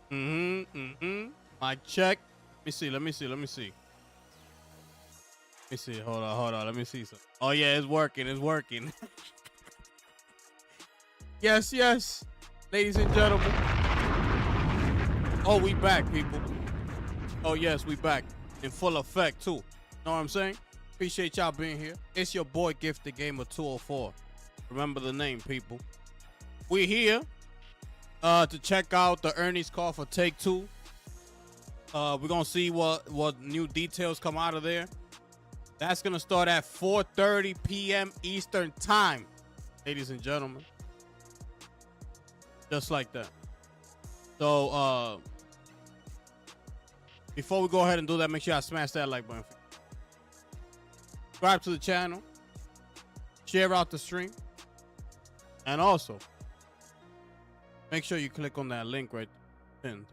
Mic check. Let me see. Let me see. Let me see. Let me see. Hold on. Hold on. Let me see something. Oh yeah, it's working. It's working. Yes, yes. Ladies and gentlemen. Oh, we back, people. Oh yes, we back in full effect too. Know what I'm saying? Appreciate y'all being here. It's your boy Gifted Gamer 204. Remember the name, people. We're here to check out the earnings call for Take Two. We're gonna see what new details come out of there. That's gonna start at 4:30 p.m. Eastern time, ladies and gentlemen. Just like that. So before we go ahead and do that, make sure I smash that like button. Subscribe to the channel, share out the stream, and also make sure you click on that link right there. And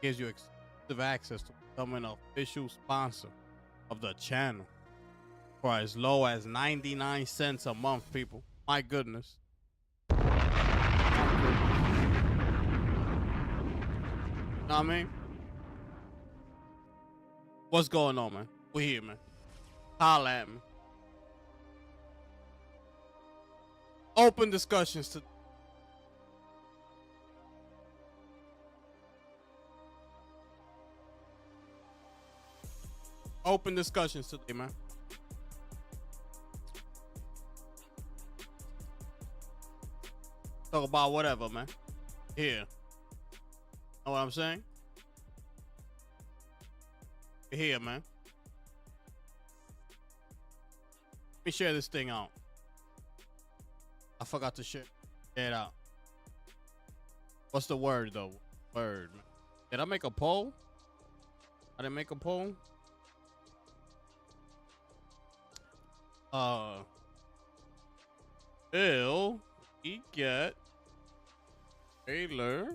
gives you exclusive access to becoming an official sponsor of the channel for as low as 99 cents a month, people. My goodness. Know what I mean? What's going on, man? We're here, man. Holla at me. Open discussions to open discussions today, man. Talk about whatever, man. Here. Know what I'm saying? Here, man. Let me share this thing out. I forgot to share it out. What's the word, though? Word, man. Did I make a poll? I didn't make a poll? Will he get trailer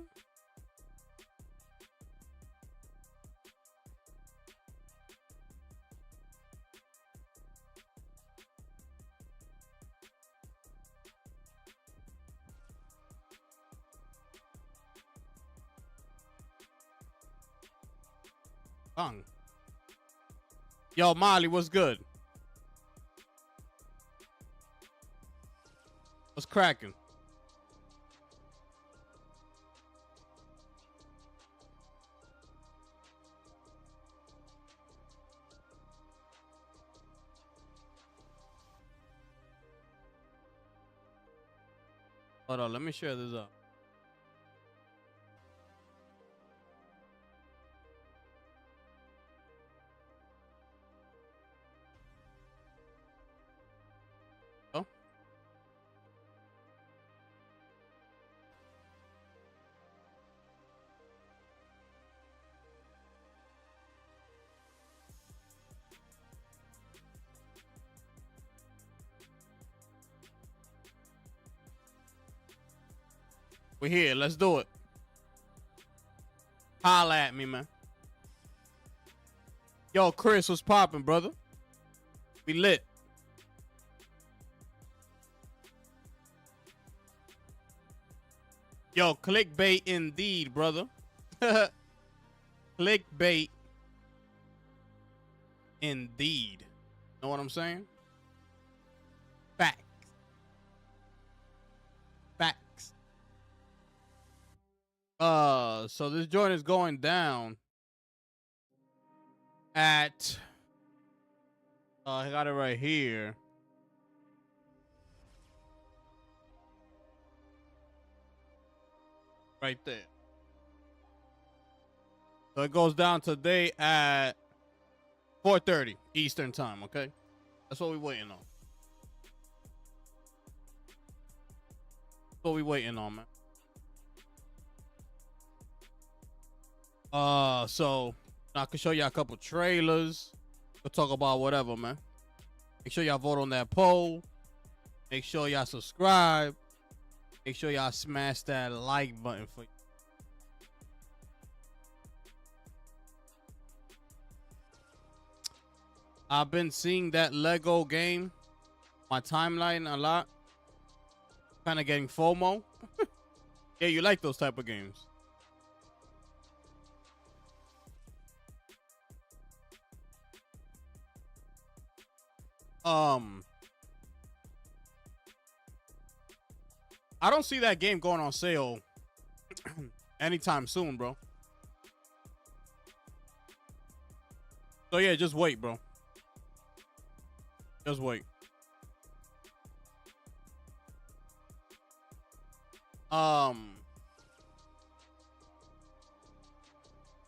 bang? Yo, Molly, what's good? What's cracking? Hold on, let me share this up. Oh. We're here. Let's do it. Holla at me, man. Yo, Chris, what's popping, brother? We lit. Yo, clickbait indeed, brother. Clickbait indeed. Know what I'm saying? Facts. Facts. So this joint is going down at I got it right here. Right there. So it goes down today at 4:30 Eastern time, okay? That's what we're waiting on. That's what we're waiting on, man. So I can show y'all a couple trailers. We'll talk about whatever, man. Make sure y'all vote on that poll. Make sure y'all subscribe. Make sure y'all smash that like button for you. I've been seeing that Lego game, my timeline a lot. Kind of getting FOMO. Yeah, you like those type of games. Um, I don't see that game going on sale anytime soon, bro. So yeah, just wait, bro. Just wait.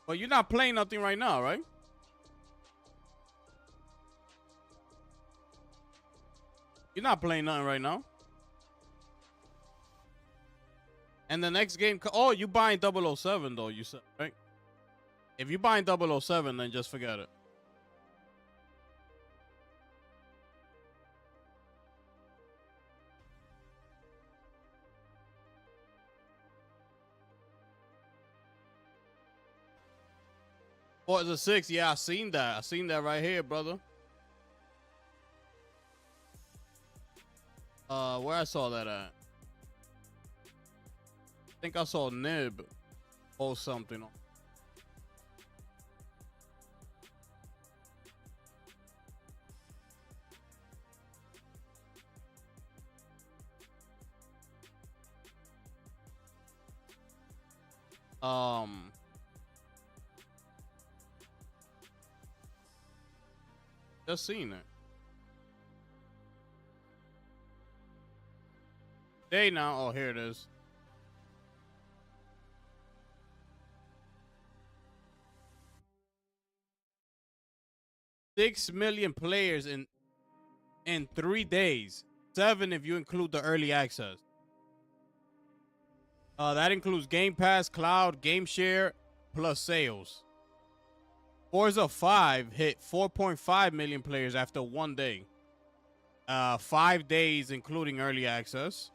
But you're not playing nothing right now, right? You're not playing nothing right now. And the next game, oh, you buying 007 though, you said, right? If you buying 007, then just forget it. Forza 6, yeah, I seen that. I seen that right here, brother. Where I saw that at? I think I saw Nib post something. Just seen it. Day now. Oh, here it is. Six million players in 3 days. 7 if you include the early access. That includes Game Pass, Cloud, Game Share, plus sales. Forza 5 hit 4.5 million players after 1 day. 5 days including early access.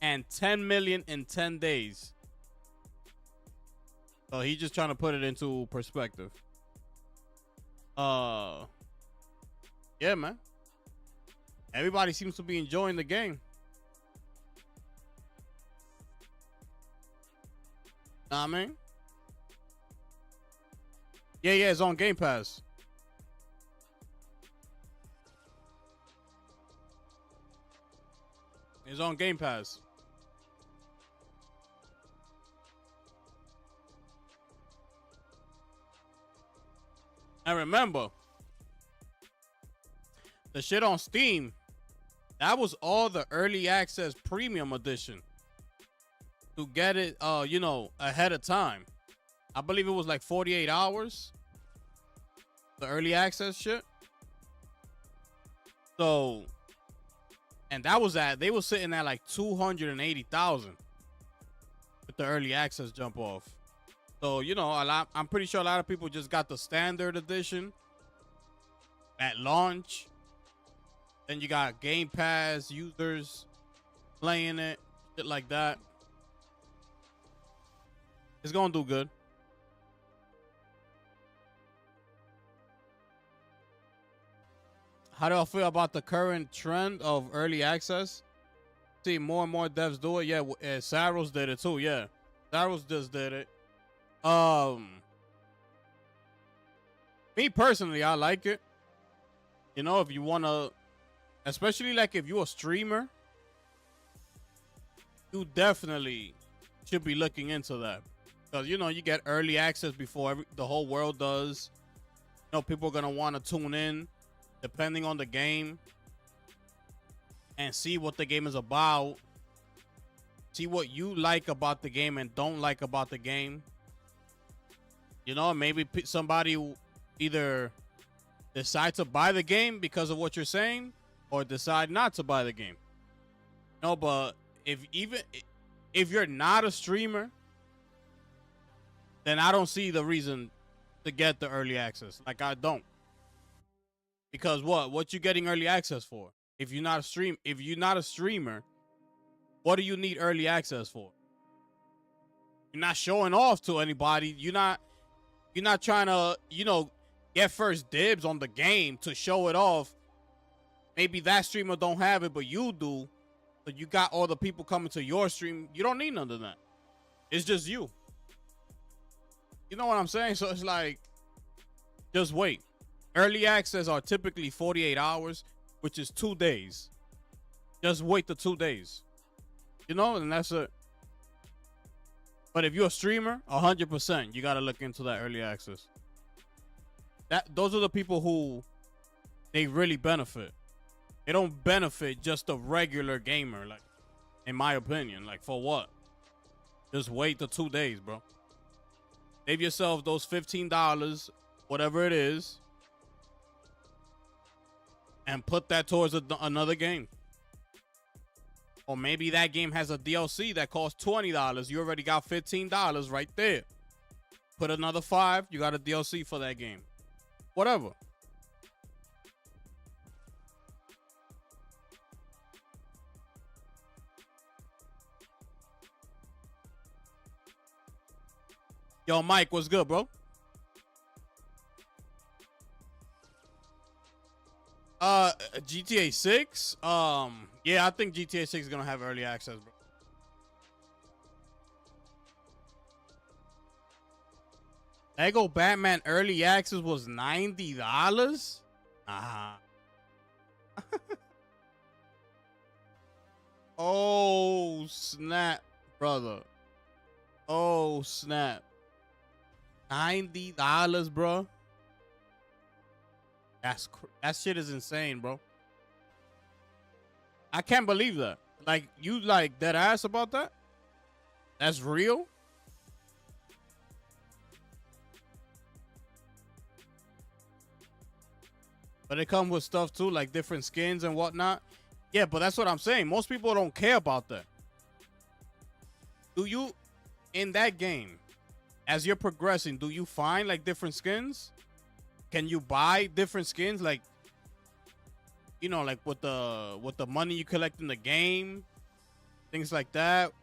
And 10 million in 10 days. So he's just trying to put it into perspective. Yeah, man. Everybody seems to be enjoying the game. Know what I mean? Yeah, it's on Game Pass. It's on Game Pass. And remember, the shit on Steam, that was all the early access premium edition. To get it, ahead of time. I believe it was like 48 hours. The early access shit. So, and that was they were sitting at like 280,000 with the early access jump off. So, I'm pretty sure a lot of people just got the standard edition at launch. Then you got Game Pass users playing it, shit like that. It's gonna do good. How do I feel about the current trend of early access? See more and more devs do it. Yeah, Saros did it too. Yeah, Saros just did it. Me personally, I like it. If you wanna, especially like if you're a streamer, you definitely should be looking into that. Because, you get early access before the whole world does. People are going to want to tune in depending on the game and see what the game is about. See what you like about the game and don't like about the game. Maybe somebody will either decide to buy the game because of what you're saying or decide not to buy the game. No, but if you're not a streamer, then I don't see the reason to get the early access. Like, I don't. Because what you getting early access for? If you're not a streamer, what do you need early access for? You're not showing off to anybody. You're not trying to, get first dibs on the game to show it off. Maybe that streamer don't have it, but you do. So you got all the people coming to your stream. You don't need none of that. It's just you. You know what I'm saying? So it's like, just wait. Early access are typically 48 hours, which is 2 days. Just wait the 2 days. You know, and that's it. But if you're a streamer, 100%, you gotta look into that early access. Those are the people who they really benefit. They don't benefit just a regular gamer, like, in my opinion. Like, for what? Just wait the 2 days, bro. Save yourself those $15, whatever it is, and put that towards another game. Or maybe that game has a DLC that costs $20. You already got $15 right there. Put another $5, you got a DLC for that game. Whatever. Yo, Mike, what's good, bro? GTA 6? Yeah, I think GTA 6 is gonna have early access, bro. Lego Batman early access was $90? Oh, snap, brother. Oh, snap. $90, bro. That shit is insane, bro. I can't believe that. Like, you like dead ass about that? That's real? But it comes with stuff too, like different skins and whatnot. Yeah, but that's what I'm saying. Most people don't care about that. Do you, in that game, as you're progressing, do you find like different skins? Can you buy different skins, like, you know, like with the money you collect in the game, things like that?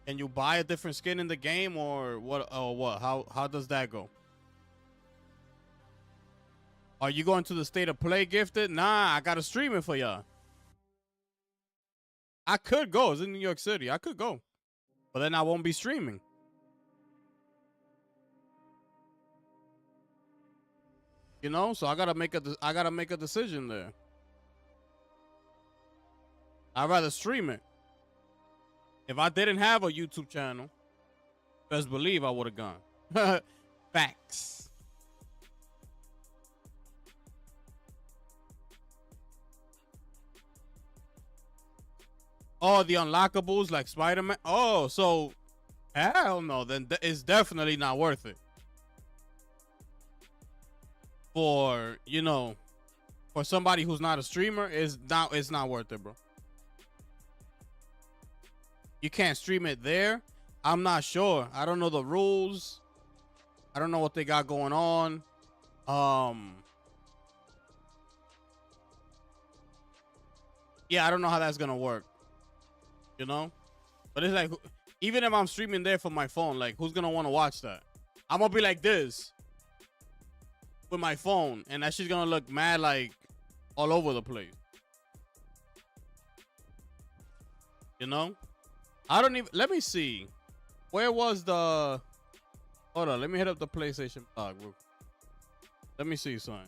Can you buy a different skin in the game, or what? Or what? How does that go? Are you going to the State of Play gifted? Nah, I gotta stream it for y'all. I could go. It's in New York City. I could go, but then I won't be streaming. You know, so I gotta make a decision there. I'd rather stream it. If I didn't have a YouTube channel, best believe I would have gone. Facts. Oh, the unlockables like Spider-Man. Oh, so hell no. Then it's definitely not worth it. For, you know, for somebody who's not a streamer, it's not worth it, bro. You can't stream it there. I'm not sure. I don't know the rules. I don't know what they got going on. Yeah, I don't know how that's gonna work. You know? But it's like, even if I'm streaming there from my phone, like, who's gonna want to watch that? I'm gonna be like this with my phone, and that shit's gonna look mad, like, all over the place. You know? I don't even, let me see. Where was the, hold on, let me hit up the PlayStation blog. Let me see something.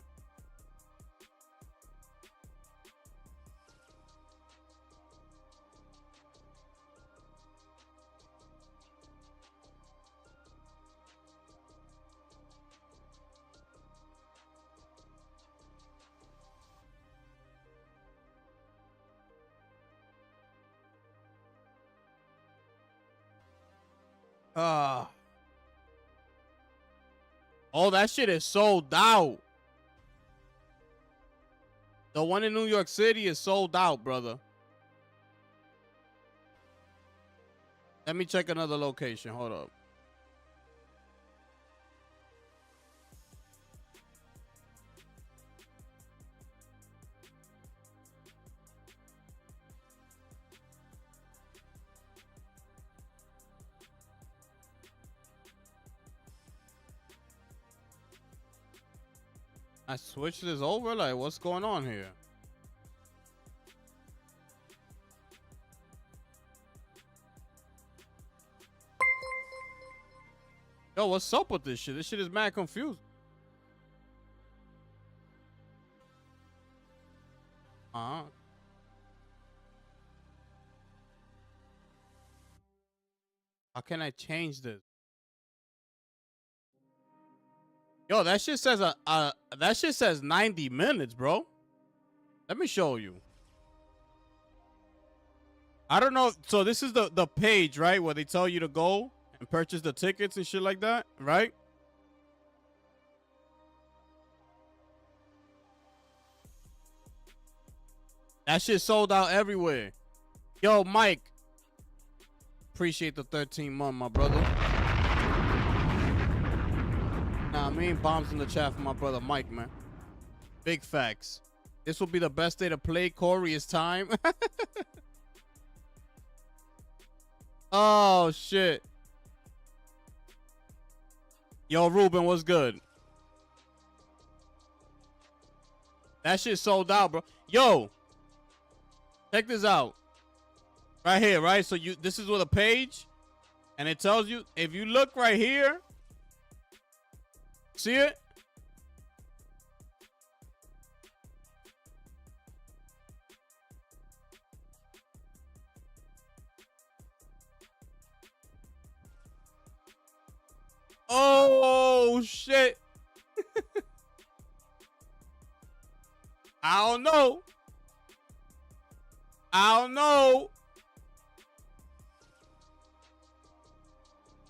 Oh, that shit is sold out. The one in New York City is sold out, brother. Let me check another location. Hold up. I switched this over? Like, what's going on here? Yo, what's up with this shit? This shit is mad confused. Uh-huh. How can I change this? Yo, that shit says that shit says 90 minutes, bro. Let me show you. I don't know. So this is the page, right, where they tell you to go and purchase the tickets and shit like that, right? That shit sold out everywhere. Yo, Mike. Appreciate the 13-month, my brother. Nah, me and bombs in the chat for my brother Mike, man. Big facts. This will be the best day to play. Corey, it's time. Oh, shit. Yo, Ruben, what's good? That shit sold out, bro. Yo, check this out. Right here, right? So this is with a page, and it tells you, if you look right here, see it? Oh, shit. I don't know. I don't know.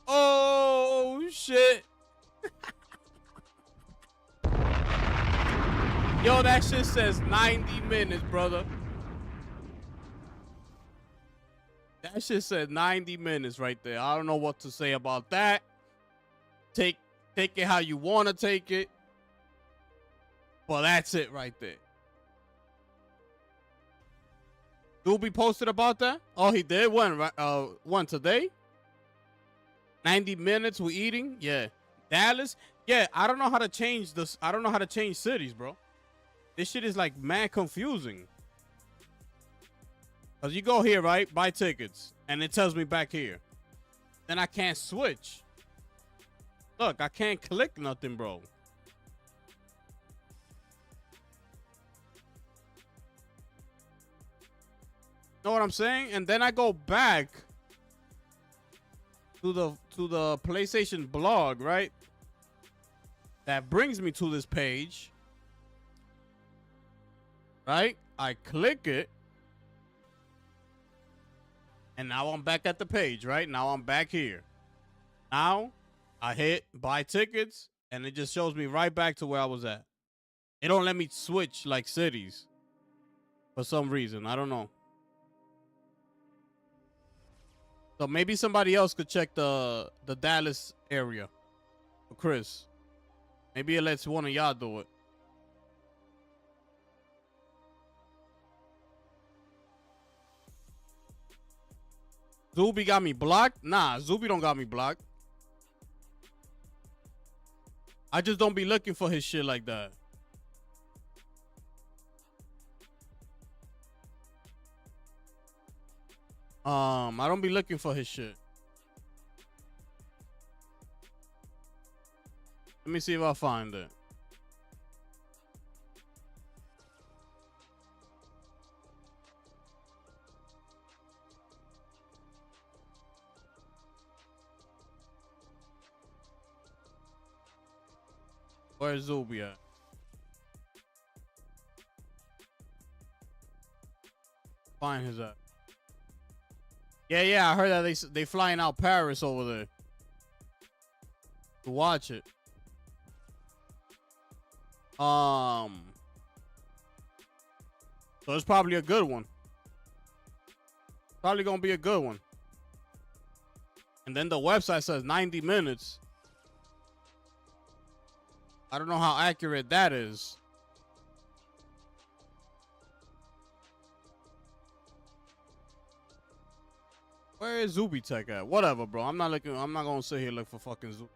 Oh, shit. Yo, that shit says 90 minutes, brother. That shit said 90 minutes right there. I don't know what to say about that. Take it how you want to take it. Well, that's it right there. Doobie posted about that? Oh, he did? When today? 90 minutes we eating? Yeah. Dallas? Yeah, I don't know how to change this. I don't know how to change cities, bro. This shit is like mad confusing. Cause you go here, right? Buy tickets. And it tells me back here. Then I can't switch. Look, I can't click nothing, bro. Know what I'm saying? And then I go back to the PlayStation blog, right? That brings me to this page. Right? I click it. And now I'm back at the page, right? Now I'm back here. Now I hit buy tickets and it just shows me right back to where I was at. It don't let me switch like cities for some reason. I don't know. So maybe somebody else could check the Dallas area for Chris. Maybe it lets one of y'all do it. Zuby got me blocked? Nah, Zuby don't got me blocked. I just don't be looking for his shit like that. I don't be looking for his shit. Let me see if I find it. Where's Zuby at? Find his at. Yeah, I heard that they flying out Paris over there to watch it. So it's probably a good one. Probably gonna be a good one. And then the website says 90 minutes. I don't know how accurate that is. Where is Zuby Tech at? Whatever, bro. I'm not gonna sit here and look for fucking Zuby.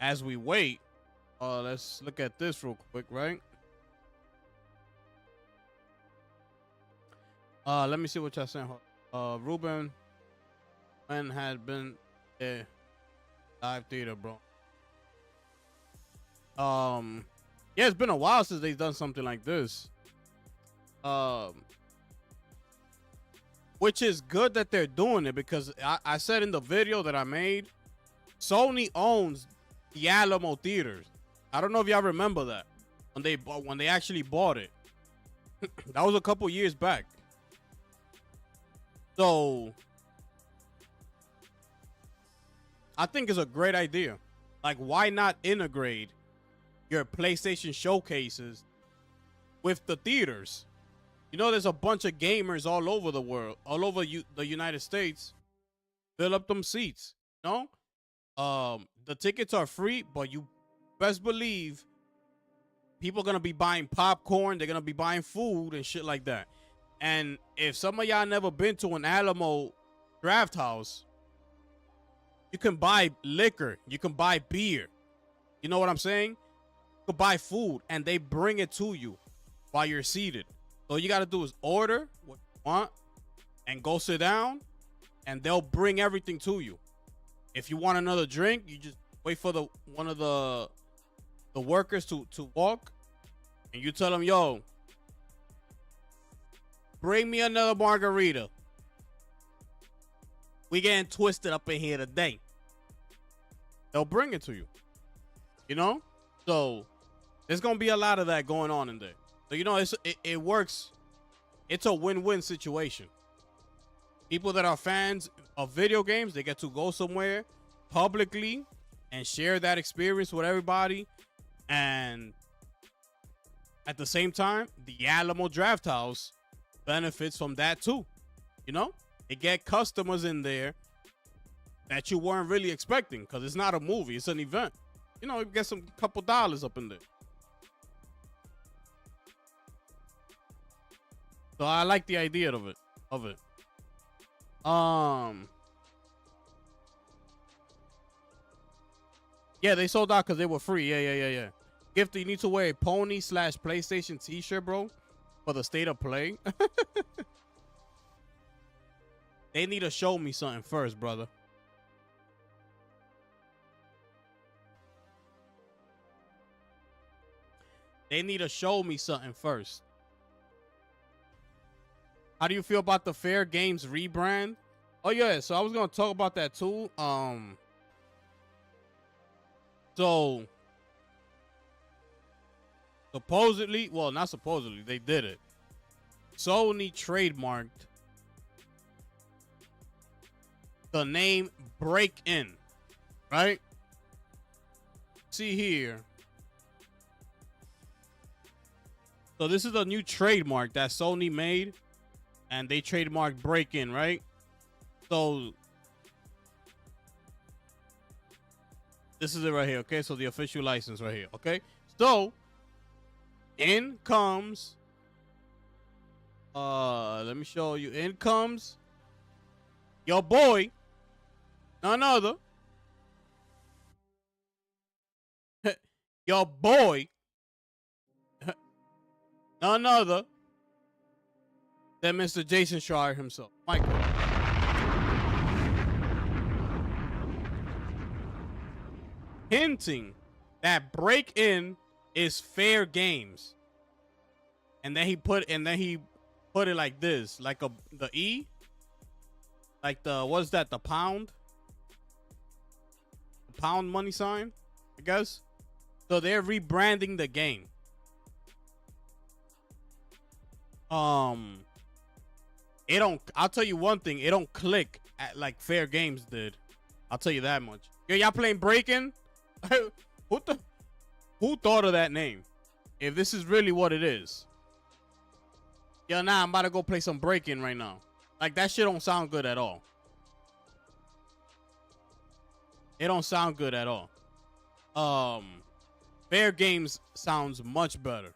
As we wait, let's look at this real quick, right? Let me see what y'all saying. Ruben, when had been Live theater, bro. Yeah, it's been a while since they've done something like this. Which is good that they're doing it, because I said in the video that I made, Sony owns the Alamo Theaters. I don't know if y'all remember that when they actually bought it. That was a couple years back. So I think it's a great idea. Like, why not integrate your PlayStation showcases with the theaters? You know, there's a bunch of gamers all over the world, all over the United States. Fill up them seats. You know, the tickets are free, but you best believe people are gonna be buying popcorn. They're gonna be buying food and shit like that. And if some of y'all never been to an Alamo Draft House, you can buy liquor. You can buy beer. You know what I'm saying? You can buy food, and they bring it to you while you're seated. All you got to do is order what you want and go sit down, and they'll bring everything to you. If you want another drink, you just wait for one of the workers to walk, and you tell them, yo, bring me another margarita. We getting twisted up in here today. They'll bring it to you. You know? So there's going to be a lot of that going on in there. So, you know, it works. It's a win-win situation. People that are fans of video games, they get to go somewhere publicly and share that experience with everybody. And at the same time, the Alamo Draft House benefits from that too. You know? They get customers in there that you weren't really expecting, because it's not a movie, it's an event. You know, you get some couple dollars up in there. So I like the idea of it. Yeah, they sold out because they were free. Yeah. Gifty, you need to wear a Pony/PlayStation t-shirt, bro, for the state of play. They need to show me something first, brother. They need to show me something first. How do you feel about the Fair Games rebrand? Oh yeah, so I was gonna talk about that too. So supposedly, well, not supposedly, they did it. Sony trademarked the name Break-In, right? See here. So this is a new trademark that Sony made, and they trademarked Break-In, right? So this is it right here, okay? So the official license right here, okay? So in comes, let me show you. In comes your boy, none other, your boy, none other than Mr. Jason Schreier himself, Michael. Hinting that Break-In is Fair Games. And then he put it like this, like the E, like what's that, the pound money sign, I guess. So they're rebranding the game. I'll tell you one thing, it don't click at like Fair Games did. I'll tell you that much. Yo, y'all playing Break-In? Who thought of that name? If this is really what it is. Yo, I'm about to go play some Break-In right now. Like, that shit don't sound good at all. It don't sound good at all. Fair Games sounds much better.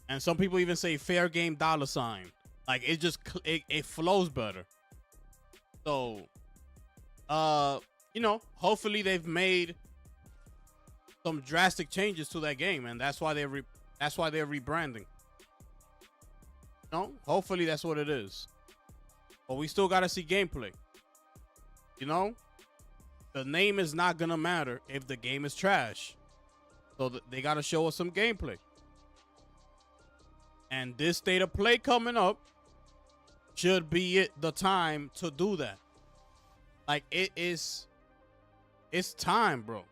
And some people even say Fair Game $. Like, it just it flows better. So, you know, hopefully they've made some drastic changes to that game, and that's why they're rebranding. No, hopefully that's what it is. But we still gotta see gameplay. You know, the name is not gonna matter if the game is trash. So they gotta show us some gameplay. And this state of play coming up should be the time to do that. Like it's time, bro.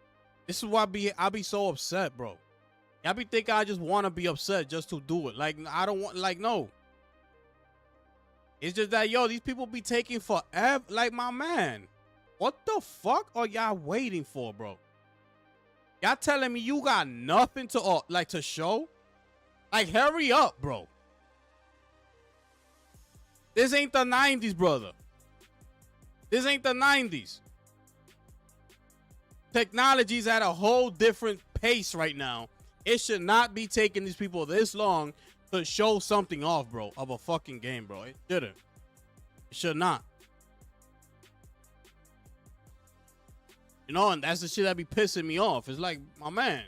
This is why I be so upset, bro. I be thinking I just want to be upset just to do it. Like I don't want, like, no. It's just that, yo, these people be taking forever. Like, my man, what the fuck are y'all waiting for, bro? Y'all telling me you got nothing to like to show? Like, hurry up, bro. This ain't the 90s, brother. This ain't the 90s. Technology's at a whole different pace right now. It should not be taking these people this long to show something off, bro, of a fucking game, bro. It shouldn't. It should not. You know, and that's the shit that be pissing me off. It's like, my man.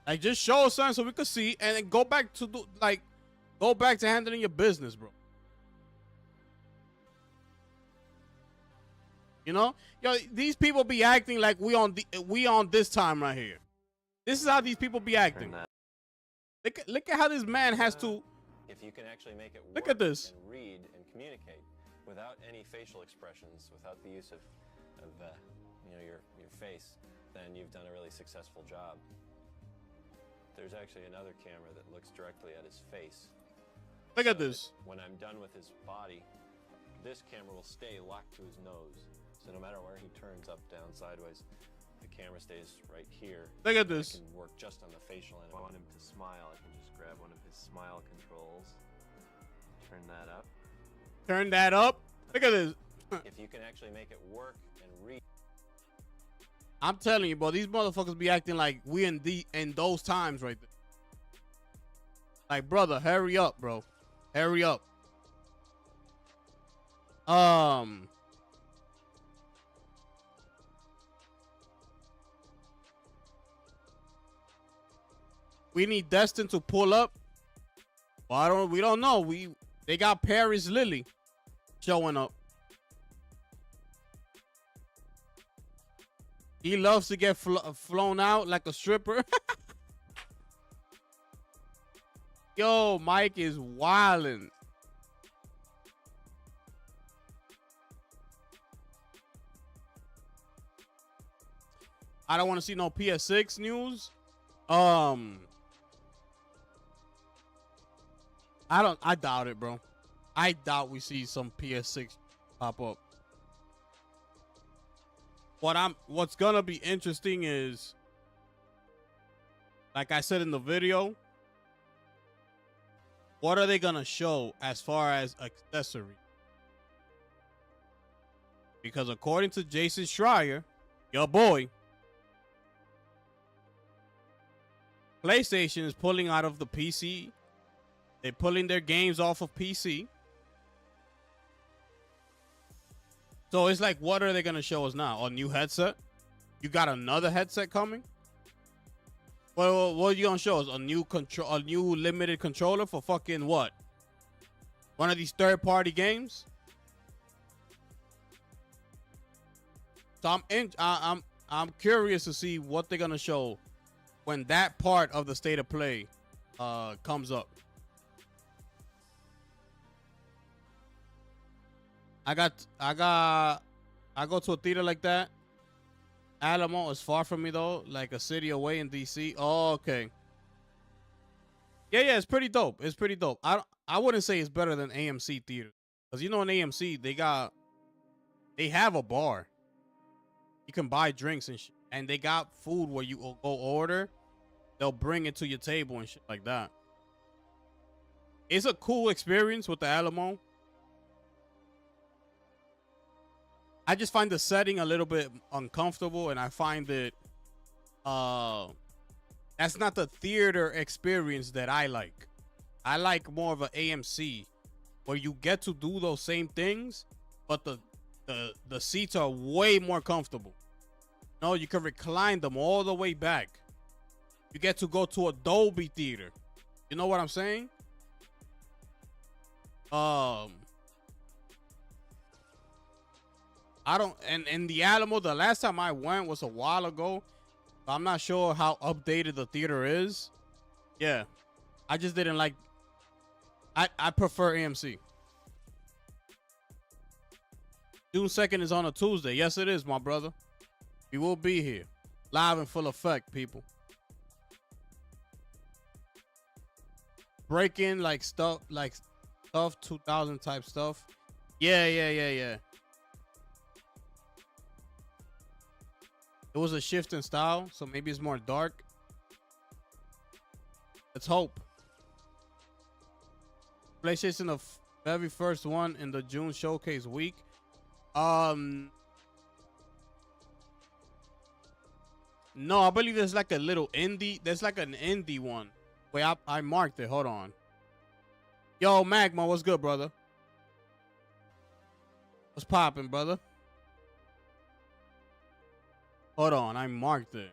Like, just show us something so we could see, and then go back to go back to handling your business, bro. You know, yo, these people be acting like we on this time right here. This is how these people be acting. Look at how this man has to. If you can actually make it look work at this and read and communicate without any facial expressions, without the use of you know, your face, then you've done a really successful job. There's actually another camera that looks directly at his face. Look at this. When I'm done with his body, this camera will stay locked to his nose. So no matter where he turns, up, down, sideways, the camera stays right here. Look at this. I can work just on the facial end. If I want him to smile, I can just grab one of his smile controls, turn that up. Turn that up. Look at this. If you can actually make it work and read. I'm telling you, bro, these motherfuckers be acting like we in those times right there. Like, brother, hurry up, bro. Hurry up. We need Destin to pull up. Well, we don't know. They got Paris Lily showing up. He loves to get flown out like a stripper. Yo, Mike is wildin'. I don't want to see no PS6 news. I doubt it, bro. I doubt we see some PS6 pop up. What's gonna be interesting is, like I said in the video, what are they gonna show as far as accessories? Because according to Jason Schreier, your boy, PlayStation is pulling out of the PC. They're pulling their games off of PC. So it's like, what are they going to show us now? A new headset? You got another headset coming? Well, what are you going to show us? A new limited controller for fucking what? One of these third-party games? So I'm curious to see what they're going to show when that part of the state of play comes up. I go to a theater like that. Alamo is far from me though, like a city away in DC. Oh, okay. Yeah, it's pretty dope. It's pretty dope. I wouldn't say it's better than AMC theater, because you know in AMC they have a bar. You can buy drinks and shit, and they got food where you go order. They'll bring it to your table and shit like that. It's a cool experience with the Alamo. I just find the setting a little bit uncomfortable, and I find that that's not the theater experience that I like. I like more of an AMC where you get to do those same things, but the seats are way more comfortable. No, you can recline them all the way back. You get to go to a Dolby theater. You know what I'm saying? I don't, and in the Alamo, the last time I went was a while ago. I'm not sure how updated the theater is. Yeah, I just didn't like. I prefer AMC. June 2nd is on a Tuesday. Yes, it is, my brother. We will be here, live in full effect, people. Breaking like stuff 2000 type stuff. Yeah. It was a shift in style, so maybe it's more dark. Let's hope. PlayStation, the very first one in the June showcase week. No, I believe there's like a little indie. There's like an indie one. Wait, I marked it. Hold on. Yo, Magma, what's good, brother? What's poppin', brother? Hold on, I marked it.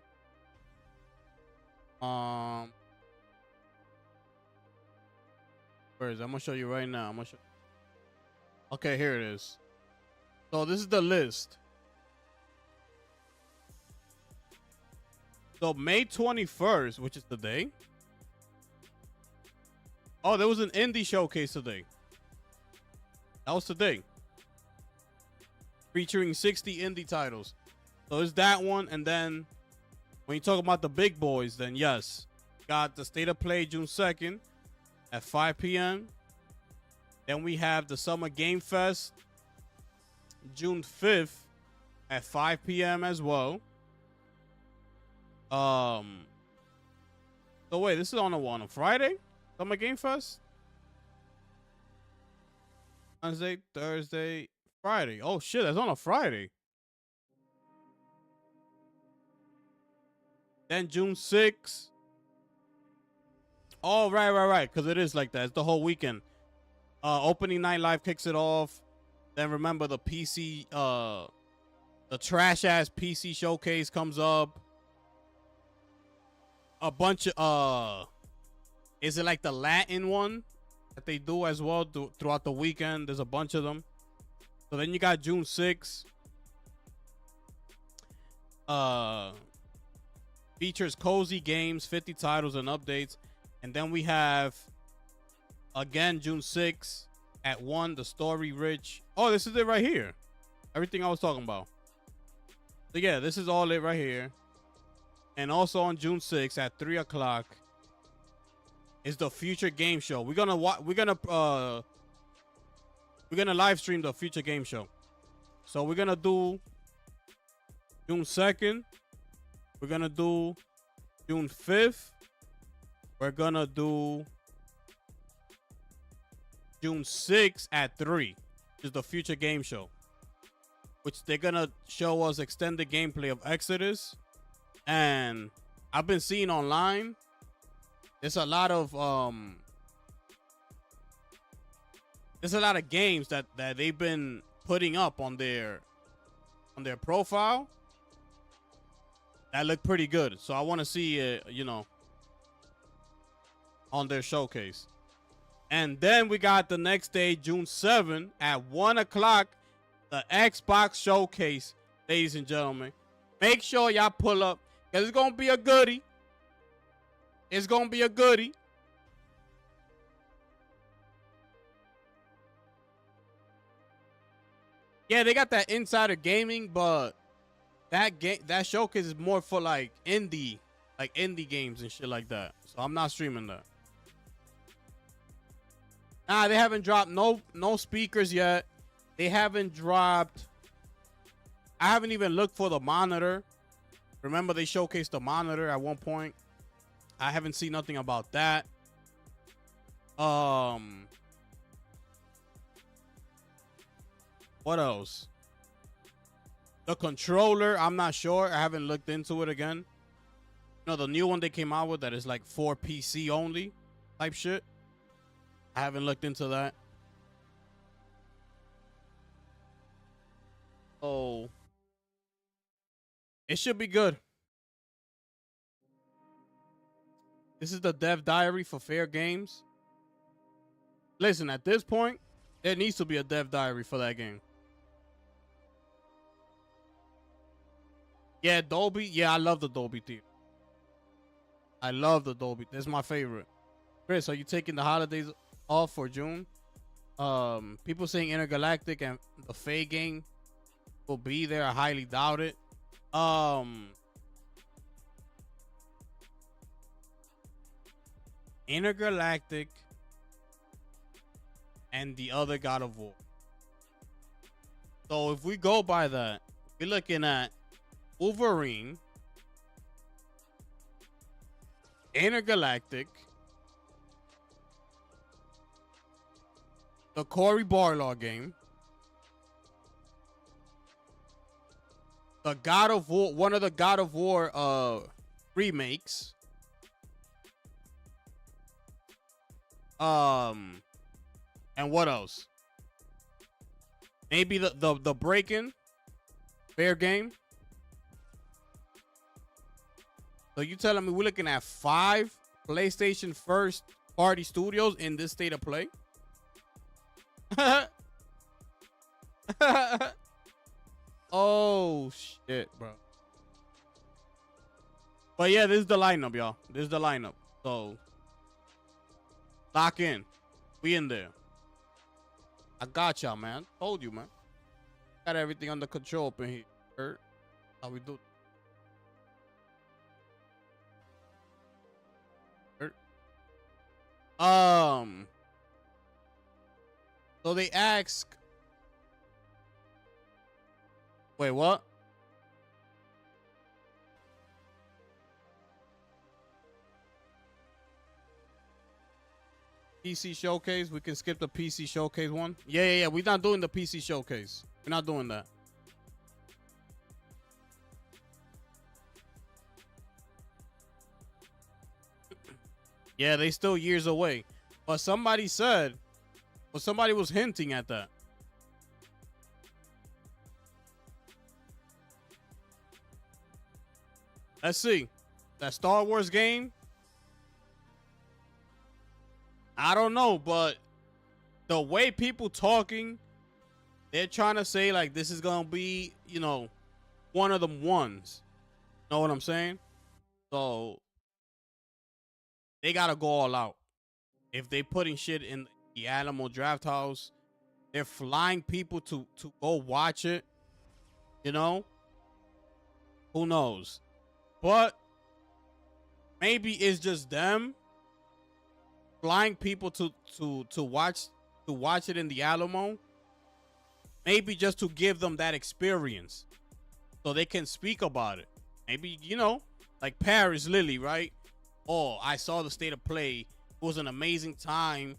Where is it? I'm gonna show you right now. Okay, here it is. So this is the list. So May 21st, which is today. Oh, there was an indie showcase today. That was today. Featuring 60 indie titles. So it's that one, and then when you talk about the big boys, then yes, got the State of Play June 2nd at 5 p.m. Then we have the Summer Game Fest June 5th at 5 p.m. as well. So wait, this is on a Friday? Summer Game Fest? Wednesday, Thursday, Friday. Oh shit, that's on a Friday. Then June 6th. Oh, right. Because it is like that. It's the whole weekend. Opening Night Live kicks it off. Then remember the PC, the trash ass PC showcase comes up. A bunch of, is it like the Latin one that they do as well throughout the weekend? There's a bunch of them. So then you got June 6th. Features cozy games, 50 titles and updates. And then we have, again, June 6th at 1, the Story Rich. Oh, this is it right here. Everything I was talking about. So yeah, this is all it right here. And also on June 6th at 3 o'clock is the Future Game Show. We're gonna live stream the Future Game Show. So we're gonna do June 2nd. We're gonna do June 5th. We're gonna do June 6th at 3. Is the Future Game Show, which they're gonna show us extended gameplay of Exodus. And I've been seeing online, there's a lot of games that they've been putting up on their profile that look pretty good. So I want to see it, on their showcase. And then we got the next day, June 7th at 1 o'clock, the Xbox showcase, ladies and gentlemen. Make sure y'all pull up, because it's going to be a goodie. It's going to be a goodie. Yeah, they got that Insider Gaming, but that showcase is more for like indie games and shit like that. So I'm not streaming that. Nah, they haven't dropped no speakers yet. They haven't dropped. I haven't even looked for the monitor. Remember, they showcased the monitor at one point. I haven't seen nothing about that. What else? The controller, I'm not sure. I haven't looked into it again. The new one they came out with that is like for PC only type shit. I haven't looked into that. Oh, it should be good. This is the dev diary for Fair Games. Listen, at this point, there needs to be a dev diary for that game. Yeah, Dolby. Yeah, I love the Dolby Theater. I love the Dolby. That's my favorite. Chris, are you taking the holidays off for June? People saying Intergalactic and the Faye game will be there. I highly doubt it. Intergalactic and the other God of War. So if we go by that, we're looking at Wolverine, Intergalactic, the Cory Barlog game, the God of War, one of the God of War remakes, and what else? Maybe the Breaking Bear game. So you telling me we're looking at 5 PlayStation first party studios in this state of play? Oh shit, bro. But yeah, this is the lineup, y'all. This is the lineup. So lock in. We in there. I got y'all, man. Told you, man. Got everything under control up in here. Heard? How we do? Heard? So they ask. Wait, what? PC showcase. We can skip the PC showcase one. Yeah. We're not doing the PC showcase. We're not doing that. Yeah, they still years away. But somebody said, well, somebody was hinting at that. Let's see. That Star Wars game. I don't know, but the way people talking, they're trying to say like this is gonna be, you know, one of them ones. Know what I'm saying? So they gotta go all out. If they putting shit in the Animal Draft House, they're flying people to go watch it. You know, who knows? But maybe it's just them flying people to watch it in the Alamo. Maybe just to give them that experience so they can speak about it. Maybe, you know, like Paris Lily, right? Oh, I saw the state of play. It was an amazing time.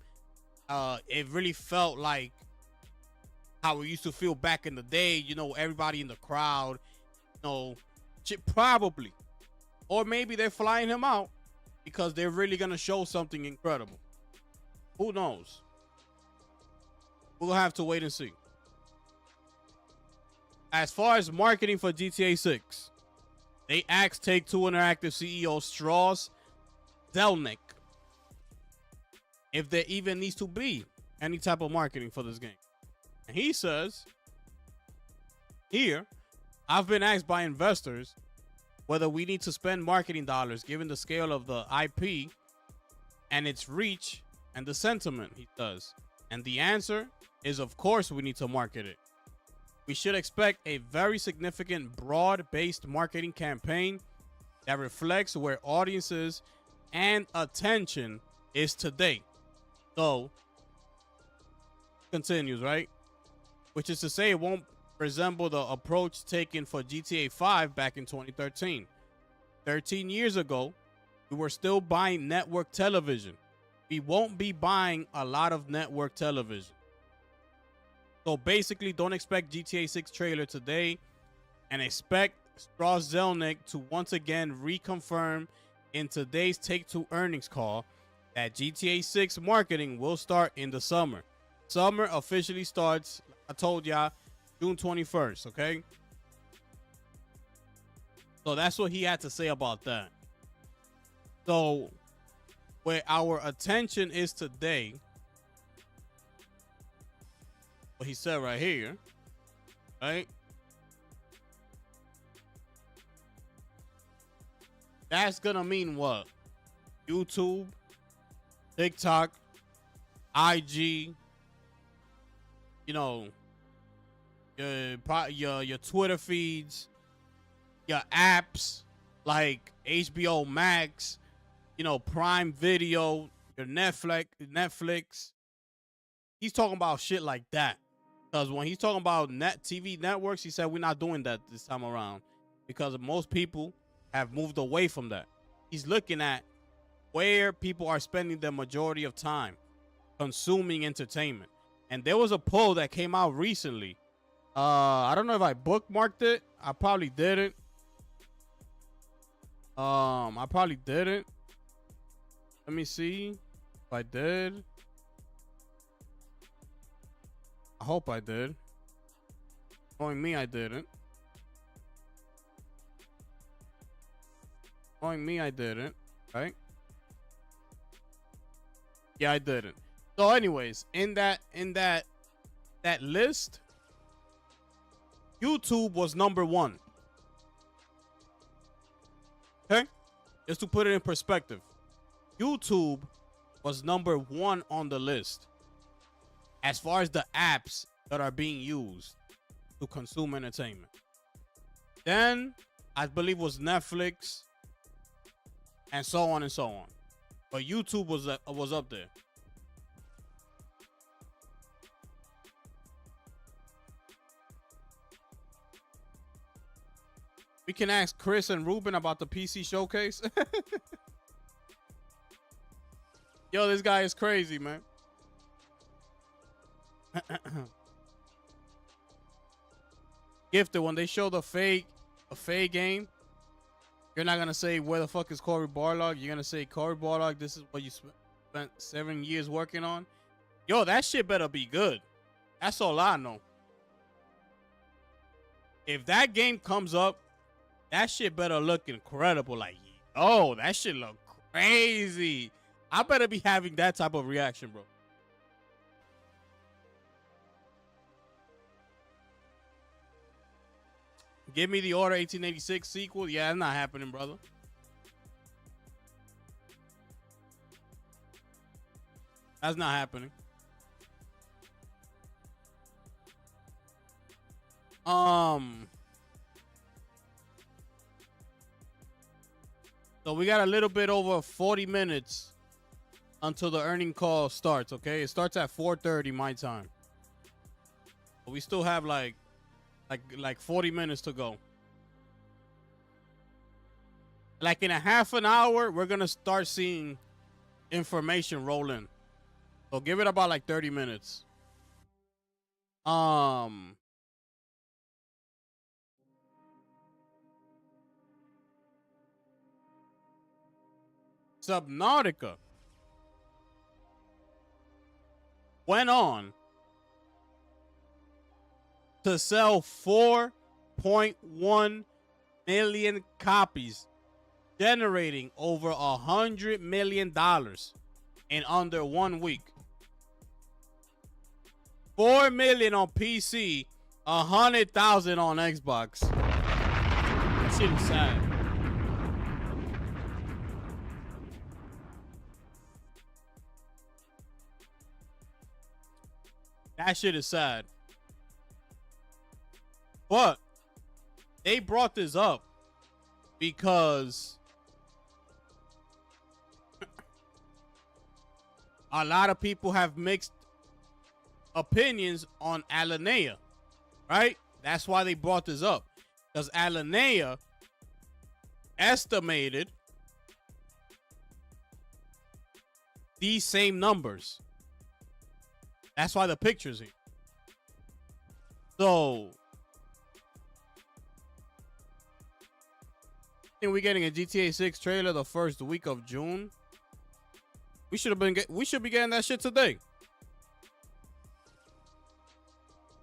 It really felt like how it used to feel back in the day. You know, everybody in the crowd, you know, probably. Or maybe they're flying him out because they're really going to show something incredible. Who knows? We'll have to wait and see. As far as marketing for GTA 6, they asked Take-Two Interactive CEO Strauss Zelnick if there even needs to be any type of marketing for this game. And he says, here, I've been asked by investors whether we need to spend marketing dollars given the scale of the IP and its reach and the sentiment, he does. And the answer is, of course, we need to market it. We should expect a very significant broad-based marketing campaign that reflects where audiences and attention is today. So, continues, right? Which is to say it won't resemble the approach taken for GTA 5 back in 2013. 13 years ago, we were still buying network television. We won't be buying a lot of network television. So basically, don't expect GTA 6 trailer today and expect Strauss Zelnick to once again reconfirm in today's Take-Two earnings call that GTA 6 marketing will start in the summer. Summer officially starts, I told y'all, June 21st, okay? So that's what he had to say about that. So where our attention is today, what he said right here, right? That's gonna mean what? YouTube, TikTok, IG, you know, your Twitter feeds, your apps like HBO Max, you know, Prime Video, your Netflix. He's talking about shit like that. Because when he's talking about TV networks, he said we're not doing that this time around because most people have moved away from that. He's looking at where people are spending the majority of time consuming entertainment. And there was a poll that came out recently. I don't know if I bookmarked it. I probably didn't. I probably didn't. Let me see if I did. I hope I did. Knowing me, I didn't. Knowing me, I didn't. Right? Yeah, I didn't. So, anyways, in that list, YouTube was number 1. Okay? Just to put it in perspective. YouTube was number 1 on the list as far as the apps that are being used to consume entertainment. Then, I believe was Netflix and so on and so on. But YouTube was up there. We can ask Chris and Ruben about the PC showcase. Yo, this guy is crazy, man. Gifted, when they show the fake game, you're not gonna say where the fuck is Cory Barlog. You're gonna say Cory Barlog, this is what you spent 7 years working on. Yo, that shit better be good. That's all I know. If that game comes up, that shit better look incredible. Like, oh, that shit look crazy. I better be having that type of reaction, bro. Give me the Order 1886 sequel. Yeah, that's not happening, brother. That's not happening. So we got a little bit over 40 minutes until the earning call starts, okay? It starts at 4:30 my time. But we still have like 40 minutes to go. Like in a half an hour, we're going to start seeing information roll in. So give it about like 30 minutes. Subnautica went on to sell 4.1 million copies, generating over $100 million in under 1 week. 4 million on PC, 100,000 on Xbox. That shit is sad. That shit is sad. But they brought this up because a lot of people have mixed opinions on Alinea, right? That's why they brought this up, because Alinea estimated these same numbers. That's why the picture's here. So I think we're getting a GTA 6 trailer the first week of June. We should be getting that shit today.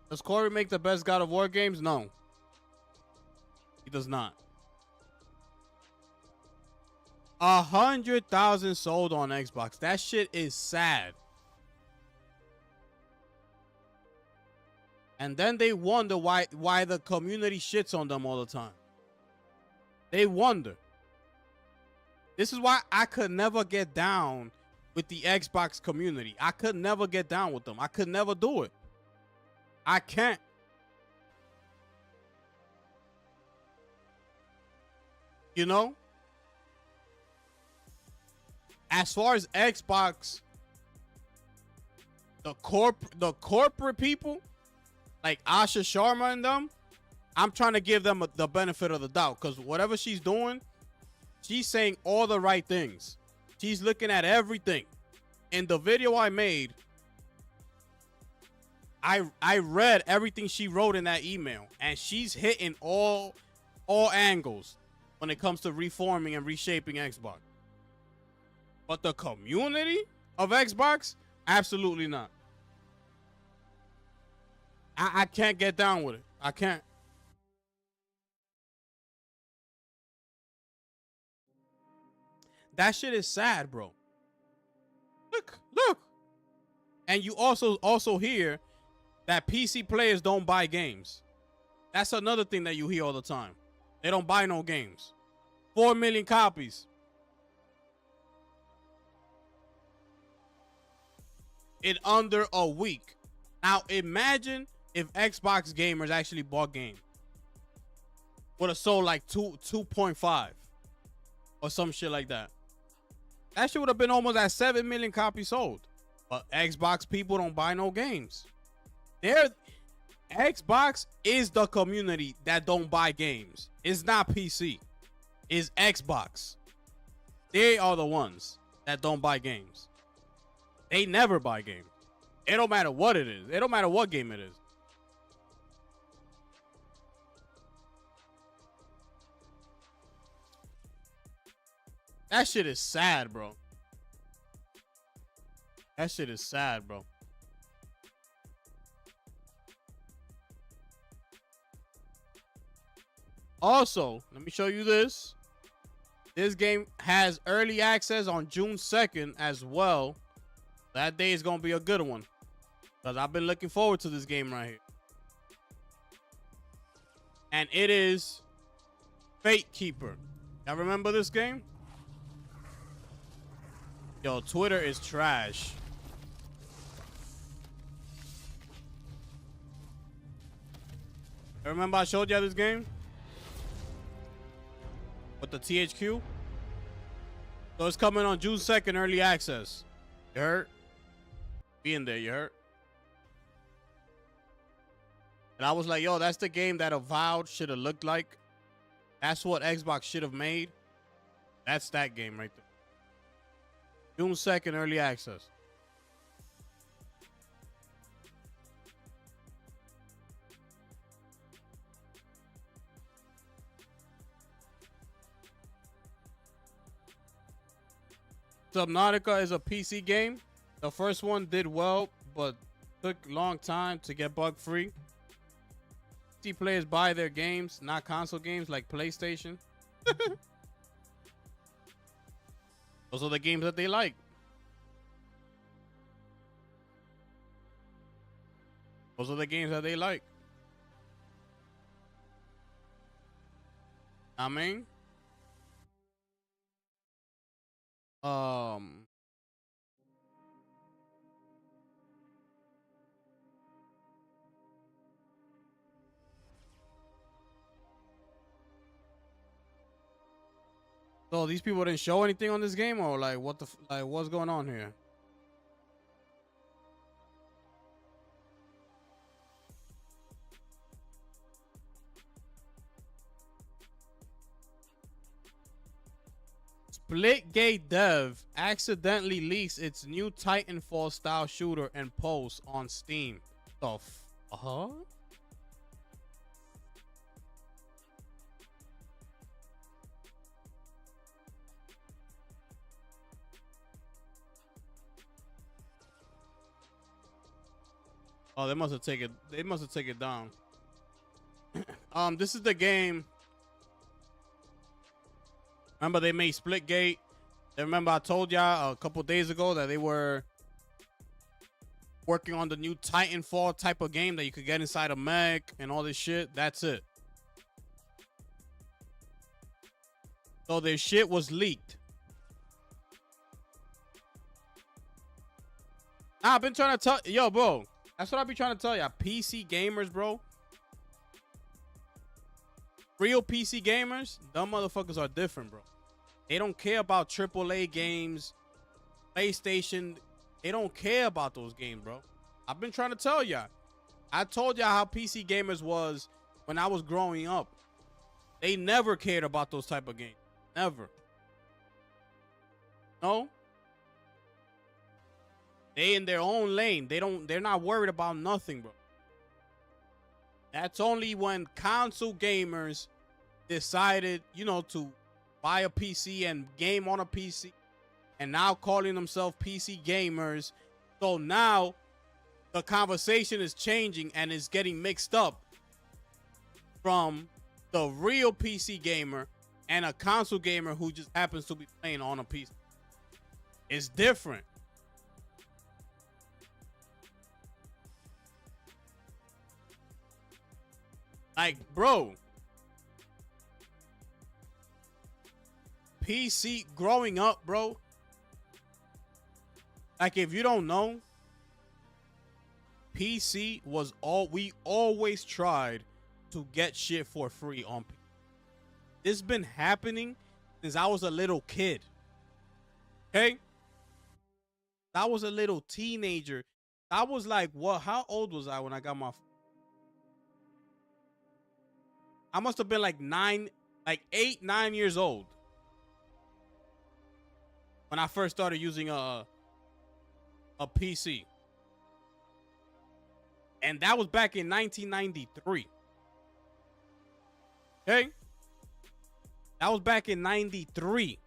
Does Corey make the best God of War games? No. He does not. 100,000 sold on Xbox. That shit is sad. And then they wonder why the community shits on them all the time. They wonder. This is why I could never get down with the Xbox community. I could never get down with them. I could never do it. I can't. You know? As far as Xbox, the corporate people, like Asha Sharma and them, I'm trying to give them the benefit of the doubt, because whatever she's doing, she's saying all the right things. She's looking at everything. In the video I made, I read everything she wrote in that email, and she's hitting all angles when it comes to reforming and reshaping Xbox. But the community of Xbox, absolutely not. I can't get down with it. I can't. That shit is sad, bro. Look. And you also hear that PC players don't buy games. That's another thing that you hear all the time. They don't buy no games. 4 million copies. In under a week. Now imagine if Xbox gamers actually bought game. Would have sold like 2.5 or some shit like that. That shit would have been almost at 7 million copies sold. But Xbox people don't buy no games. Xbox is the community that don't buy games. It's not PC. It's Xbox. They are the ones that don't buy games. They never buy games. It don't matter what it is. It don't matter what game it is. That shit is sad, bro. That shit is sad, bro. Also, let me show you this. This game has early access on June 2nd as well. That day is going to be a good one, because I've been looking forward to this game right here. And it is Fate Keeper. Y'all remember this game? Yo, Twitter is trash. Remember I showed y'all this game? With the THQ? So it's coming on June 2nd, early access. You heard? Be in there, you heard? And I was like, yo, that's the game that Avowed should have looked like. That's what Xbox should have made. That's that game right there. June 2nd, early access. Subnautica is a PC game. The first one did well, but took a long time to get bug free. PC players buy their games, not console games like PlayStation. Those are the games that they like. Those are the games that they like. I mean, so these people didn't show anything on this game, or like what the like what's going on here? Splitgate Dev accidentally leaks its new Titanfall style shooter and posts on Steam. Huh? Oh, they must have taken it down. This is the game. Remember they made Splitgate. Remember I told y'all a couple days ago that they were working on the new Titanfall type of game that you could get inside a mech and all this shit. That's it. So their shit was leaked. Nah, I've been trying to tell yo, bro. That's what I be trying to tell y'all. PC gamers, bro. Real PC gamers, them motherfuckers are different, bro. They don't care about AAA games, PlayStation. They don't care about those games, bro. I've been trying to tell y'all. I told y'all how PC gamers was when I was growing up. They never cared about those type of games. Never. No. They in their own lane. They're not worried about nothing, bro. That's only when console gamers decided, you know, to buy a PC and game on a PC and now calling themselves PC gamers. So now the conversation is changing and is getting mixed up from the real PC gamer and a console gamer who just happens to be playing on a PC. It's different. Like, bro, PC growing up, bro. Like, if you don't know, PC was we always tried to get shit for free on PC. This been happening since I was a little kid. Okay? I was a little teenager. I was like, what? How old was I when I got my? I must have been like 8, 9 years old when I first started using a PC. And that was back in 1993. Okay? That was back in 93.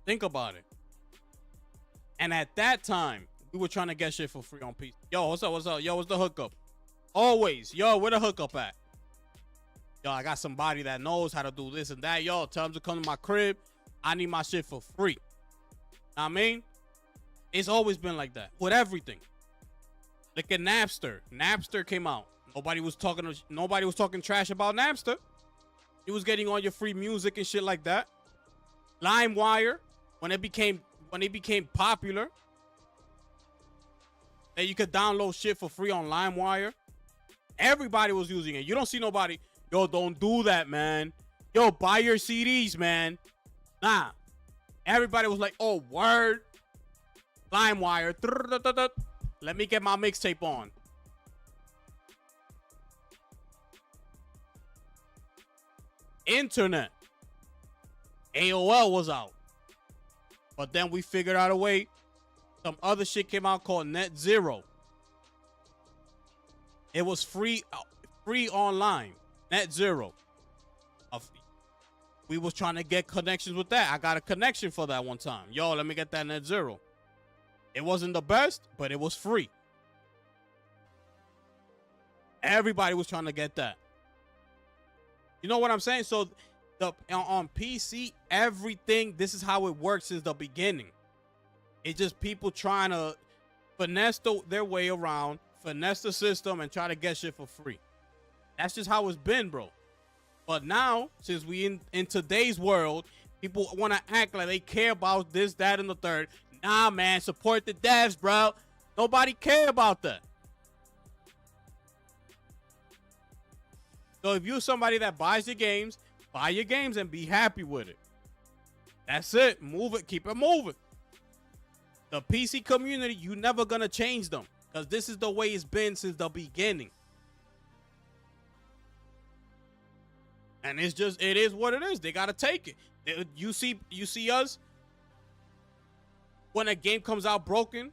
Think about it. And at that time, we were trying to get shit for free on PC. Yo, what's up? What's up? Yo, what's the hookup? Always. Yo, where the hookup at? Yo, I got somebody that knows how to do this and that. Yo, tell them to come to my crib. I need my shit for free. Know what I mean? It's always been like that with everything. Look at Napster. Napster came out. Nobody was talking trash about Napster. You was getting all your free music and shit like that. LimeWire, when it became popular, that you could download shit for free on LimeWire. Everybody was using it. You don't see nobody, yo, don't do that, man. Yo, buy your CDs, man. Nah. Everybody was like, oh, word. LimeWire. Let me get my mixtape on. Internet. AOL was out. But then we figured out a way. Some other shit came out called Net Zero. It was free online. Net Zero. We was trying to get connections with that. I got a connection for that one time. Yo, let me get that Net Zero. It wasn't the best, but it was free. Everybody was trying to get that. You know what I'm saying? So on PC, everything, this is how it works since the beginning. It's just people trying to finesse their way around, finesse the system, and try to get shit for free. That's just how it's been, bro. But now, since we in today's world, people want to act like they care about this, that, and the third. Nah, man, support the devs, bro. Nobody care about that. So if you're somebody that buys your games, buy your games and be happy with it. That's it. Move it. Keep it moving. The PC community, you never gonna change them, because this is the way it's been since the beginning. And it is what it is. They gotta take it. You see us, when a game comes out broken,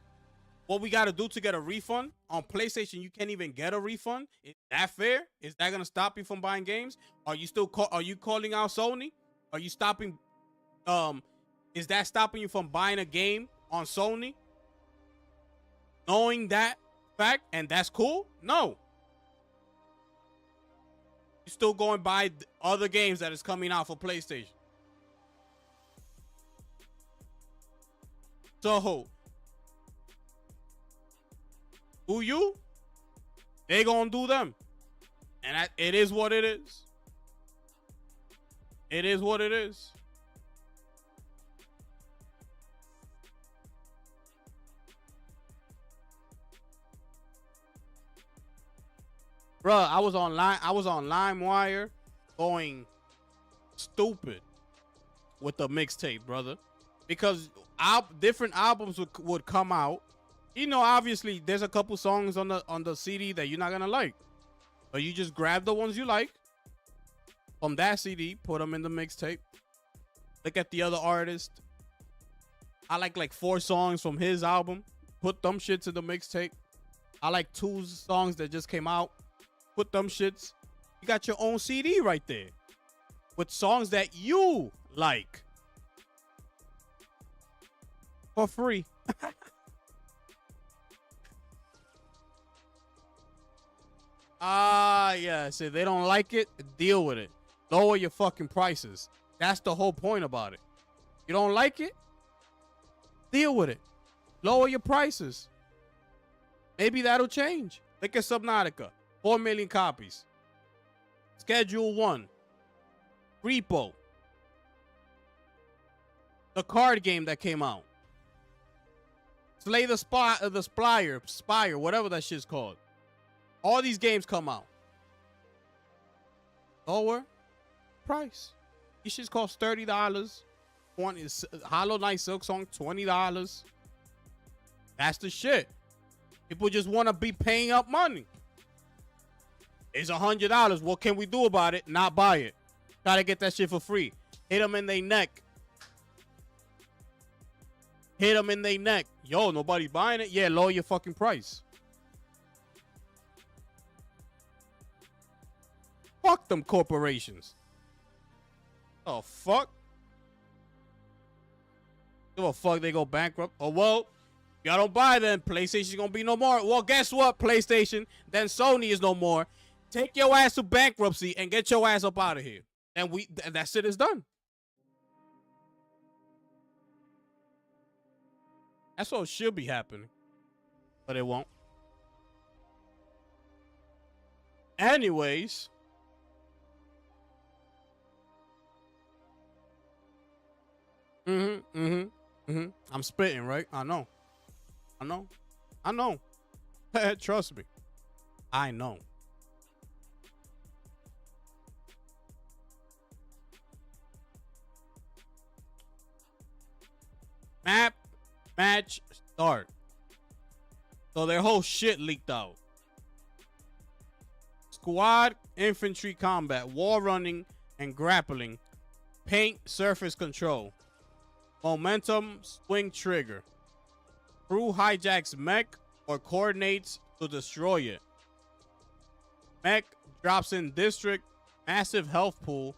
what we gotta do to get a refund? On PlayStation, you can't even get a refund. Is that fair? Is that gonna stop you from buying games? Are you still are you calling out Sony? Are you stopping? Is that stopping you from buying a game on Sony? Knowing that fact, and that's cool? No. You still go and buy other games that is coming out for PlayStation. So, who you? They gonna do them. And it is what it is. It is what it is. Bruh, I was on LimeWire going stupid with the mixtape, brother. Because different albums would come out. You know, obviously there's a couple songs on the CD that you're not gonna like. But you just grab the ones you like from that CD, put them in the mixtape. Look at the other artist. I like 4 songs from his album. Put them shits in the mixtape. I like 2 songs that just came out. Put them shits. You got your own CD right there with songs that you like for free. Yeah. So they don't like it, deal with it. Lower your fucking prices. That's the whole point about it. You don't like it, deal with it. Lower your prices. Maybe that'll change. Look at Subnautica. 4 million copies. Schedule 1. Repo. The card game that came out. Slay the Spire, whatever that shit's called. All these games come out. Lower price. These shits cost $30. Hollow Knight Silksong, $20. That's the shit. People just want to be paying up money. It's $100. What can we do about it? Not buy it. Try to get that shit for free. Hit them in their neck. Hit them in their neck. Yo, nobody's buying it? Yeah, lower your fucking price. Fuck them corporations. Oh, fuck. Give a fuck they go bankrupt. Oh, well, y'all don't buy then. PlayStation's gonna be no more. Well, guess what, PlayStation? Then Sony is no more. Take your ass to bankruptcy and get your ass up out of here. And that shit is done. That's what should be happening. But it won't. Anyways. I'm spitting, right? I know. Trust me. I know. Map match start. So their whole shit leaked out. Squad, infantry combat, wall running and grappling, paint, surface control, momentum, swing trigger. Crew hijacks mech or coordinates to destroy it. Mech drops in district, massive health pool,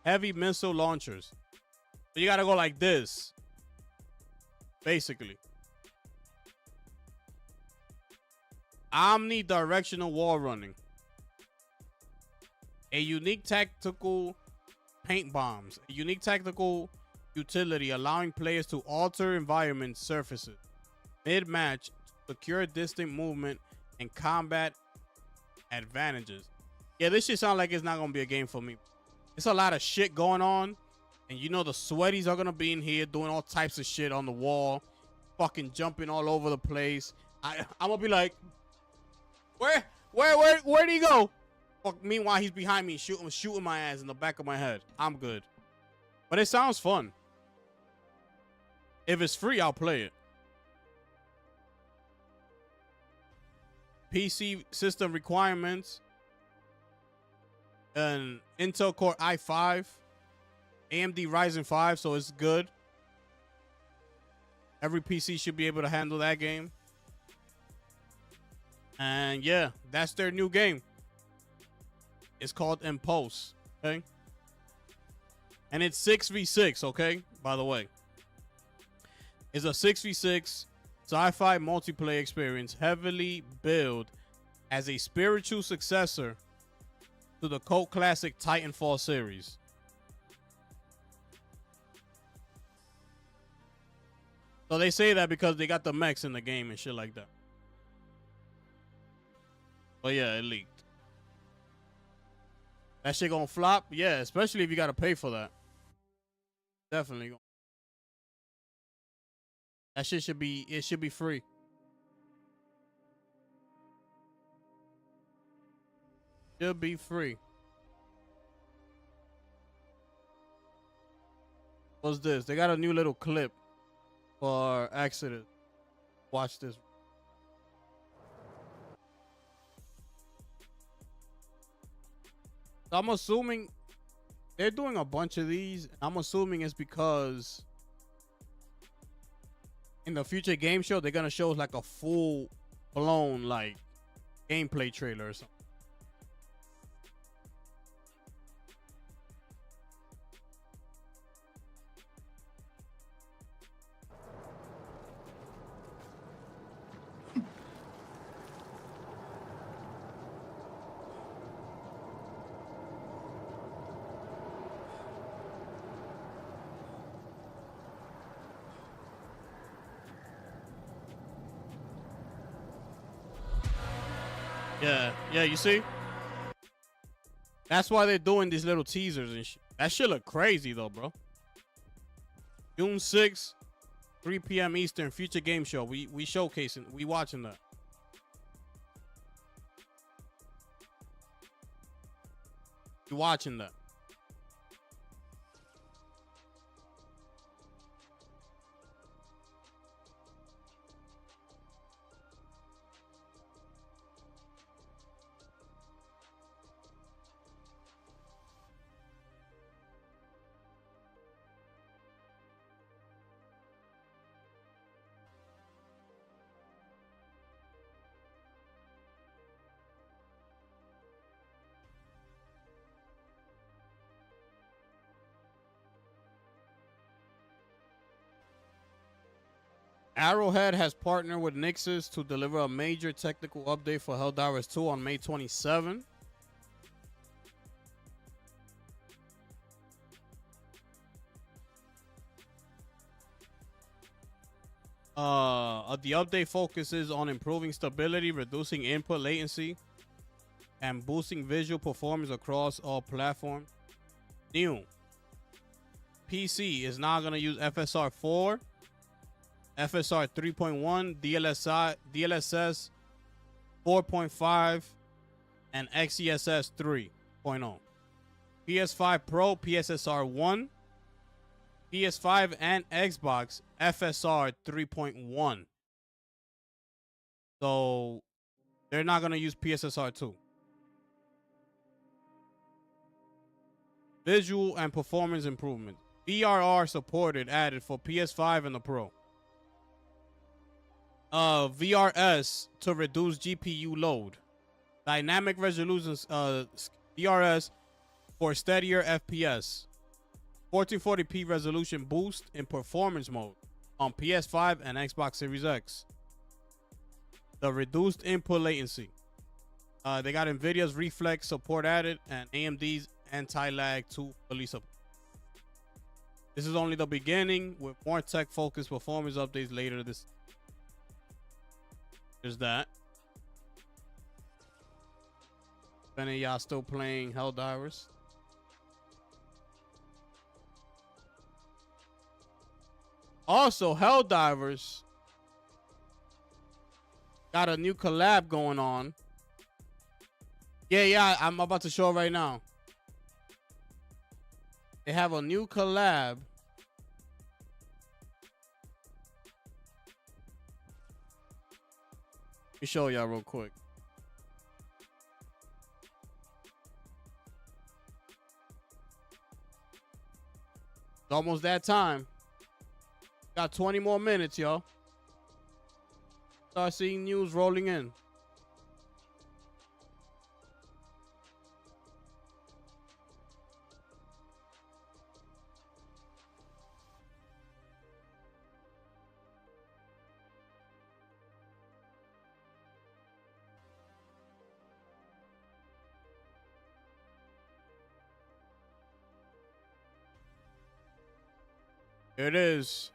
heavy missile launchers. So you gotta go like this. Basically. Omnidirectional wall running. A unique tactical paint bombs. A unique tactical utility allowing players to alter environment surfaces. Mid-match, secure distant movement and combat advantages. Yeah, this shit sounds like it's not gonna be a game for me. It's a lot of shit going on. And you know the sweaties are gonna be in here doing all types of shit on the wall, fucking jumping all over the place. I'm gonna be like, where'd he go? Fuck. Meanwhile, he's behind me, shooting my ass in the back of my head. I'm good, but it sounds fun. If it's free, I'll play it. PC system requirements: an Intel Core i5. AMD Ryzen 5, so it's good. Every PC should be able to handle that game. And yeah, that's their new game. It's called Impulse, okay? And it's 6v6, okay? By the way. It's a 6v6 sci-fi multiplayer experience heavily billed as a spiritual successor to the cult classic Titanfall series. So they say that because they got the mechs in the game and shit like that. But yeah, it leaked. That shit gonna flop? Yeah, especially if you gotta pay for that. Definitely. That shit should be free. Should be free. What's this? They got a new little clip for Exodus. Watch this. So I'm assuming they're doing a bunch of these. I'm assuming it's because in the future game show, they're going to show like a full blown like gameplay trailer or something. Yeah, you see? That's why they're doing these little teasers and shit. That shit look crazy though, bro. June 6th, 3 p.m. Eastern, future game show. We showcasing, we watching that. We watching that. Arrowhead has partnered with Nixxes to deliver a major technical update for Helldivers 2 on May 27. The update focuses on improving stability, reducing input latency, and boosting visual performance across all platforms. New. PC is now going to use FSR 4. FSR 3.1, DLSS 4.5, and XeSS 3.0. PS5 Pro, PSSR 1. PS5 and Xbox, FSR 3.1. So, they're not going to use PSSR 2. Visual and performance improvement. VRR supported added for PS5 and the Pro. VRS to reduce GPU load. Dynamic resolutions, VRS for steadier FPS. 1440p resolution boost in performance mode on PS5 and Xbox Series X. The reduced input latency. They got NVIDIA's Reflex support added and AMD's anti-lag 2 fully support. This is only the beginning with more tech-focused performance updates later this. There's that. If any of y'all still playing Helldivers. Also, Helldivers got a new collab going on. Yeah, I'm about to show it right now. They have a new collab. Let me show y'all real quick. It's almost that time. Got 20 more minutes, y'all. Start seeing news rolling in. Here it is.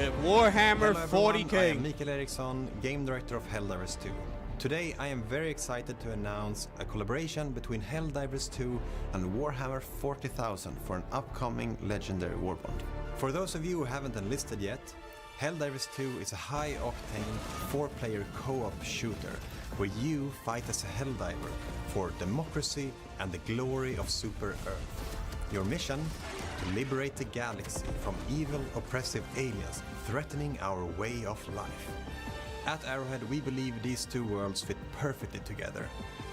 with Warhammer Hello everyone, I 40K. am Mikael Eriksson, Game Director of Helldivers 2. Today I am very excited to announce a collaboration between Helldivers 2 and Warhammer 40,000 for an upcoming Legendary Warbond. For those of you who haven't enlisted yet, Helldivers 2 is a high-octane, 4-player co-op shooter where you fight as a Helldiver for democracy and the glory of Super Earth. Your mission? To liberate the galaxy from evil, oppressive aliens threatening our way of life. At Arrowhead, we believe these two worlds fit perfectly together.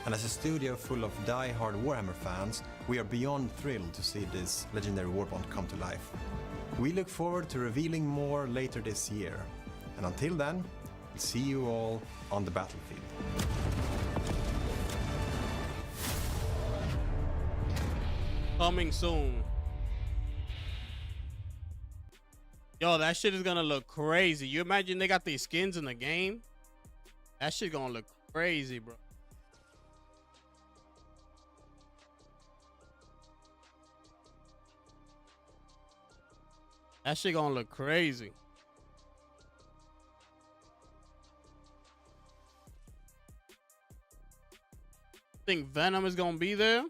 And as a studio full of die-hard Warhammer fans, we are beyond thrilled to see this Legendary Warbond come to life. We look forward to revealing more later this year. And until then, we'll see you all on the battlefield. Coming soon. Yo, that shit is gonna look crazy. You imagine they got these skins in the game? That shit gonna look crazy, bro. That shit gonna look crazy. Think Venom is gonna be there?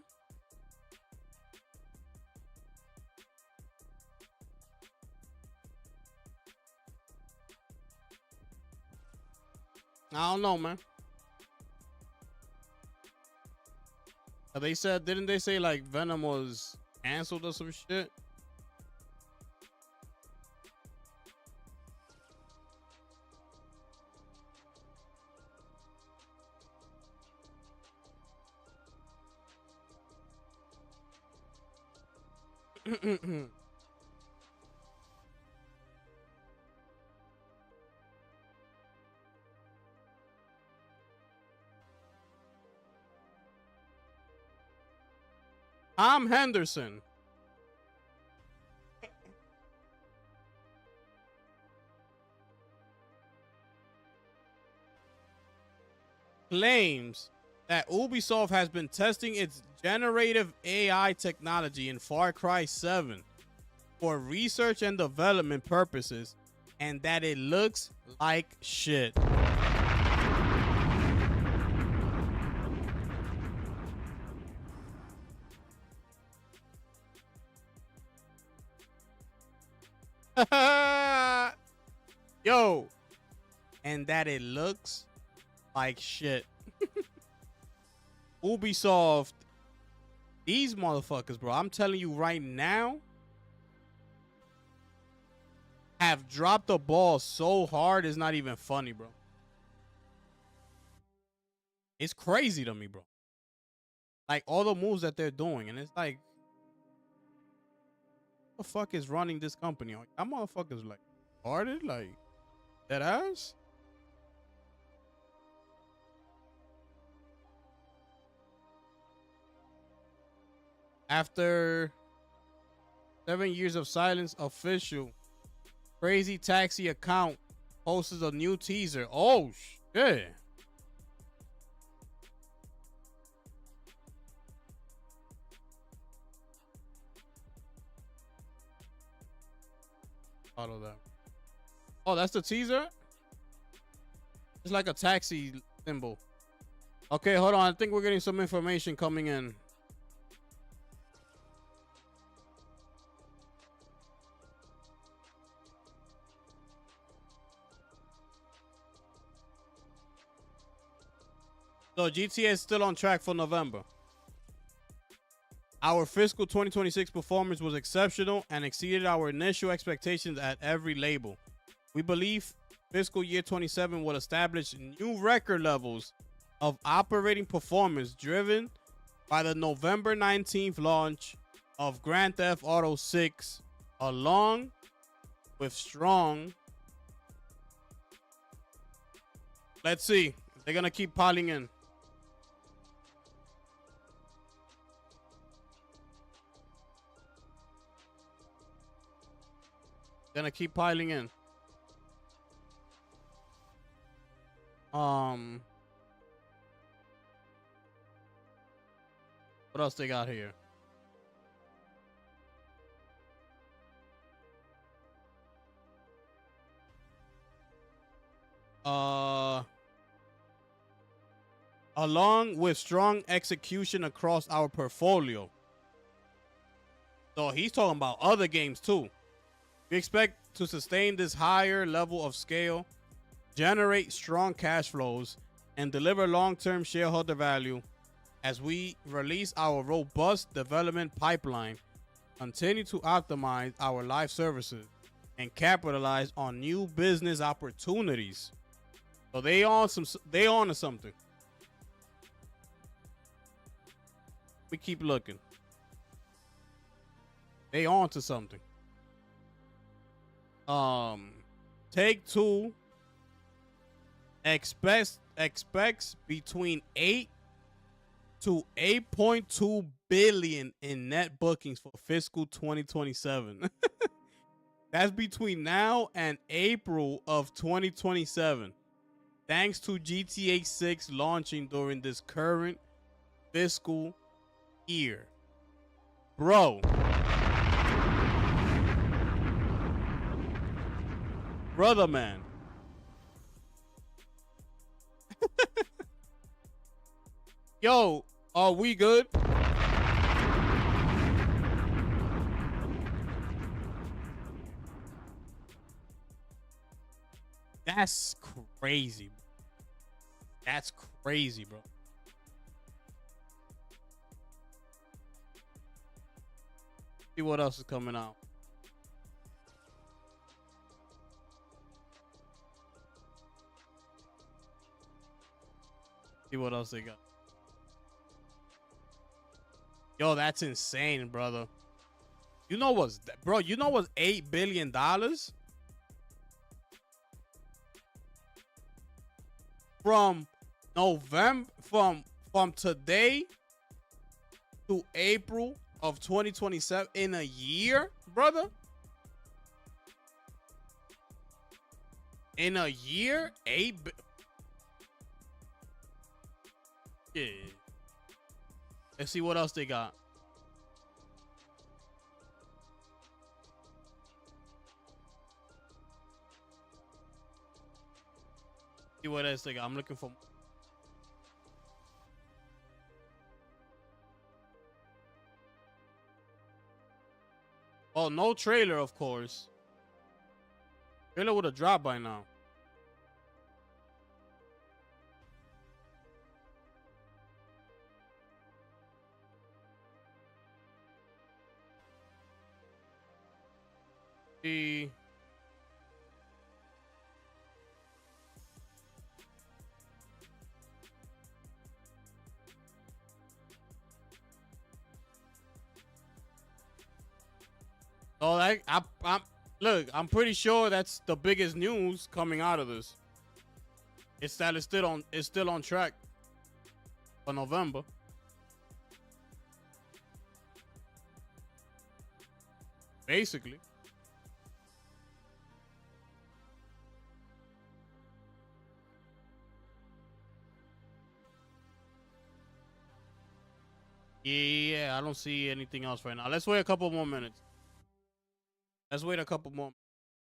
I don't know, man. They said, didn't they say like Venom was canceled or some shit? Tom Henderson claims that Ubisoft has been testing its generative AI technology in Far Cry 7 for research and development purposes, and that it looks like shit. Yo, and that it looks like shit. Ubisoft, these motherfuckers, bro, I'm telling you right now, have dropped the ball so hard it's not even funny, bro. It's crazy to me, bro. Like all the moves that they're doing, and it's like, the fuck is running this company? That motherfuckers like harded, like that ass. After 7 years of silence, official Crazy Taxi account posts a new teaser. Oh shit. Follow that. Oh, that's the teaser? It's like a taxi symbol. Okay, hold on. I think we're getting some information coming in. So GTA is still on track for November. Our fiscal 2026 performance was exceptional and exceeded our initial expectations at every label. We believe fiscal year 27 will establish new record levels of operating performance driven by the November 19th launch of Grand Theft Auto 6, along with strong... Let's see. They're going to keep piling in. Gonna keep piling in. What else they got here? Uh, along with strong execution across our portfolio. So he's talking about other games too. We expect to sustain this higher level of scale, generate strong cash flows, and deliver long-term shareholder value as we release our robust development pipeline, continue to optimize our live services, and capitalize on new business opportunities. So they on to something. We keep looking. They on to something. Take-Two expects between 8 to 8.2 billion in net bookings for fiscal 2027. That's between now and April of 2027. Thanks to GTA 6 launching during this current fiscal year. Bro. Brother man. Yo, are we good? That's crazy. That's crazy, bro. See what else is coming out. See what else they got. Yo, that's insane, brother. You know what's that, bro? You know what's $8 billion? From November, from today to April of 2027, in a year, brother. In a year, yeah. Let's see what else they got. See what else they got. I'm looking for. Oh, no trailer, of course. Trailer would have dropped by now. See. Oh, I'm pretty sure that's the biggest news coming out of this. It's that it's still on track for November. Basically. Yeah, I don't see anything else right now. Let's wait a couple more minutes. Let's wait a couple more.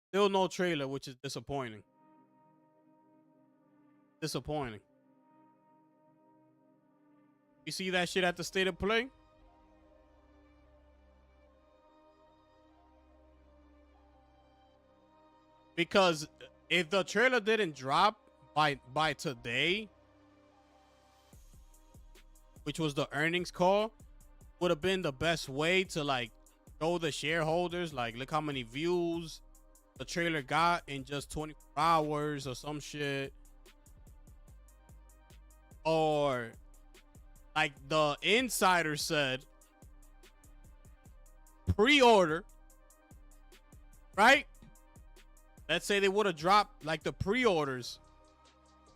Still no trailer, which is disappointing. Disappointing. You see that shit at the State of Play? Because if the trailer didn't drop by today, which was the earnings call, would have been the best way to like show the shareholders, like, look how many views the trailer got in just 24 hours or some shit. Or like the insider said, pre-order, right? Let's say they would have dropped like the pre-orders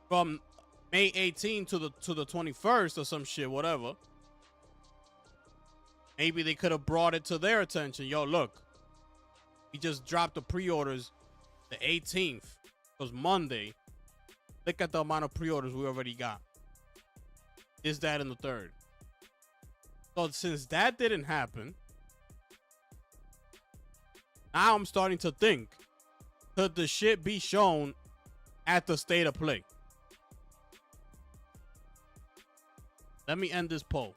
from May 18 to the 21st or some shit, whatever. Maybe they could have brought it to their attention. Yo, look, we just dropped the pre-orders the 18th. It was Monday. Look at the amount of pre-orders we already got. Is that in the third? So since that didn't happen, now I'm starting to think, could the shit be shown at the state of play. Let me end this poll.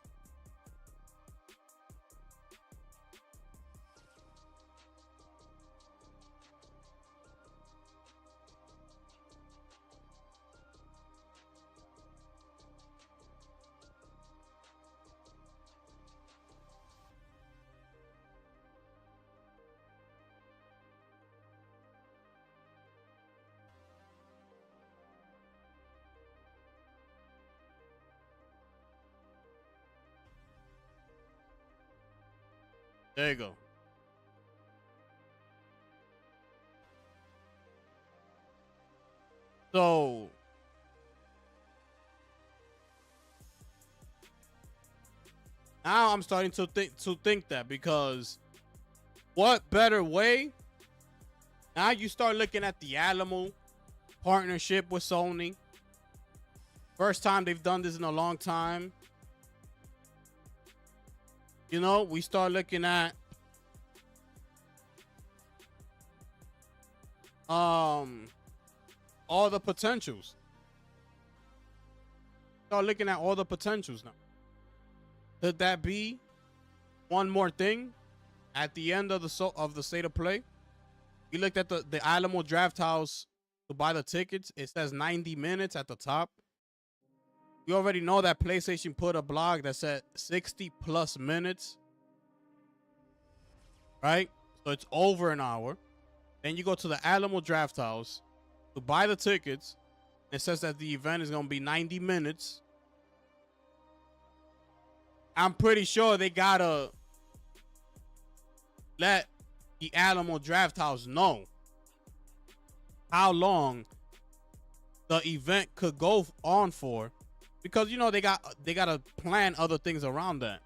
There you go. So now I'm starting to think that, because what better way? Now you start looking at the Alamo partnership with Sony. First time they've done this in a long time. You know, we start looking at all the potentials. Start looking at all the potentials now. Could that be one more thing at the end of the state of play? We looked at the Alamo Draft House to buy the tickets. It says 90 minutes at the top. We already know that PlayStation put a blog that said 60 plus minutes. Right? So it's over an hour. Then you go to the Alamo Draft House to buy the tickets. It says that the event is going to be 90 minutes. I'm pretty sure they got to let the Alamo Draft House know how long the event could go on for. Because, you know, they got to plan other things around that.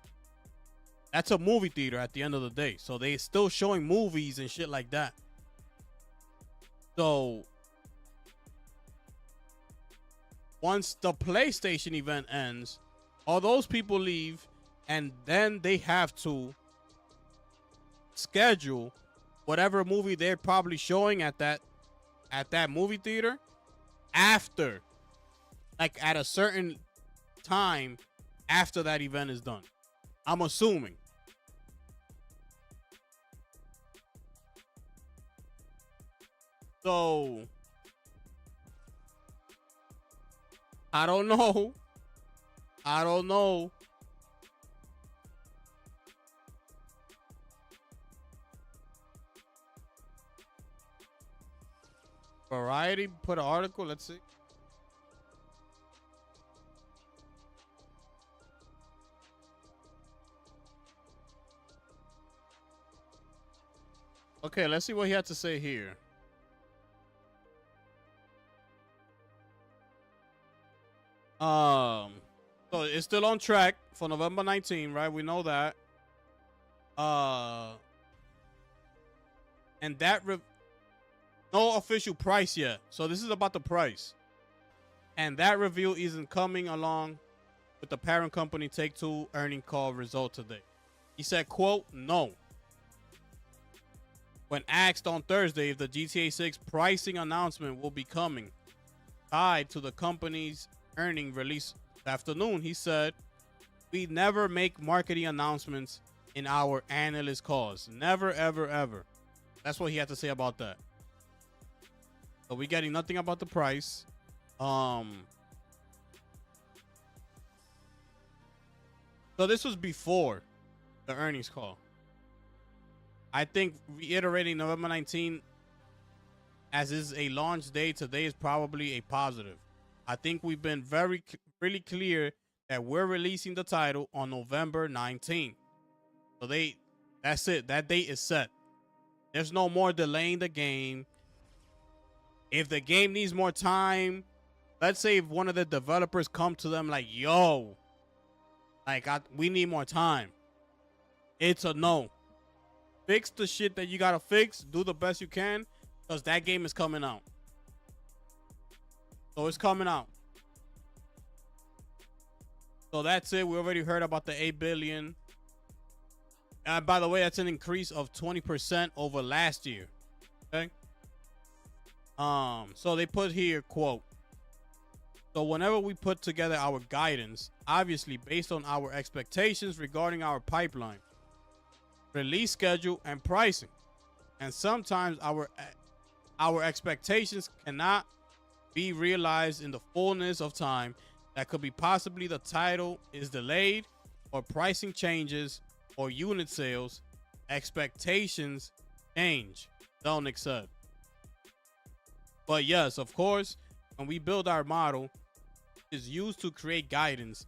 That's a movie theater at the end of the day. So they still showing movies and shit like that. So once the PlayStation event ends, all those people leave, and then they have to schedule whatever movie they're probably showing at that movie theater after, like at a certain time after that event is done. I'm assuming. So I don't know. Variety put an article. Let's see. Okay, let's see what he had to say here. So it's still on track for November 19, right? We know that. And that no official price yet. So this is about the price. And that review isn't coming along with the parent company Take-Two earning call result today. He said, quote, no. When asked on Thursday if the GTA 6 pricing announcement will be coming tied to the company's earning release this afternoon, he said, we never make marketing announcements in our analyst calls. Never, ever, ever. That's what he had to say about that. So we getting nothing about the price. So this was before the earnings call. I think reiterating November 19 as is a launch day today is probably a positive. I think we've been really clear that we're releasing the title on November 19. So that's it. That date is set. There's no more delaying the game. If the game needs more time, let's say if one of the developers come to them like, yo, like we need more time. It's a no. Fix the shit that you gotta fix. Do the best you can, because that game is coming out. So it's coming out. So that's it. We already heard about the 8 billion. By the way, that's an increase of 20% over last year. Okay. So they put here, quote, so whenever we put together our guidance, obviously based on our expectations regarding our pipeline, release schedule, and pricing, and sometimes our expectations cannot be realized in the fullness of time. That could be possibly the title is delayed, or pricing changes, or unit sales. Expectations change, Zelnick said. But yes, of course, when we build our model, is used to create guidance.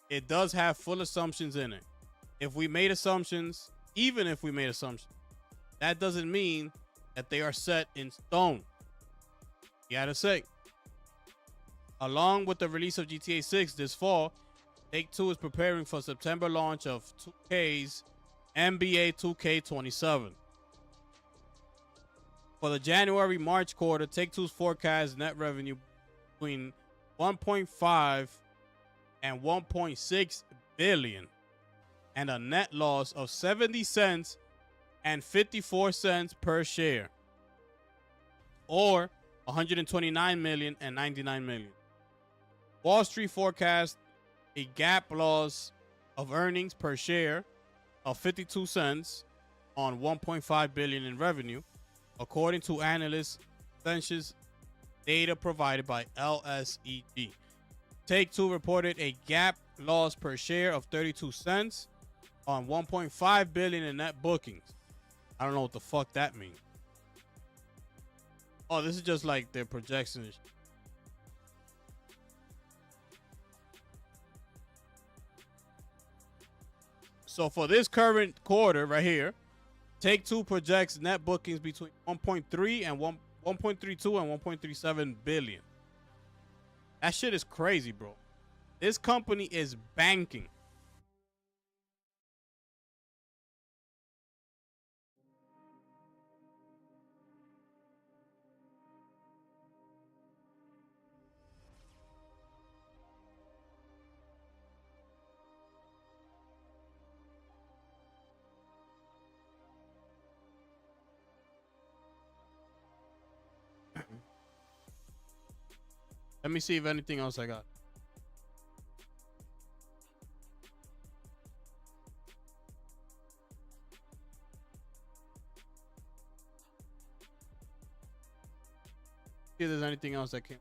It does have full assumptions in it. If we made assumptions, even if we made assumptions, that doesn't mean that they are set in stone. You gotta say. Along with the release of GTA 6 this fall, Take-Two is preparing for September launch of 2K's NBA 2K27. For the January-March quarter, Take-Two's forecast net revenue between 1.5 and 1.6 billion, and a net loss of 70 cents and 54 cents per share, or 129 million and 99 million. Wall Street forecast a GAAP loss of earnings per share of 52 cents on 1.5 billion in revenue, according to analyst consensus data provided by LSEG. Take-Two reported a GAAP loss per share of 32 cents on 1.5 billion in net bookings. I don't know what the fuck that means. Oh, this is just like their projections. So for this current quarter right here, Take-Two projects net bookings between 1.3 and 1.32 and 1.37 billion. That shit is crazy, bro. This company is banking. Let me see if anything else I got. See if there's anything else that came.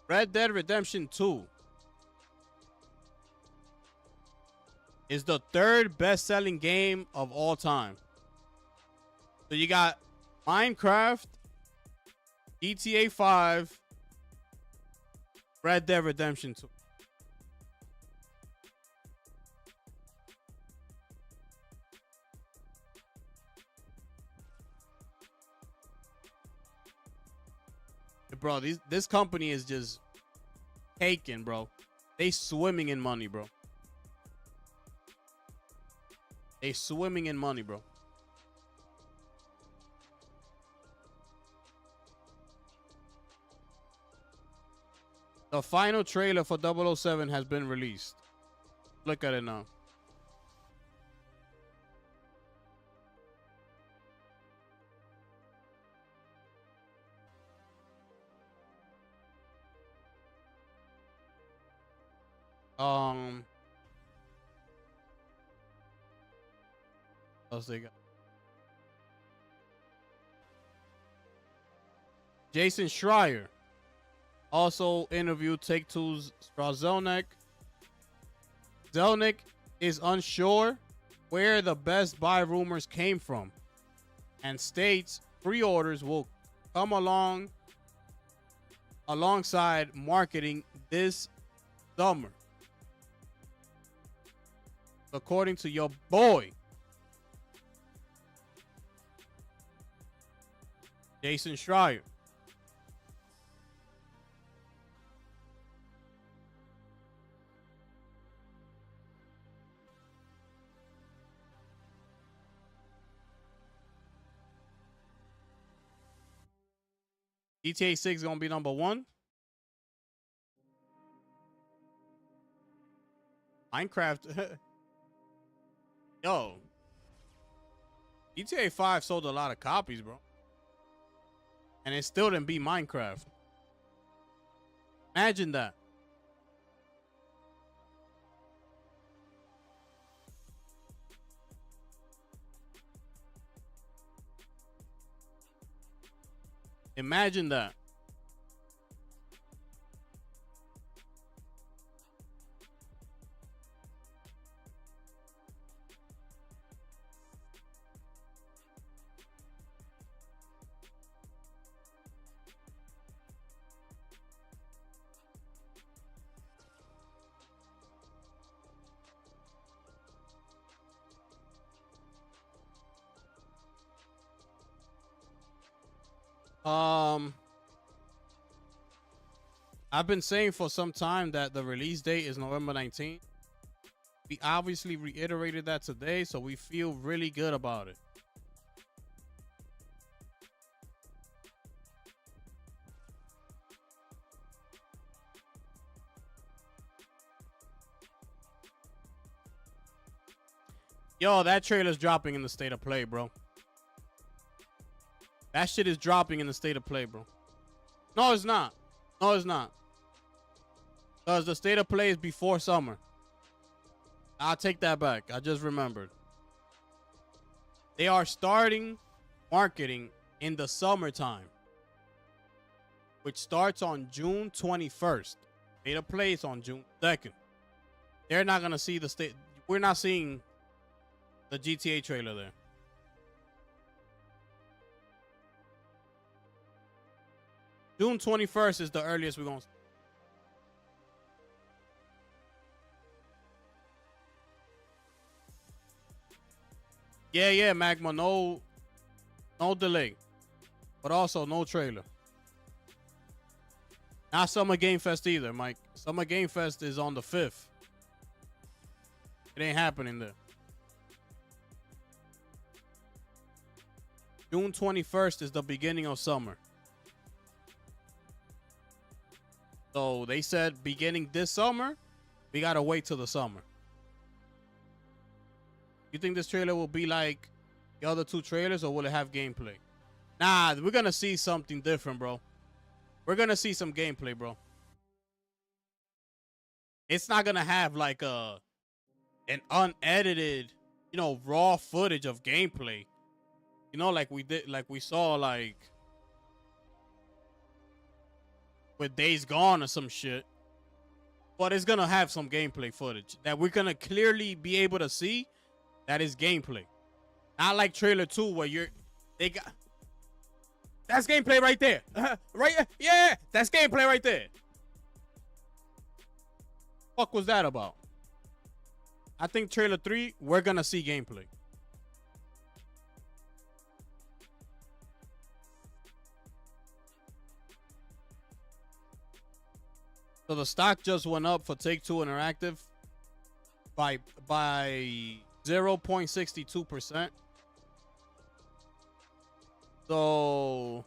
Red Dead Redemption 2 is the third best-selling game of all time. So you got Minecraft, GTA 5, Red Dead Redemption 2. Bro, this company is just taking, bro. They swimming in money, bro. They swimming in money, bro. The final trailer for 007 has been released. Look at it now. What else they got? Jason Schreier also interviewed Take-Two's Zelnick. Zelnick is unsure where the Best Buy rumors came from and states pre-orders will come alongside marketing this summer. According to your boy, Jason Schreier. GTA 6 gonna be number one. Minecraft. Yo, GTA 5 sold a lot of copies, bro. And it still didn't beat Minecraft. Imagine that. Imagine that. I've been saying for some time that the release date is November 19th. We obviously reiterated that today, so we feel really good about it. Yo, that trailer's dropping in the state of play, bro. That shit is dropping in the state of play, bro. No, it's not. No, it's not. Because the state of play is before summer. I'll take that back. I just remembered. They are starting marketing in the summertime, which starts on June 21st. State of play is on June 2nd. They're not going to see the state. We're not seeing the GTA trailer there. June 21st is the earliest we're going to see. Yeah, Magma. No delay. But also no trailer. Not Summer Game Fest either, Mike. Summer Game Fest is on the 5th. It ain't happening there. June 21st is the beginning of summer. So they said beginning this summer, we gotta wait till the summer. You think this trailer will be like the other two trailers, or will it have gameplay? Nah, we're gonna see something different, bro. We're gonna see some gameplay, bro. It's not gonna have like an unedited, raw footage of gameplay. Like we saw like with Days Gone or some shit. But it's gonna have some gameplay footage that we're gonna clearly be able to see. That is gameplay. Not like trailer 2 where that's gameplay right there. Right? Yeah, that's gameplay right there. Fuck was that about? I think trailer 3, we're gonna see gameplay. So the stock just went up for Take-Two Interactive by 0.62%. So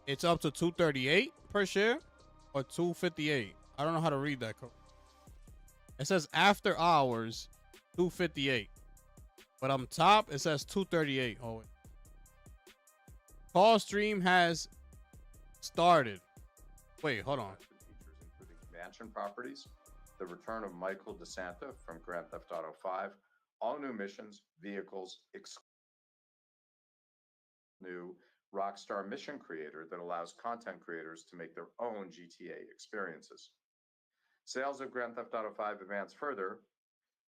it's up to 238 per share or 258. I don't know how to read that code. It says after hours 258. But on top it says 238. Oh wait. Call stream has started. Wait, hold on. Features including mansion properties, the return of Michael DeSanta from Grand Theft Auto 5, all new missions, vehicles, new Rockstar mission creator that allows content creators to make their own GTA experiences. Sales of Grand Theft Auto 5 advance further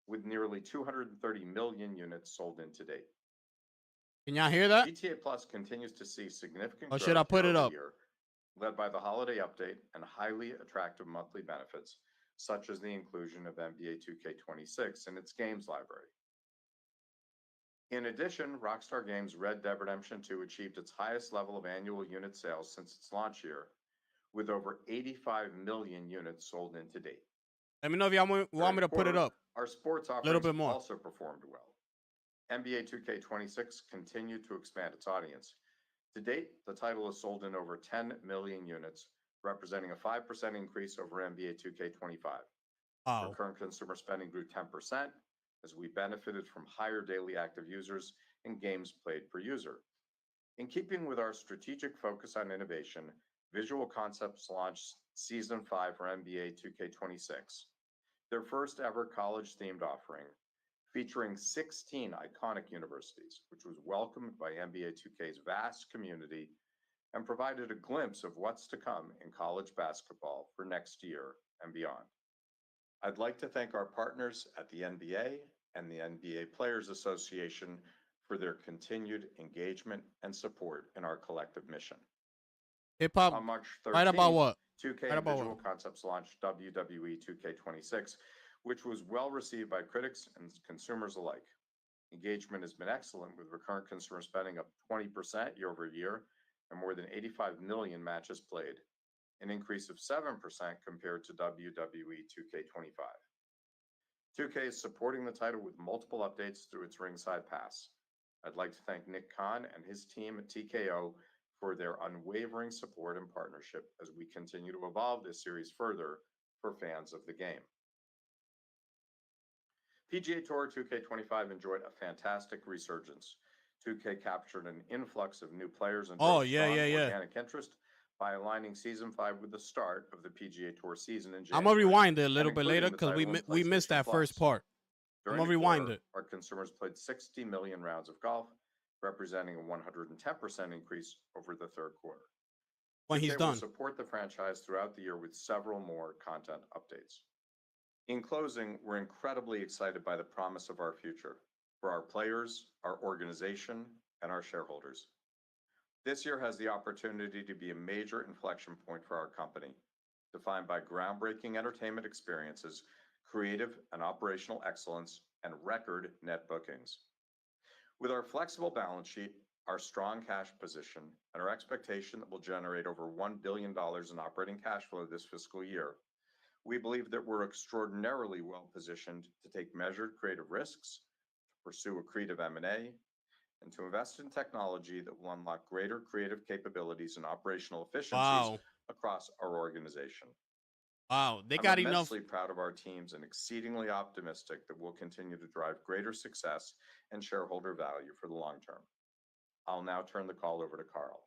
with nearly 230 million units sold in to date. Can y'all hear that? GTA Plus continues to see significant Or growth should I put it up? year-over-year, led by the holiday update and highly attractive monthly benefits, such as the inclusion of NBA 2K26 in its games library. In addition, Rockstar Games' Red Dead Redemption 2 achieved its highest level of annual unit sales since its launch year, with over 85 million units sold in to date. Let me know if y'all want me to put it up. Our sports A offerings little bit more. also performed well. NBA 2K26 continued to expand its audience. To date, the title has sold in over 10 million units, representing a 5% increase over NBA 2K25. Wow. Recurrent consumer spending grew 10% as we benefited from higher daily active users and games played per user. In keeping with our strategic focus on innovation, Visual Concepts launched Season 5 for NBA 2K26, their first ever college-themed offering, featuring 16 iconic universities, which was welcomed by NBA 2K's vast community and provided a glimpse of what's to come in college basketball for next year and beyond. I'd like to thank our partners at the NBA and the NBA Players Association for their continued engagement and support in our collective mission. Hip hop. On March 13th, Right about what? 2K Right and about Visual what? Concepts launched WWE 2K26, which was well received by critics and consumers alike. Engagement has been excellent, with recurrent consumer spending up 20% year over year and more than 85 million matches played, an increase of 7% compared to WWE 2K25. 2K is supporting the title with multiple updates through its Ringside Pass. I'd like to thank Nick Khan and his team at TKO for their unwavering support and partnership as we continue to evolve this series further for fans of the game. PGA Tour 2K25 enjoyed a fantastic resurgence. 2K captured an influx of new players and drove strong organic interest by aligning Season 5 with the start of the PGA Tour season in January. I'm gonna rewind it a little bit including later the because title in we missed that PlayStation first Plus. part. During I'm the gonna rewind quarter, it. our consumers played 60 million rounds of golf, representing a 110% increase over the third quarter. When he's 2K will done. support the franchise throughout the year with several more content updates. In closing, we're incredibly excited by the promise of our future for our players, our organization, and our shareholders. This year has the opportunity to be a major inflection point for our company, defined by groundbreaking entertainment experiences, creative and operational excellence, and record net bookings. With our flexible balance sheet, our strong cash position, and our expectation that we'll generate over $1 billion in operating cash flow this fiscal year, we believe that we're extraordinarily well positioned to take measured creative risks, to pursue accretive M&A, and to invest in technology that will unlock greater creative capabilities and operational efficiencies Wow. across our organization. Wow. They I'm got enough. immensely proud of our teams and exceedingly optimistic that we'll continue to drive greater success and shareholder value for the long term. I'll now turn the call over to Carl.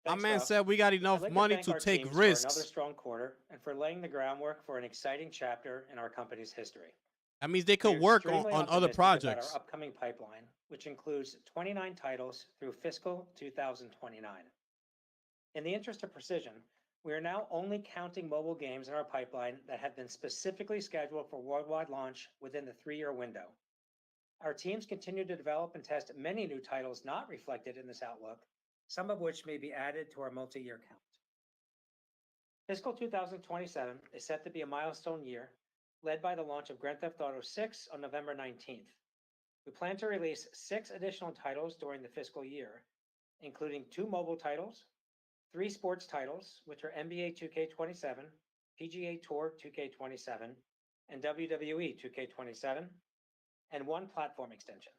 My Thanks, man Ralph. said we got I'd enough like money thank to our take teams for another risks. strong quarter and for laying the groundwork for an exciting chapter in our company's history. That means they We could are work extremely on other optimistic about projects. our upcoming pipeline, which includes 29 titles through fiscal 2029. In the interest of precision, we are now only counting mobile games in our pipeline that have been specifically scheduled for worldwide launch within the 3-year window. Our teams continue to develop and test many new titles not reflected in this outlook, some of which may be added to our multi-year count. Fiscal 2027 is set to be a milestone year, led by the launch of Grand Theft Auto 6 on November 19th. We plan to release 6 additional titles during the fiscal year, including 2 mobile titles, 3 sports titles, which are NBA 2K27, PGA Tour 2K27, and WWE 2K27, and 1 platform extension.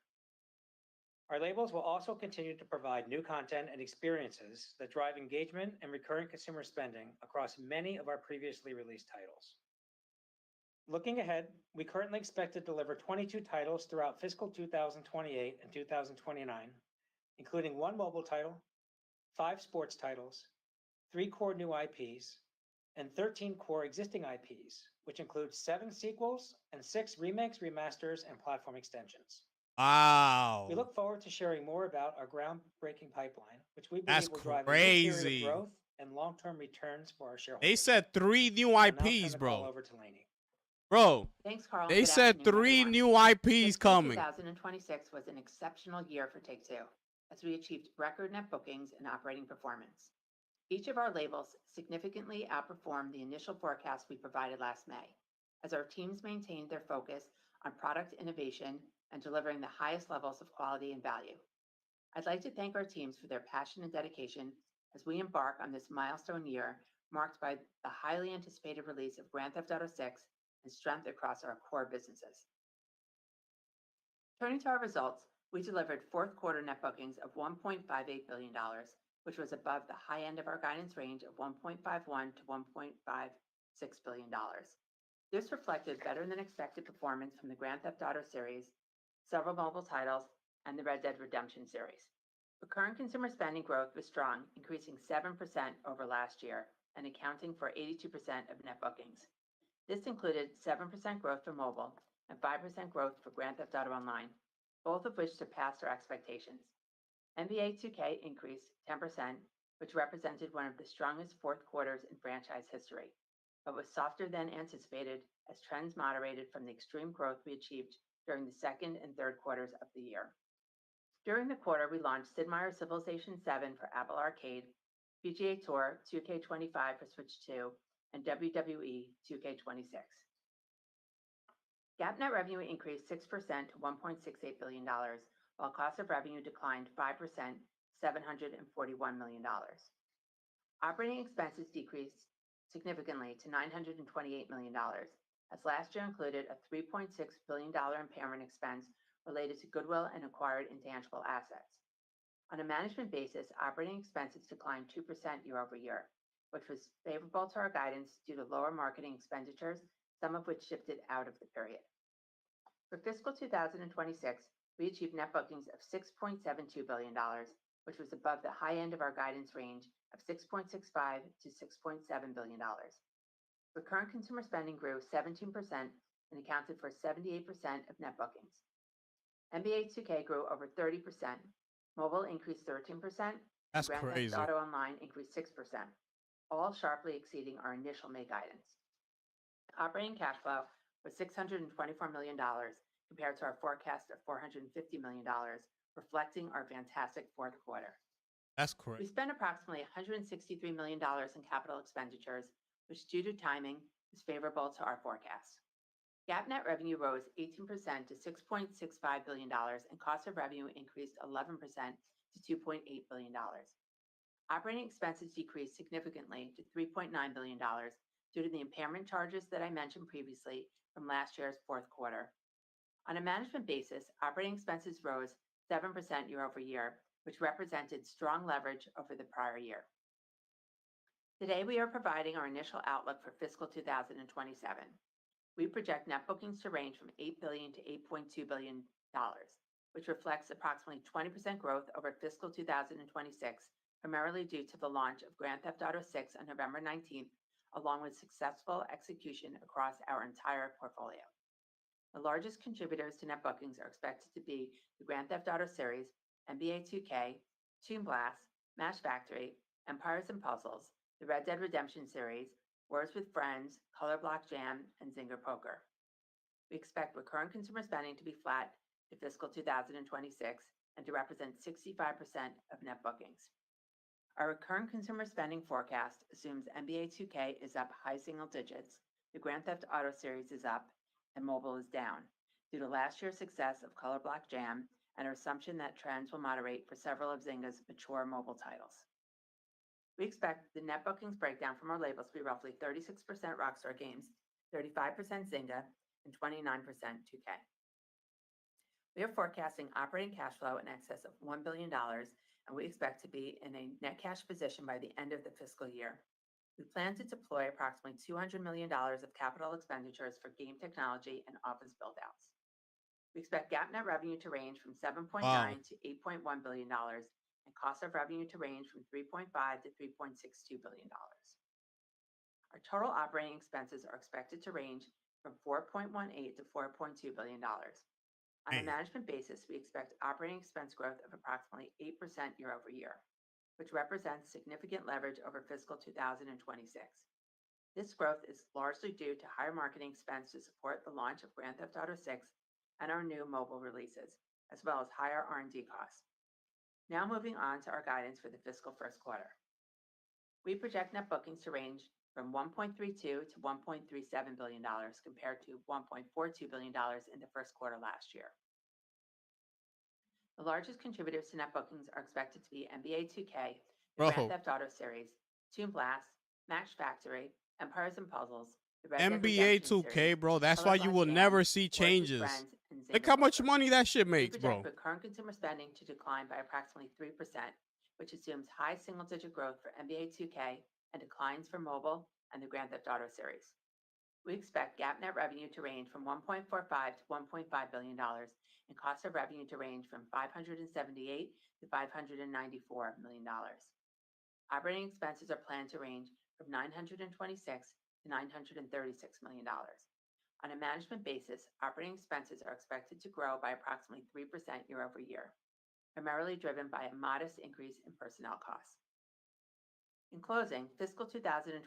Our labels will also continue to provide new content and experiences that drive engagement and recurrent consumer spending across many of our previously released titles. Looking ahead, we currently expect to deliver 22 titles throughout fiscal 2028 and 2029, including 1 mobile title, 5 sports titles, 3 core new IPs, and 13 core existing IPs, which includes 7 sequels and 6 remakes, remasters, and platform extensions. Wow. We look forward to sharing more about our groundbreaking pipeline, which we believe That's will drive a new period crazy. of growth and long-term returns for our shareholders. They said 3 new I'll now turn IPs, the call bro. over to Lainey. Bro, Thanks, Carl. they Good said afternoon, 3 everyone. new IPs Fiscal coming. 2026 was an exceptional year for Take-Two, as we achieved record net bookings and operating performance. Each of our labels significantly outperformed the initial forecast we provided last May, as our teams maintained their focus on product innovation and delivering the highest levels of quality and value. I'd like to thank our teams for their passion and dedication as we embark on this milestone year marked by the highly anticipated release of Grand Theft Auto 6 and strength across our core businesses. Turning to our results, we delivered fourth quarter net bookings of $1.58 billion, which was above the high end of our guidance range of $1.51 to $1.56 billion. This reflected better than expected performance from the Grand Theft Auto series, several mobile titles, and the Red Dead Redemption series. Recurrent consumer spending growth was strong, increasing 7% over last year and accounting for 82% of net bookings. This included 7% growth for mobile and 5% growth for Grand Theft Auto Online, both of which surpassed our expectations. NBA 2K increased 10%, which represented one of the strongest fourth quarters in franchise history, but was softer than anticipated as trends moderated from the extreme growth we achieved during the second and third quarters of the year. During the quarter, we launched Sid Meier's Civilization VII for Apple Arcade, PGA Tour 2K25 for Switch 2, and WWE 2K26. GAAP net revenue increased 6% to $1.68 billion, while cost of revenue declined 5% to $741 million. Operating expenses decreased significantly to $928 million, as last year included a $3.6 billion impairment expense related to goodwill and acquired intangible assets. On a management basis, operating expenses declined 2% year over year, which was favorable to our guidance due to lower marketing expenditures, some of which shifted out of the period. For fiscal 2026, we achieved net bookings of $6.72 billion, which was above the high end of our guidance range of $6.65 to $6.7 billion. Recurrent consumer spending grew 17% and accounted for 78% of net bookings. NBA 2K grew over 30%, mobile increased 13%, That's and Grand crazy. Theft Auto Online increased 6%, all sharply exceeding our initial May guidance. Operating cash flow was $624 million compared to our forecast of $450 million, reflecting our fantastic fourth quarter. That's We crazy. spent approximately $163 million in capital expenditures, which due to timing is favorable to our forecast. GAAP net revenue rose 18% to $6.65 billion and cost of revenue increased 11% to $2.8 billion. Operating expenses decreased significantly to $3.9 billion due to the impairment charges that I mentioned previously from last year's fourth quarter. On a management basis, operating expenses rose 7% year over year, which represented strong leverage over the prior year. Today, we are providing our initial outlook for fiscal 2027. We project net bookings to range from $8 billion to $8.2 billion, which reflects approximately 20% growth over fiscal 2026, primarily due to the launch of Grand Theft Auto 6 on November 19th, along with successful execution across our entire portfolio. The largest contributors to net bookings are expected to be the Grand Theft Auto series, NBA 2K, Toon Blast, Match Factory, Empires & Puzzles, the Red Dead Redemption series, Words with Friends, Color Block Jam, and Zynga Poker. We expect recurrent consumer spending to be flat to fiscal 2026 and to represent 65% of net bookings. Our recurrent consumer spending forecast assumes NBA 2K is up high single digits, the Grand Theft Auto series is up, and mobile is down due to last year's success of Color Block Jam and our assumption that trends will moderate for several of Zynga's mature mobile titles. We expect the net bookings breakdown from our labels to be roughly 36% Rockstar Games, 35% Zynga, and 29% 2K. We are forecasting operating cash flow in excess of $1 billion, and we expect to be in a net cash position by the end of the fiscal year. We plan to deploy approximately $200 million of capital expenditures for game technology and office buildouts. We expect GAAP net revenue to range from $7.9 to $8.1 billion and cost of revenue to range from $3.5 to $3.62 billion. Our total operating expenses are expected to range from $4.18 to $4.2 billion. On a management basis, we expect operating expense growth of approximately 8% year over year, which represents significant leverage over fiscal 2026. This growth is largely due to higher marketing expense to support the launch of Grand Theft Auto 6 and our new mobile releases, as well as higher R&D costs. Now moving on to our guidance for the fiscal first quarter. We project net bookings to range from $1.32 to $1.37 billion compared to $1.42 billion in the first quarter last year. The largest contributors to net bookings are expected to be NBA 2K, the Grand Theft Auto series, Toon Blast, Match Factory, Empires & Puzzles, the Red Dead NBA Redemption 2K, series, bro. That's Color why you Block will Jam, never see Words with changes. Friends, and Look Zynga how much Poker. money that shit We makes, bro. project recurrent consumer spending to decline by approximately 3%, which assumes high single-digit growth for NBA 2K and declines for mobile and the Grand Theft Auto series. We expect GAAP net revenue to range from $1.45 to $1.5 billion and cost of revenue to range from $578 to $594 million. Operating expenses are planned to range from $926 to $936 million. On a management basis, operating expenses are expected to grow by approximately 3% year over year, primarily driven by a modest increase in personnel costs. In closing, fiscal 2027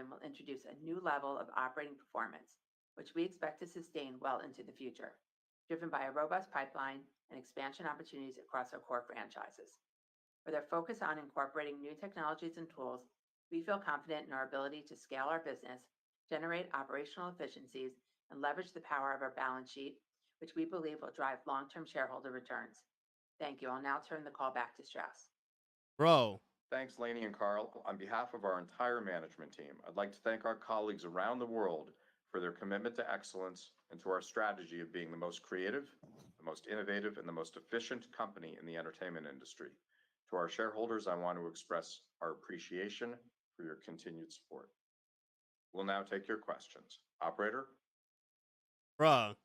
will introduce a new level of operating performance, which we expect to sustain well into the future, driven by a robust pipeline and expansion opportunities across our core franchises. With our focus on incorporating new technologies and tools, we feel confident in our ability to scale our business, generate operational efficiencies, and leverage the power of our balance sheet, which we believe will drive long-term shareholder returns. Thank you. I'll now turn the call back to Strauss. Bro, Thanks, Lainey and Carl. On behalf of our entire management team, I'd like to thank our colleagues around the world for their commitment to excellence and to our strategy of being the most creative, the most innovative, and the most efficient company in the entertainment industry. To our shareholders, I want to express our appreciation for your continued support. We'll now take your questions. Operator? bruh.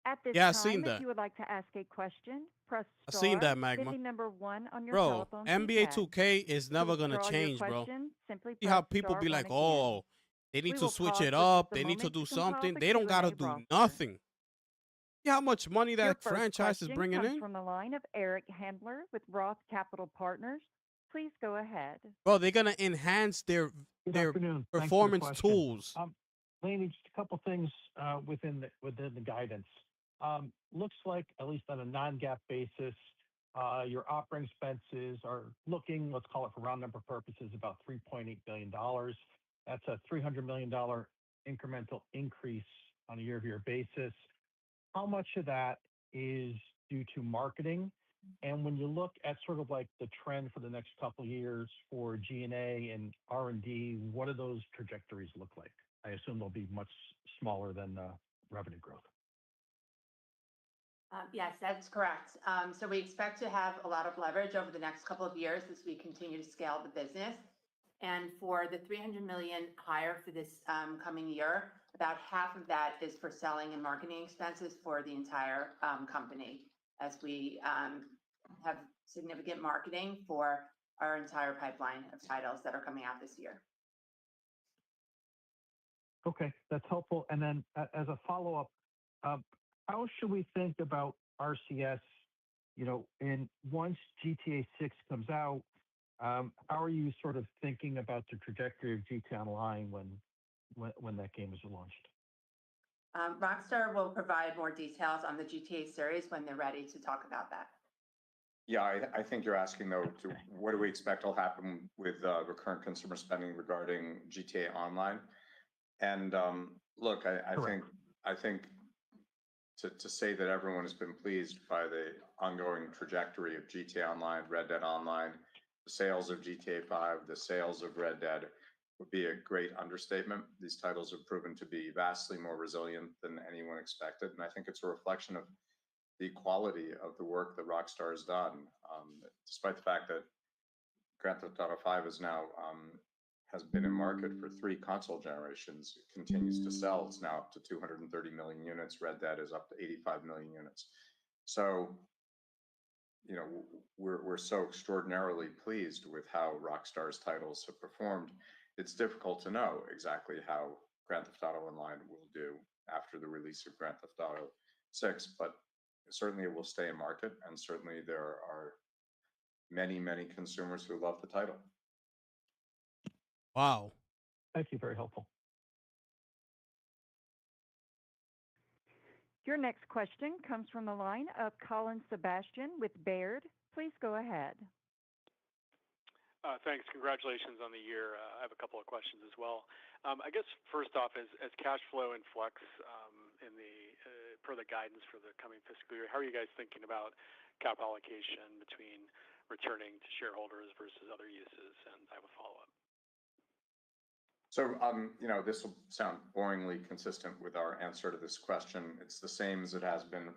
At this Yeah, I time, seen if that. you would like to ask a question, press I seen that, star, then Magma. the number 1 on your Bro, telephone NBA keypad. 2K is To never gonna withdraw your change, bro. question, simply See how press people star be 1 like, again. oh, they need We to will switch pause it for just up. a They need to moment do to compile something. the They don't gotta Q&A do roster. nothing. See how much money Your that first franchise is question bringing comes in? from the line of Eric Handler with Roth Capital Partners. Please go ahead. Bro, they're gonna enhance Good their afternoon. Thanks for the performance question. tools. Lainey, just a couple things within the guidance. Looks like, at least on a non-GAAP basis, your operating expenses are looking, let's call it for round number purposes, about $3.8 billion. That's a $300 million incremental increase on a year-over-year basis. How much of that is due to marketing? And when you look at sort of like the trend for the next couple of years for G&A and R&D, what do those trajectories look like? I assume they'll be much smaller than revenue growth. Yes, that's correct. So we expect to have a lot of leverage over the next couple of years as we continue to scale the business. And for the $300 million hire for this coming year, about half of that is for selling and marketing expenses for the entire company, as we have significant marketing for our entire pipeline of titles that are coming out this year. Okay, that's helpful. And then as a follow-up, how should we think about RCS? And once GTA 6 comes out, how are you sort of thinking about the trajectory of GTA Online when that game is launched? Rockstar will provide more details on the GTA series when they're ready to talk about that. Yeah, I think you're asking, though, to what do we expect will happen with recurrent consumer spending regarding GTA Online? And look, I think to say that everyone has been pleased by the ongoing trajectory of GTA Online, Red Dead Online, the sales of GTA 5, the sales of Red Dead would be a great understatement. These titles have proven to be vastly more resilient than anyone expected, and I think it's a reflection of the quality of the work that Rockstar has done. Despite the fact that Grand Theft Auto 5 is now has been in market for 3 console generations, it continues to sell. It's now up to 230 million units. Red Dead is up to 85 million units. So, we're so extraordinarily pleased with how Rockstar's titles have performed. It's difficult to know exactly how Grand Theft Auto Online will do after the release of Grand Theft Auto 6, but certainly it will stay in market, and certainly there are many, many consumers who love the title. Wow. Thank you. Very helpful. Your next question comes from the line of Colin Sebastian with Baird. Please go ahead. Thanks. Congratulations on the year. I have a couple of questions as well. I guess first off, as cash flow influx in per the guidance for the coming fiscal year, how are you guys thinking about capital allocation between returning to shareholders versus other uses? And I have a follow-up. So, this will sound boringly consistent with our answer to this question. It's the same as it has been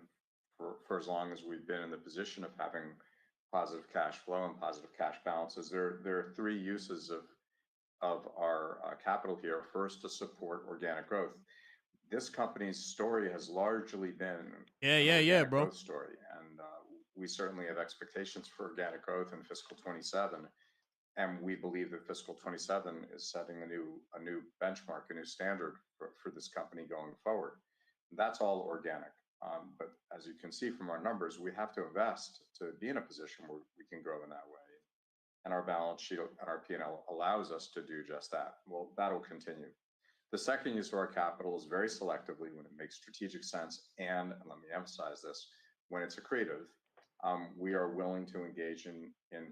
for as long as we've been in the position of having positive cash flow and positive cash balances. There are 3 uses of our capital here, first to support organic growth. This company's story has largely been Yeah, an yeah, yeah, organic bro. growth story, and we certainly have expectations for organic growth in fiscal 27, and we believe that fiscal 27 is setting a new benchmark, a new standard for this company going forward. That's all organic. But as you can see from our numbers, we have to invest to be in a position where we can grow in that way. And our balance sheet and our P&L allows us to do just that. Well, that'll continue. The second use of our capital is very selectively when it makes strategic sense, and let me emphasize this, when it's accretive, we are willing to engage in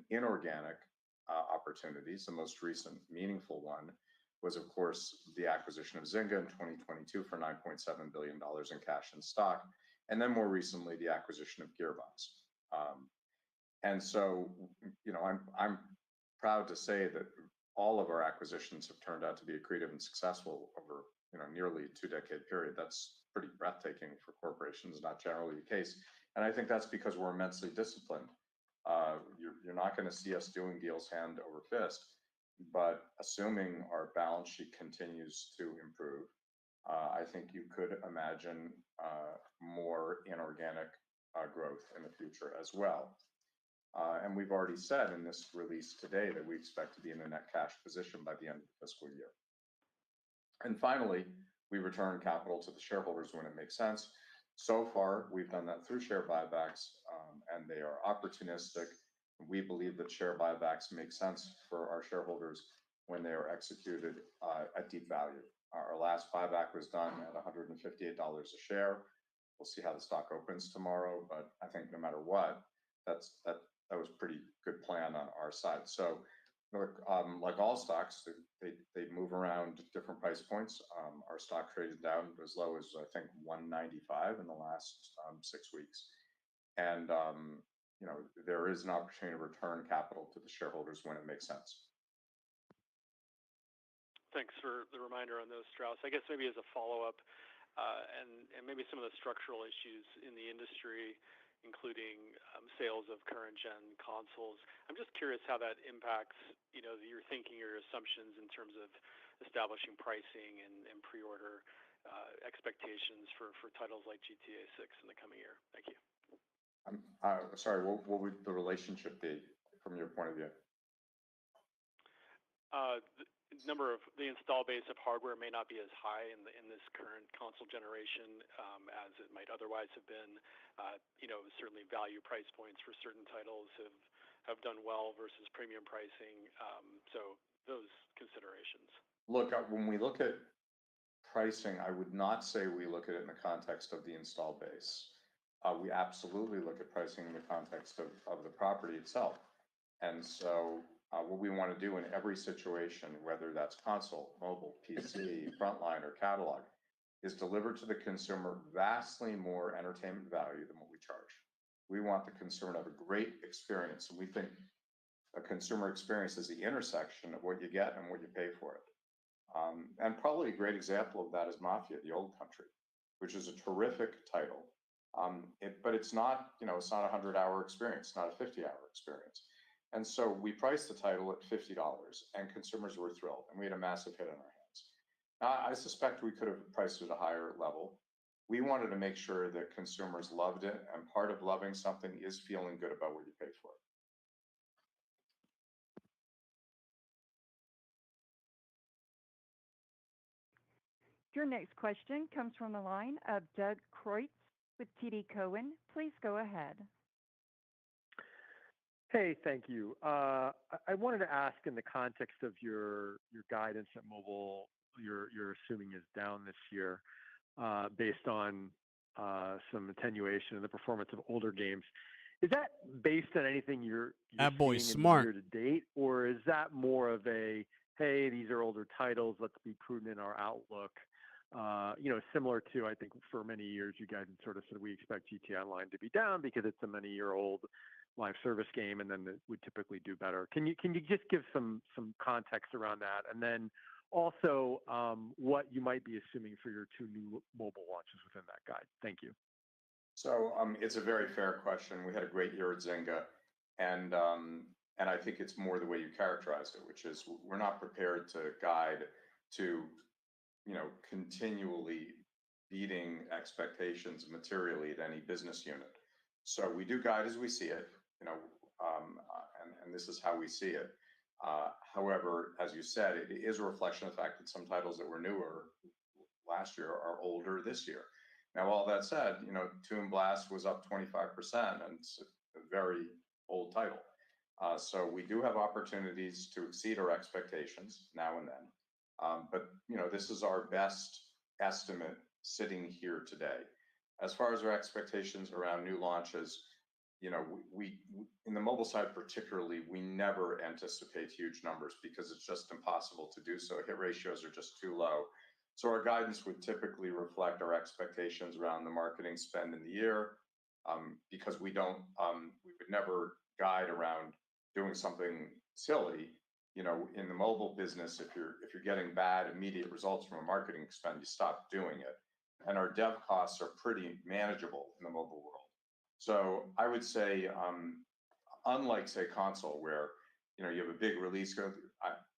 inorganic opportunities. The most recent meaningful one was, of course, the acquisition of Zynga in 2022 for $9.7 billion in cash and stock, and then more recently, the acquisition of Gearbox. And so, you know, I'm proud to say that all of our acquisitions have turned out to be accretive and successful over, you know, nearly a 2-decade period. That's pretty breathtaking for corporations, not generally the case. And I think that's because we're immensely disciplined. You're not going to see us doing deals hand over fist, but assuming our balance sheet continues to improve, I think you could imagine more inorganic growth in the future as well. And we've already said in this release today that we expect to be in a net cash position by the end of the fiscal year. And finally, we return capital to the shareholders when it makes sense. So far, we've done that through share buybacks, and they are opportunistic. We believe that share buybacks make sense for our shareholders when they are executed at deep value. Our last buyback was done at $158 a share. We'll see how the stock opens tomorrow, but I think no matter what, that was pretty good plan on our side. So, like all stocks, they move around different price points. Our stock traded down as low as I think 195 in the last 6 weeks, and you know, there is an opportunity to return capital to the shareholders when it makes sense. Thanks for the reminder on those, Strauss. I guess maybe as a follow-up, and maybe some of the structural issues in the industry, including sales of current-gen consoles. I'm just curious how that impacts, you know, your thinking or your assumptions in terms of establishing pricing and pre-order expectations for titles like GTA 6 in the coming year. Thank you. Sorry, what would the relationship be from your point of view? The install base of hardware may not be as high in this current console generation as it might otherwise have been. You know, certainly value price points for certain titles have done well versus premium pricing. So those considerations. Look, when we look at pricing, I would not say we look at it in the context of the install base. We absolutely look at pricing in the context of the property itself. And so what we want to do in every situation, whether that's console, mobile, PC, frontline, or catalog, is deliver to the consumer vastly more entertainment value than what we charge. We want the consumer to have a great experience, and we think a consumer experience is the intersection of what you get and what you pay for it. And probably a great example of that is Mafia: The Old Country, which is a terrific title. But it's not, you know, it's not a 100-hour experience, not a 50-hour experience. And so we priced the title at $50, and consumers were thrilled, and we had a massive hit on our hands. Now, I suspect we could have priced it at a higher level. We wanted to make sure that consumers loved it, and part of loving something is feeling good about what you pay for it. Your next question comes from the line of Doug Creutz with TD Cowen. Please go ahead. Hey, thank you. I wanted to ask, in the context of your guidance that mobile you're assuming is down this year, based on some attenuation in the performance of older games. Is that based on anything you're that boy's seeing smart. in the year to date, or is that more of a, hey, these are older titles, let's be prudent in our outlook? You know, similar to, I think for many years you guys had sort of said we expect GTA Online to be down because it's a many-year-old live service game, and then it would typically do better. Can you just give some context around that, and then also what you might be assuming for your 2 new mobile launches within that guide? Thank you. So it's a very fair question. We had a great year at Zynga, and And I think it's more the way you characterized it, which is we're not prepared to guide to, continually beating expectations materially at any business unit. So we do guide as we see it, and this is how we see it. However, as you said, it is a reflection of the fact that some titles that were newer last year are older this year. Now, all that said, Toon Blast was up 25%, and it's a very old title. So we do have opportunities to exceed our expectations now and then. But this is our best estimate sitting here today. As far as our expectations around new launches, we in the mobile side particularly, we never anticipate huge numbers because it's just impossible to do so. Hit ratios are just too low. So our guidance would typically reflect our expectations around the marketing spend in the year, because we would never guide around doing something silly. In the mobile business, if you're getting bad immediate results from a marketing spend, you stop doing it. And our dev costs are pretty manageable in the mobile world. So I would say, unlike say console, where you have a big release go through,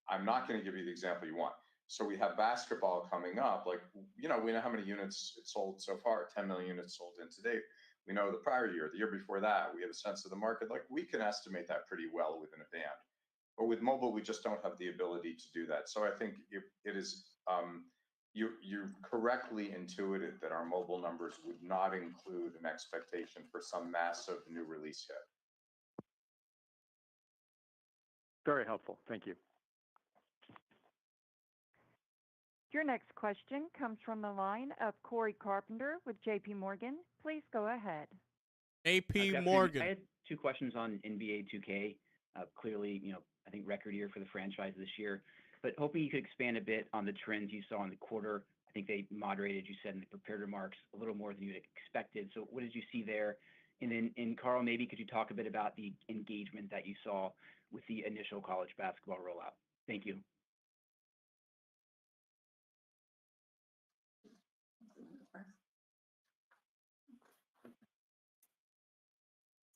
I'm not going to give you the example you want. So we have basketball coming up. Like we know how many units it sold so far. 10 million units sold in to date. We know the prior year, the year before that. We have a sense of the market. Like we can estimate that pretty well within a band. But with mobile, we just don't have the ability to do that. So I think it is. You correctly intuited that our mobile numbers would not include an expectation for some massive new release hit. Very helpful. Thank you. Your next question comes from the line of Corey Carpenter with JP Morgan. Please go ahead. AP Morgan. I had two questions on NBA 2K. Clearly, I think record year for the franchise this year, but hoping you could expand a bit on the trends you saw in the quarter. I think they moderated, you said in the prepared remarks, a little more than you'd expected. So what did you see there? And then, Carl, maybe could you talk a bit about the engagement that you saw with the initial college basketball rollout? Thank you.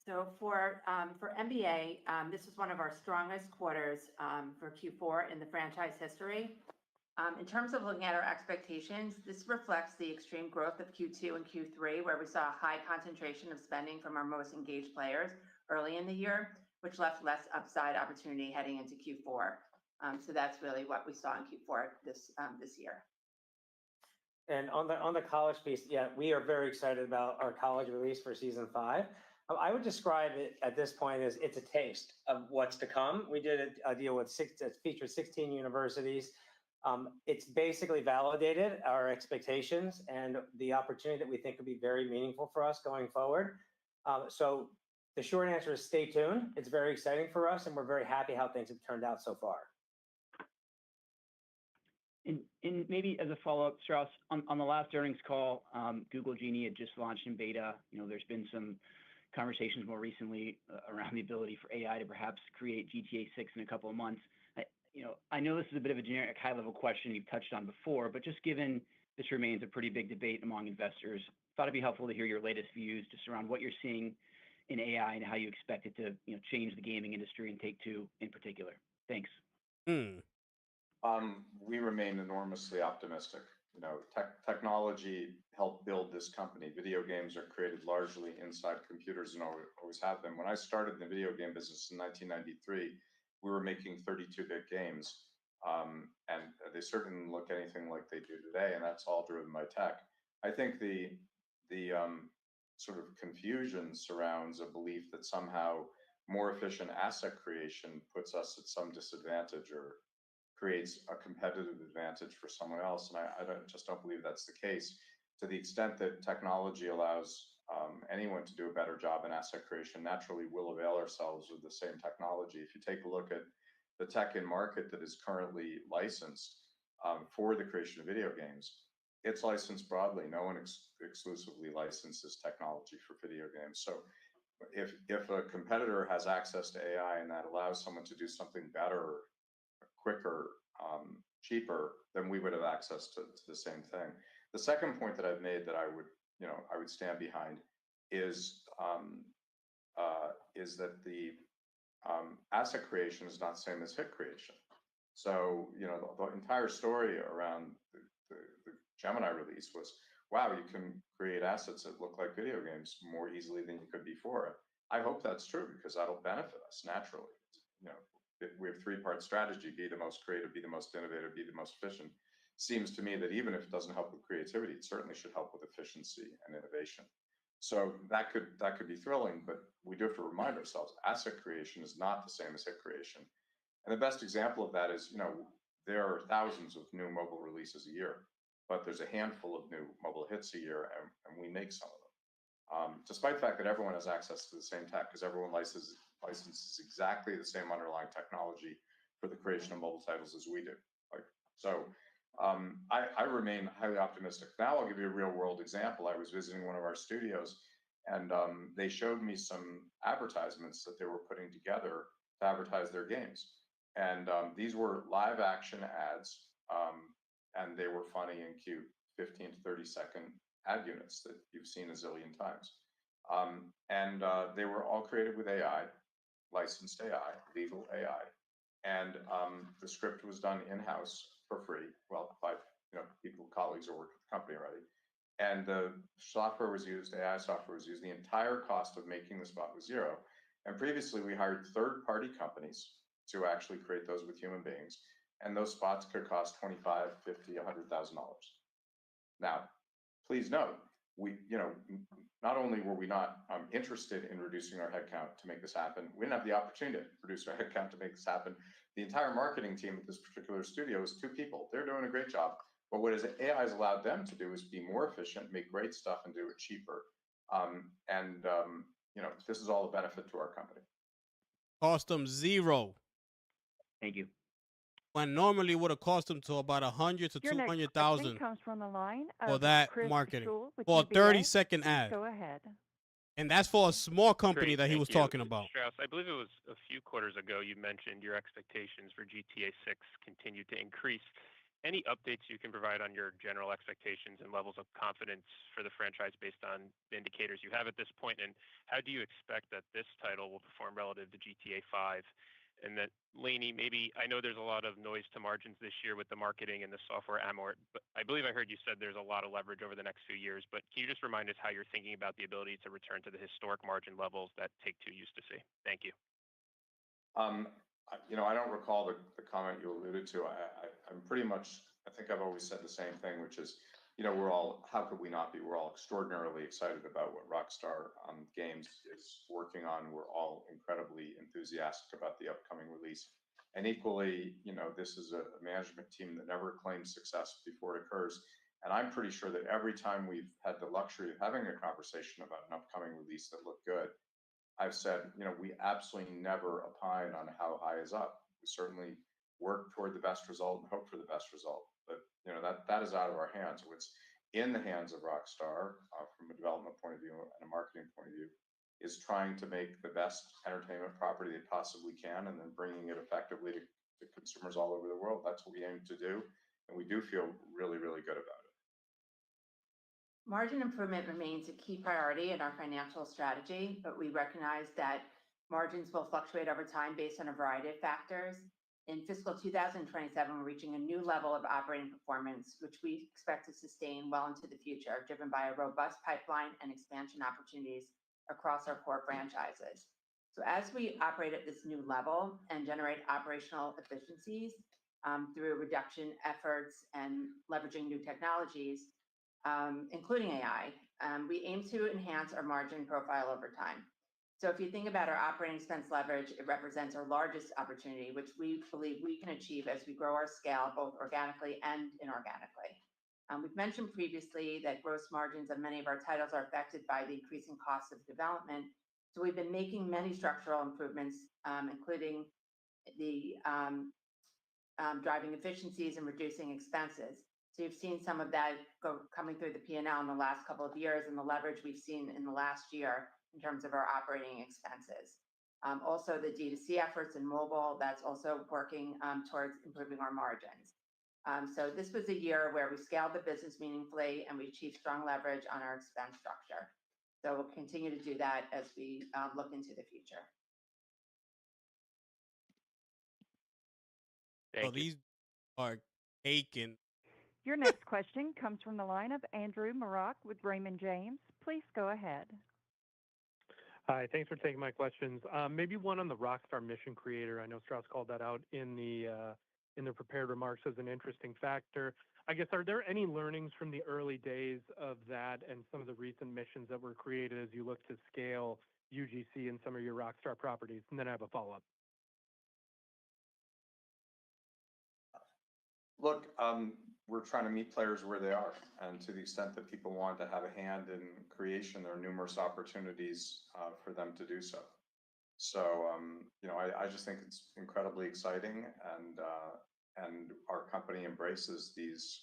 So for NBA, this was one of our strongest quarters for Q4 in the franchise history. In terms of looking at our expectations, this reflects the extreme growth of Q2 and Q3, where we saw a high concentration of spending from our most engaged players early in the year, which left less upside opportunity heading into Q4. So that's really what we saw in Q4 this year. And on the college piece, yeah, we are very excited about our college release for season 5. I would describe it at this point as it's a taste of what's to come. We did a deal with that featured 16 universities. It's basically validated our expectations and the opportunity that we think could be very meaningful for us going forward. So the short answer is stay tuned. It's very exciting for us, and we're very happy how things have turned out so far. And maybe as a follow-up, Strauss, on the last earnings call, Google Genie had just launched in beta. There's been some conversations more recently around the ability for AI to perhaps create GTA 6 in a couple of months. I know this is a bit of a generic high-level question you've touched on before, but just given this remains a pretty big debate among investors, thought it'd be helpful to hear your latest views just around what you're seeing in AI and how you expect it to change the gaming industry and Take-Two in particular. Thanks. We remain enormously optimistic. Technology helped build this company. Video games are created largely inside computers and always have been. When I started in the video game business in 1993, we were making 32-bit games, and they certainly look anything like they do today, and that's all driven by tech. I think the sort of confusion surrounds a belief that somehow more efficient asset creation puts us at some disadvantage or creates a competitive advantage for someone else. And I just don't believe that's the case. To the extent that technology allows anyone to do a better job in asset creation, naturally we'll avail ourselves of the same technology. If you take a look at the tech in market that is currently licensed for the creation of video games, it's licensed broadly. No one exclusively licenses technology for video games. So if a competitor has access to AI and that allows someone to do something better, quicker, cheaper, then we would have access to the same thing. The second point that I've made that I would stand behind is that the asset creation is not the same as hit creation. So, the entire story around the Gemini release was, wow, you can create assets that look like video games more easily than you could before. I hope that's true because that'll benefit us naturally. We have three-part strategy: be the most creative, be the most innovative, be the most efficient. Seems to me that even if it doesn't help with creativity, it certainly should help with efficiency and innovation. So that could be thrilling, but we do have to remind ourselves asset creation is not the same as hit creation. And the best example of that is, there are thousands of new mobile releases a year, but there's a handful of new mobile hits a year, and we make some of them. Despite the fact that everyone has access to the same tech, because everyone licenses exactly the same underlying technology for the creation of mobile titles as we do. I remain highly optimistic. Now I'll give you a real world example. I was visiting one of our studios, and they showed me some advertisements that they were putting together to advertise their games. And these were live action ads, and they were funny and cute, 15 to 30-second ad units that you've seen a zillion times. They were all created with AI, licensed AI, legal AI. And the script was done in-house for free, well, by colleagues who work at the company already. And the software was used, AI software was used. The entire cost of making the spot was zero. And previously, we hired third-party companies to actually create those with human beings. And those spots could cost $25,000, $50,000, $100,000. Now, please note, not only were we not interested in reducing our headcount to make this happen, we didn't have the opportunity to reduce our headcount to make this happen. The entire marketing team at this particular studio is 2 people. They're doing a great job. But what AI has allowed them to do is be more efficient, make great stuff, and do it cheaper. This is all a benefit to our company. Cost them zero. Thank you. When normally would have cost them to about 100 to Your next 200,000 question comes from the line for of that Chris marketing Sewell with for a UBS. 30-second ad, Go ahead. and that's for a small company Great, that he thank was you. talking about. Strauss, I believe it was a few quarters ago you mentioned your expectations for GTA 6 continue to increase. Any updates you can provide on your general expectations and levels of confidence for the franchise based on the indicators you have at this point? And how do you expect that this title will perform relative to GTA 5? And then, Lainie, maybe I know there's a lot of noise to margins this year with the marketing and the software amort, but I believe I heard you said there's a lot of leverage over the next few years. But can you just remind us how you're thinking about the ability to return to the historic margin levels that Take-Two used to see? Thank you. I don't recall the comment you alluded to. I'm pretty much, I think I've always said the same thing, which is, how could we not be? We're all extraordinarily excited about what Rockstar Games is working on. We're all incredibly enthusiastic about the upcoming release. And equally, this is a management team that never claims success before it occurs. And I'm pretty sure that every time we've had the luxury of having a conversation about an upcoming release that looked good, I've said, we absolutely never opine on how high is up. We certainly work toward the best result and hope for the best result. But that is out of our hands. What's in the hands of Rockstar, from a development point of view and a marketing point of view, is trying to make the best entertainment property they possibly can, and then bringing it effectively to consumers all over the world. That's what we aim to do, and we do feel really, really good about it. Margin improvement remains a key priority in our financial strategy, but we recognize that margins will fluctuate over time based on a variety of factors. In fiscal 2027, we're reaching a new level of operating performance, which we expect to sustain well into the future, driven by a robust pipeline and expansion opportunities across our core franchises. So as we operate at this new level and generate operational efficiencies through reduction efforts and leveraging new technologies, including AI, we aim to enhance our margin profile over time. So if you think about our operating expense leverage, it represents our largest opportunity, which we believe we can achieve as we grow our scale, both organically and inorganically. We've mentioned previously that gross margins of many of our titles are affected by the increasing costs of development. So we've been making many structural improvements, including the driving efficiencies and reducing expenses. So you've seen some of that coming through the P&L in the last couple of years, and the leverage we've seen in the last year in terms of our operating expenses. Also, the D2C efforts in mobile, that's also working towards improving our margins. So this was a year where we scaled the business meaningfully and we achieved strong leverage on our expense structure. So we'll continue to do that as we look into the future. So Thank you. these are taken. Your next question comes from the line of Andrew Marock with Raymond James. Please go ahead. Hi, thanks for taking my questions. Maybe one on the Rockstar Mission Creator. I know Strauss called that out in the prepared remarks as an interesting factor. I guess, are there any learnings from the early days of that and some of the recent missions that were created as you look to scale UGC and some of your Rockstar properties? And then I have a follow-up. Look, we're trying to meet players where they are, and to the extent that people want to have a hand in creation, there are numerous opportunities for them to do so. So, I just think it's incredibly exciting, and our company embraces these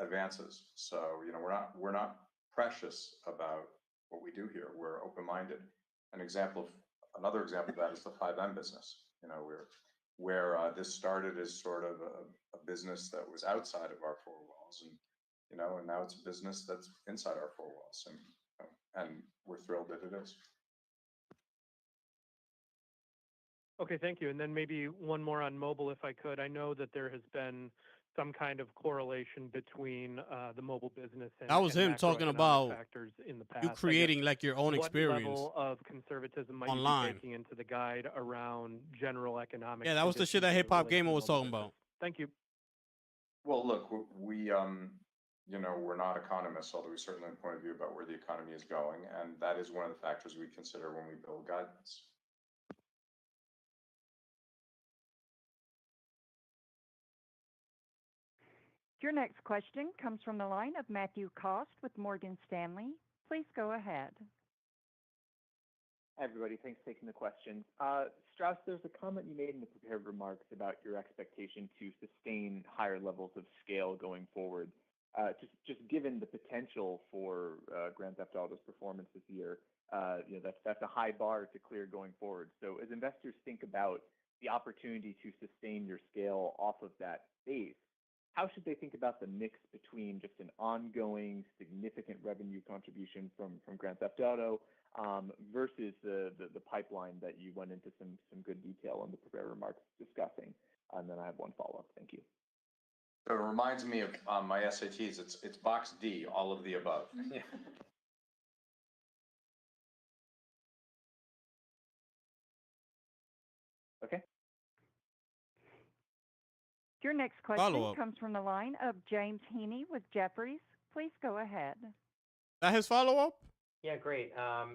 advances. So, we're not precious about what we do here. We're open-minded. Another example of that is the 5M business. Where this started as sort of a business that was outside of our four walls, and now it's a business that's inside our four walls, and we're thrilled that it is. Okay, thank you. And then maybe one more on mobile, if I could. I know that there has been some kind of correlation between the mobile business and That was him talking macroeconomic about factors in the past. you creating like your own What experience level of conservatism might you online. be taking into the guide around general economic? Yeah, that was the shit that conditions as it Hip Hop relates to Gamer was mobile talking business? about. Thank you. Well, look, we're not economists, although we certainly have a point of view about where the economy is going, and that is one of the factors we consider when we build guidance. Your next question comes from the line of Matthew Cost with Morgan Stanley. Please go ahead. Hi, everybody. Thanks for taking the question. Strauss, there's a comment you made in the prepared remarks about your expectation to sustain higher levels of scale going forward. Just given the potential for Grand Theft Auto's performance this year, that's a high bar to clear going forward. So as investors think about the opportunity to sustain your scale off of that base, how should they think about the mix between just an ongoing significant revenue contribution from Grand Theft Auto versus the pipeline that you went into some good detail in the prepared remarks discussing? And then I have one follow-up. Thank you. So it reminds me of my SATs. It's box D, all of the above. Okay. Your next question Follow-up. comes from the line of James Heaney with Jefferies. Please go ahead. That his follow-up? Yeah, great.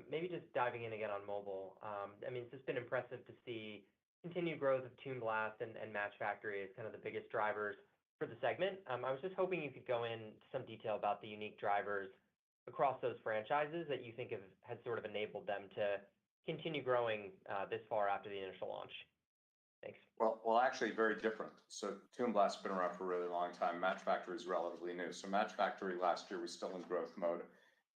Maybe just diving in again on mobile. It's just been impressive to see continued growth of Toon Blast and Match Factory as kind of the biggest drivers for the segment. I was just hoping you could go into some detail about the unique drivers across those franchises that you think has sort of enabled them to continue growing this far after the initial launch. Thanks. Well, actually, very different. So Toon Blast's been around for a really long time. Match Factory is relatively new. So Match Factory last year was still in growth mode,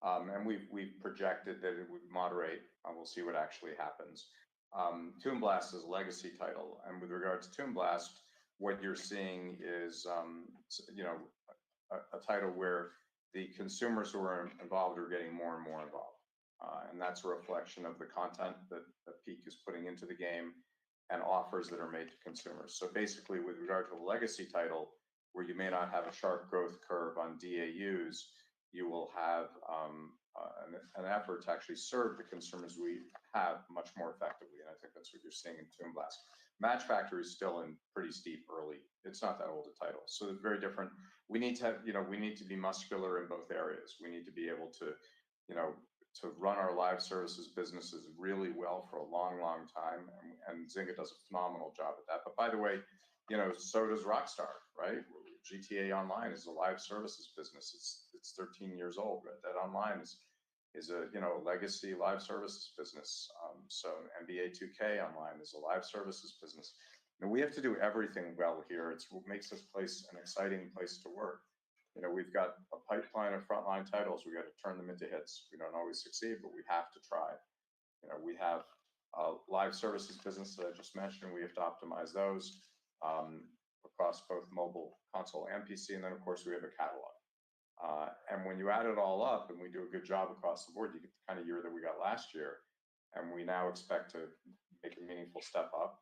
and we've projected that it would moderate. We'll see what actually happens. Toon Blast is a legacy title, and with regard to Toon Blast, what you're seeing is a title where the consumers who are involved are getting more and more involved, and that's a reflection of the content that Peak is putting into the game and offers that are made to consumers. So basically, with regard to a legacy title, where you may not have a sharp growth curve on DAUs, you will have an effort to actually serve the consumers we have much more effectively. And I think that's what you're seeing in Toon Blast. Match Factory is still in pretty steep early. It's not that old a title, so it's very different. We need to have, we need to be muscular in both areas. We need to be able to, to run our live services businesses really well for a long, long time. And Zynga does a phenomenal job at that. But by the way, so does Rockstar, right? GTA Online is a live services business. It's 13 years old. Red Dead Online is a legacy live services business. So NBA 2K Online is a live services business. And we have to do everything well here. It's what makes this place an exciting place to work. We've got a pipeline of frontline titles. We got to turn them into hits. We don't always succeed, but we have to try. We have a live services business that I just mentioned. We have to optimize those across both mobile, console, and PC. And then, of course, we have a catalog. And when you add it all up and we do a good job across the board, you get the kind of year that we got last year. And we now expect to make a meaningful step up,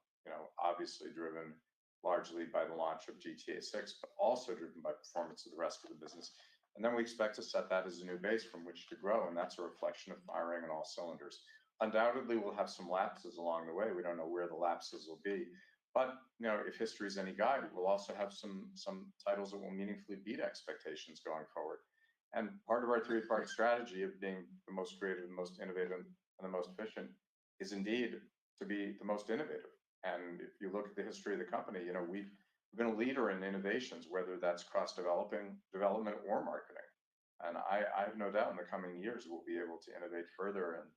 obviously driven largely by the launch of GTA 6, but also driven by performance of the rest of the business. And then we expect to set that as a new base from which to grow, and that's a reflection of firing on all cylinders. Undoubtedly, we'll have some lapses along the way. We don't know where the lapses will be, but if history is any guide, we'll also have some titles that will meaningfully beat expectations going forward. And part of our three-part strategy of being the most creative, the most innovative, and the most efficient is indeed to be the most innovative. And if you look at the history of the company, we've been a leader in innovations, whether that's cross-development or marketing. And I have no doubt in the coming years we'll be able to innovate further. And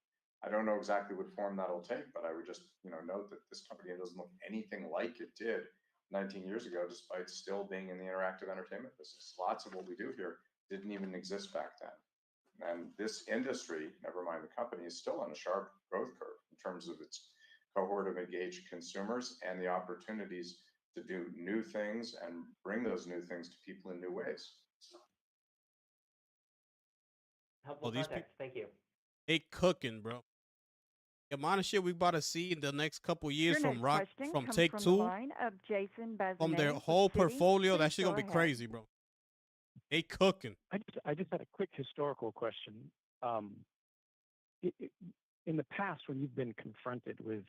I don't know exactly what form that'll take, but I would just note that this company doesn't look anything like it did 19 years ago, despite still being in the interactive entertainment business. Lots of what we do here didn't even exist back then. And this industry, never mind the company, is still on a sharp growth curve in terms of its cohort of engaged consumers and the opportunities to do new things and bring those new things to people in new ways. Helpful these context. Thank you. They cooking, bro. The amount of shit we about to see in the next couple years Your from next question comes Take from the Two, line of Jason Bazinet from their with whole Citi. portfolio, that Please shit go gonna be ahead. crazy, bro. They cooking. I just had a quick historical question. In the past, when you've been confronted with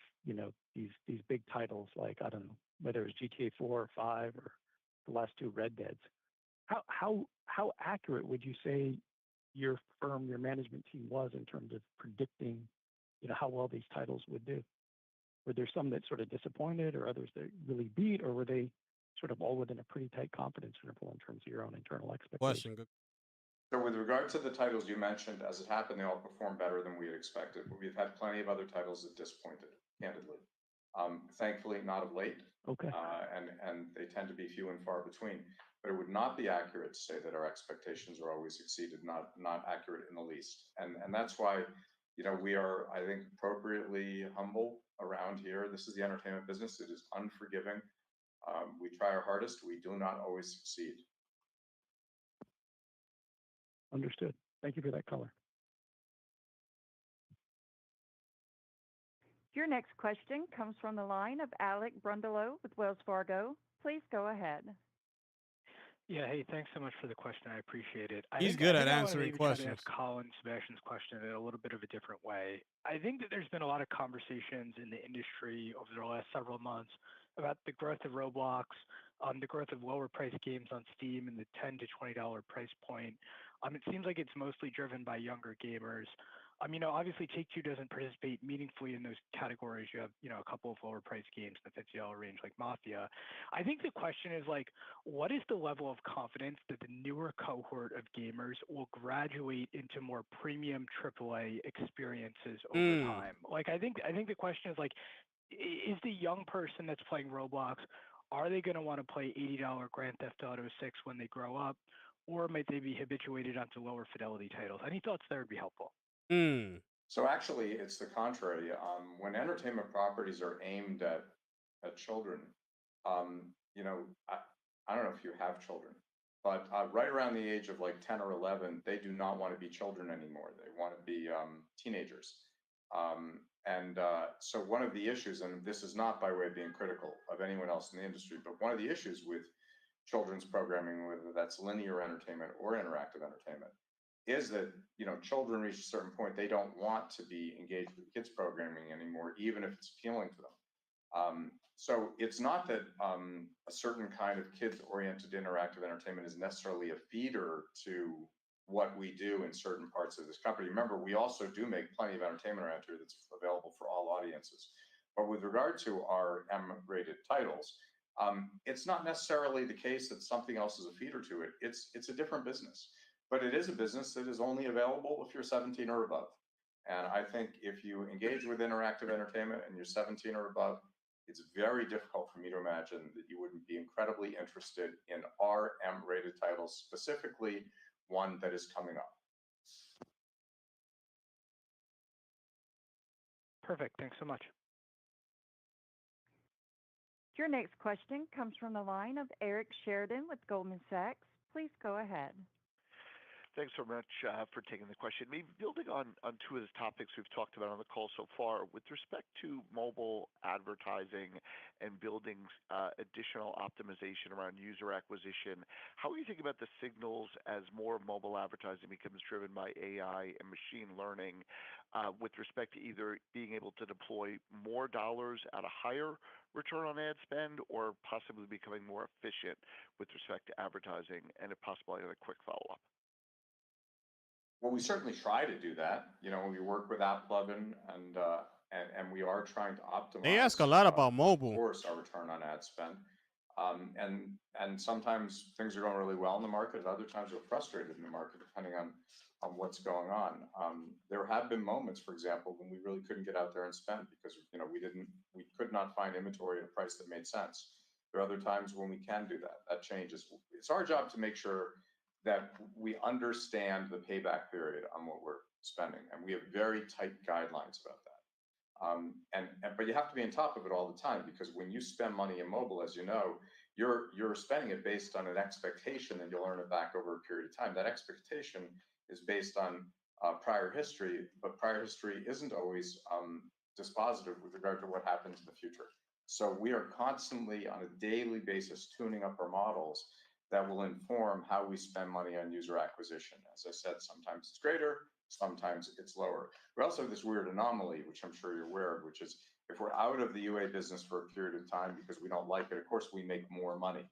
these big titles, like I don't know whether it was GTA 4 or 5 or the last two Red Deads, how accurate would you say your firm, your management team was in terms of predicting how well these titles would do? Were there some that sort of disappointed, or others that really beat, or were they sort of all within a pretty tight confidence interval in terms of your own internal expectations? Question. Good. So with regard to the titles you mentioned, as it happened, they all performed better than we had expected. But we've had plenty of other titles that disappointed, candidly. Thankfully, not of late. Okay. And they tend to be few and far between. But it would not be accurate to say that our expectations are always exceeded. Not accurate in the least. And that's why we are, I think, appropriately humble around here. This is the entertainment business. It is unforgiving. We try our hardest. We do not always succeed. Understood. Thank you for that color. Your next question comes from the line of Alec Brondolo with Wells Fargo. Please go ahead. Yeah, hey, thanks so much for the question. I appreciate it. He's good at answering questions. Ask Colin Sebastian's question in a little bit of a different way. I think that there's been a lot of conversations in the industry over the last several months about the growth of Roblox, the growth of lower price games on Steam and the $10 to $20 price point. It seems like it's mostly driven by younger gamers. Obviously Take-Two doesn't participate meaningfully in those categories. You have, a couple of lower price games in the $50 range like Mafia. I think the question is what is the level of confidence that the newer cohort of gamers will graduate into more premium AAA experiences over time? I think the question is the young person that's playing Roblox, are they going to want to play $80 Grand Theft Auto 6 when they grow up, or might they be habituated onto lower fidelity titles? Any thoughts there would be helpful. So actually, it's the contrary. When entertainment properties are aimed at children, I don't know if you have children, but right around the age of 10 or 11, they do not want to be children anymore. They want to be teenagers. So one of the issues, and this is not by way of being critical of anyone else in the industry, but one of the issues with children's programming, whether that's linear entertainment or interactive entertainment, is that children reach a certain point, they don't want to be engaged with kids programming anymore, even if it's appealing to them. So it's not that a certain kind of kids-oriented interactive entertainment is necessarily a feeder to what we do in certain parts of this company. Remember, we also do make plenty of entertainment around here that's available for all audiences. But with regard to our M-rated titles, it's not necessarily the case that something else is a feeder to it. It's a different business. But it is a business that is only available if you're 17 or above. And I think if you engage with interactive entertainment and you're 17 or above, it's very difficult for me to imagine that you wouldn't be incredibly interested in our M-rated titles, specifically one that is coming up. Perfect. Thanks so much. Your next question comes from the line of Eric Sheridan with Goldman Sachs. Please go ahead. Thanks so much for taking the question. Maybe building on two of the topics we've talked about on the call so far, with respect to mobile advertising and building additional optimization around user acquisition, how are you thinking about the signals as more mobile advertising becomes driven by AI and machine learning, with respect to either being able to deploy more dollars at a higher return on ad spend or possibly becoming more efficient with respect to advertising? And if possible, I have a quick follow-up. Well, we certainly try to do that. We work with AppLovin and we are trying to They ask a optimize, lot about of mobile. course, our return on ad spend. And sometimes things are going really well in the market, and other times we're frustrated in the market, depending on what's going on. There have been moments, for example, when we really couldn't get out there and spend because we could not find inventory at a price that made sense. There are other times when we can do that. That changes. It's our job to make sure that we understand the payback period on what we're spending, and we have very tight guidelines about that. But you have to be on top of it all the time, because when you spend money in mobile, as you know, you're spending it based on an expectation that you'll earn it back over a period of time. That expectation is based on prior history, but prior history isn't always dispositive with regard to what happens in the future. So we are constantly, on a daily basis, tuning up our models that will inform how we spend money on user acquisition. As I said, sometimes it's greater, sometimes it's lower. We also have this weird anomaly, which I'm sure you're aware of, which is if we're out of the UA business for a period of time because we don't like it, of course we make more money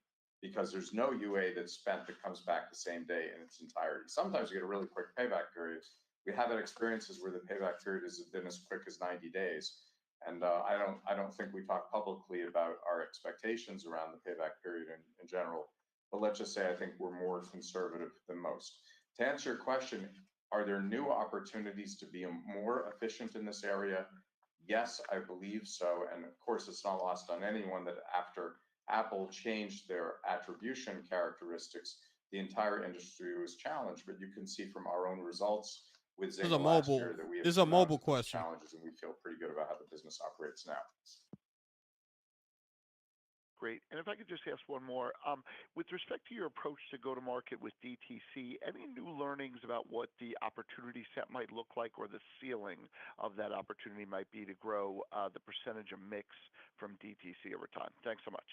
because there's no UA that's spent that comes back the same day in its entirety. Sometimes we get a really quick payback period. We have had experiences where the payback period has been as quick as 90 days. And I don't think we talk publicly about our expectations around the payback period in general. But let's just say I think we're more conservative than most. To answer your question, are there new opportunities to be more efficient in this area? Yes, I believe so. And of course, it's not lost on anyone that after Apple changed their attribution characteristics, the entire industry was challenged. But you can see from our own results with Zynga last year that we have This is a mobile surmounted those question. challenges, and we feel pretty good about how the business operates now. Great. And if I could just ask one more, with respect to your approach to go to market with DTC, any new learnings about what the opportunity set might look like or the ceiling of that opportunity might be to grow the percentage of mix from DTC over time? Thanks so much.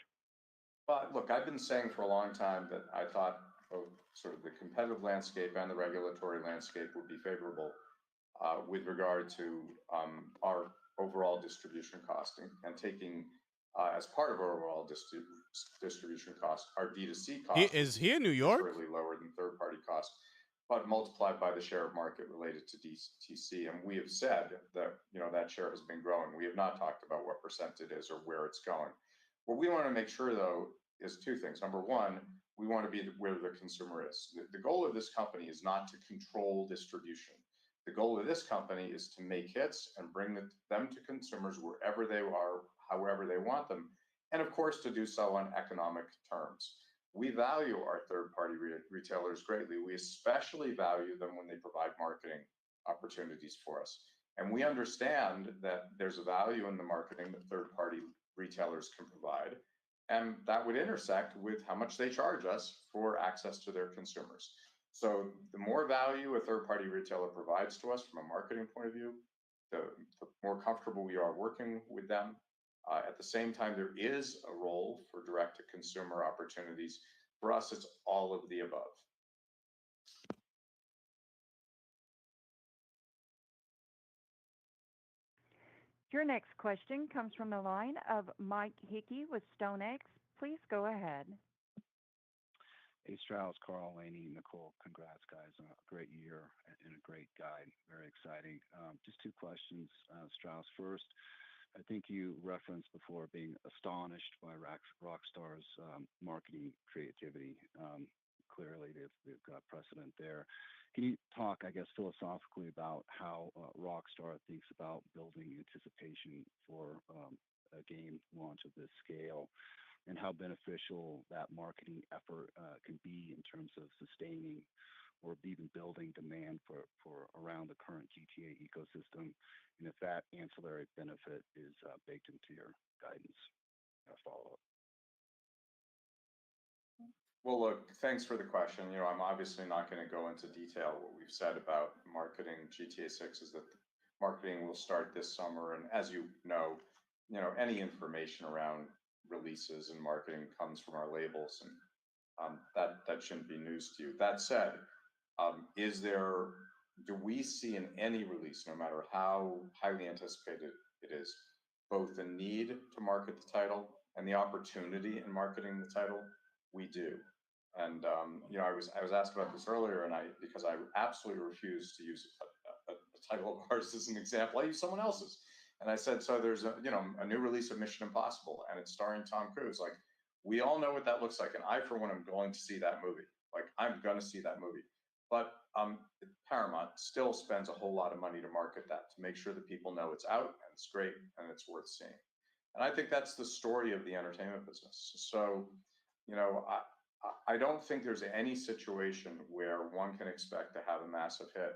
Well, look, I've been saying for a long time that I thought sort of the competitive landscape and the regulatory landscape would be favorable with regard to our overall distribution cost and taking as part of our overall distribution cost, our D2C cost Is he in New York? Really lower than third-party cost, but multiplied by the share of market related to DTC. And we have said that that share has been growing. We have not talked about what percent it is or where it's going. What we want to make sure, though, is two things. Number one, we want to be where the consumer is. The goal of this company is not to control distribution. The goal of this company is to make hits and bring them to consumers wherever they are, however they want them, and of course to do so on economic terms. We value our third-party retailers greatly. We especially value them when they provide marketing opportunities for us. And we understand that there's a value in the marketing that third-party retailers can provide, and that would intersect with how much they charge us for access to their consumers. So the more value a third-party retailer provides to us from a marketing point of view, the more comfortable we are working with them. At the same time, there is a role for direct-to-consumer opportunities. For us, it's all of the above. Your next question comes from the line of Mike Hickey with StoneX. Please go ahead. Hey, Strauss, Carl, Laney, Nicole, congrats, guys, on a great year and a great guide. Very exciting. Just two questions, Strauss. First, I think you referenced before being astonished by Rockstar's marketing creativity. Clearly, they've got precedent there. Can you talk, I guess, philosophically about how Rockstar thinks about building anticipation for a game launch of this scale, and how beneficial that marketing effort can be in terms of sustaining or even building demand for around the current GTA ecosystem, and if that ancillary benefit is baked into your guidance? A follow-up. Well, look, thanks for the question. I'm obviously not going to go into detail. What we've said about marketing GTA 6 is that marketing will start this summer. And as any information around releases and marketing comes from our labels, and that shouldn't be news to you. That said, do we see in any release, no matter how highly anticipated it is, both the need to market the title and the opportunity in marketing the title? We do. And I was asked about this earlier, and because I absolutely refuse to use a title of ours as an example, I use someone else's. And I said, so there's a new release of Mission Impossible, and it's starring Tom Cruise. Like, we all know what that looks like, and I, for one, am going to see that movie. Like, I'm going to see that movie. But Paramount still spends a whole lot of money to market that, to make sure that people know it's out and it's great and it's worth seeing. And I think that's the story of the entertainment business. So, I don't think there's any situation where one can expect to have a massive hit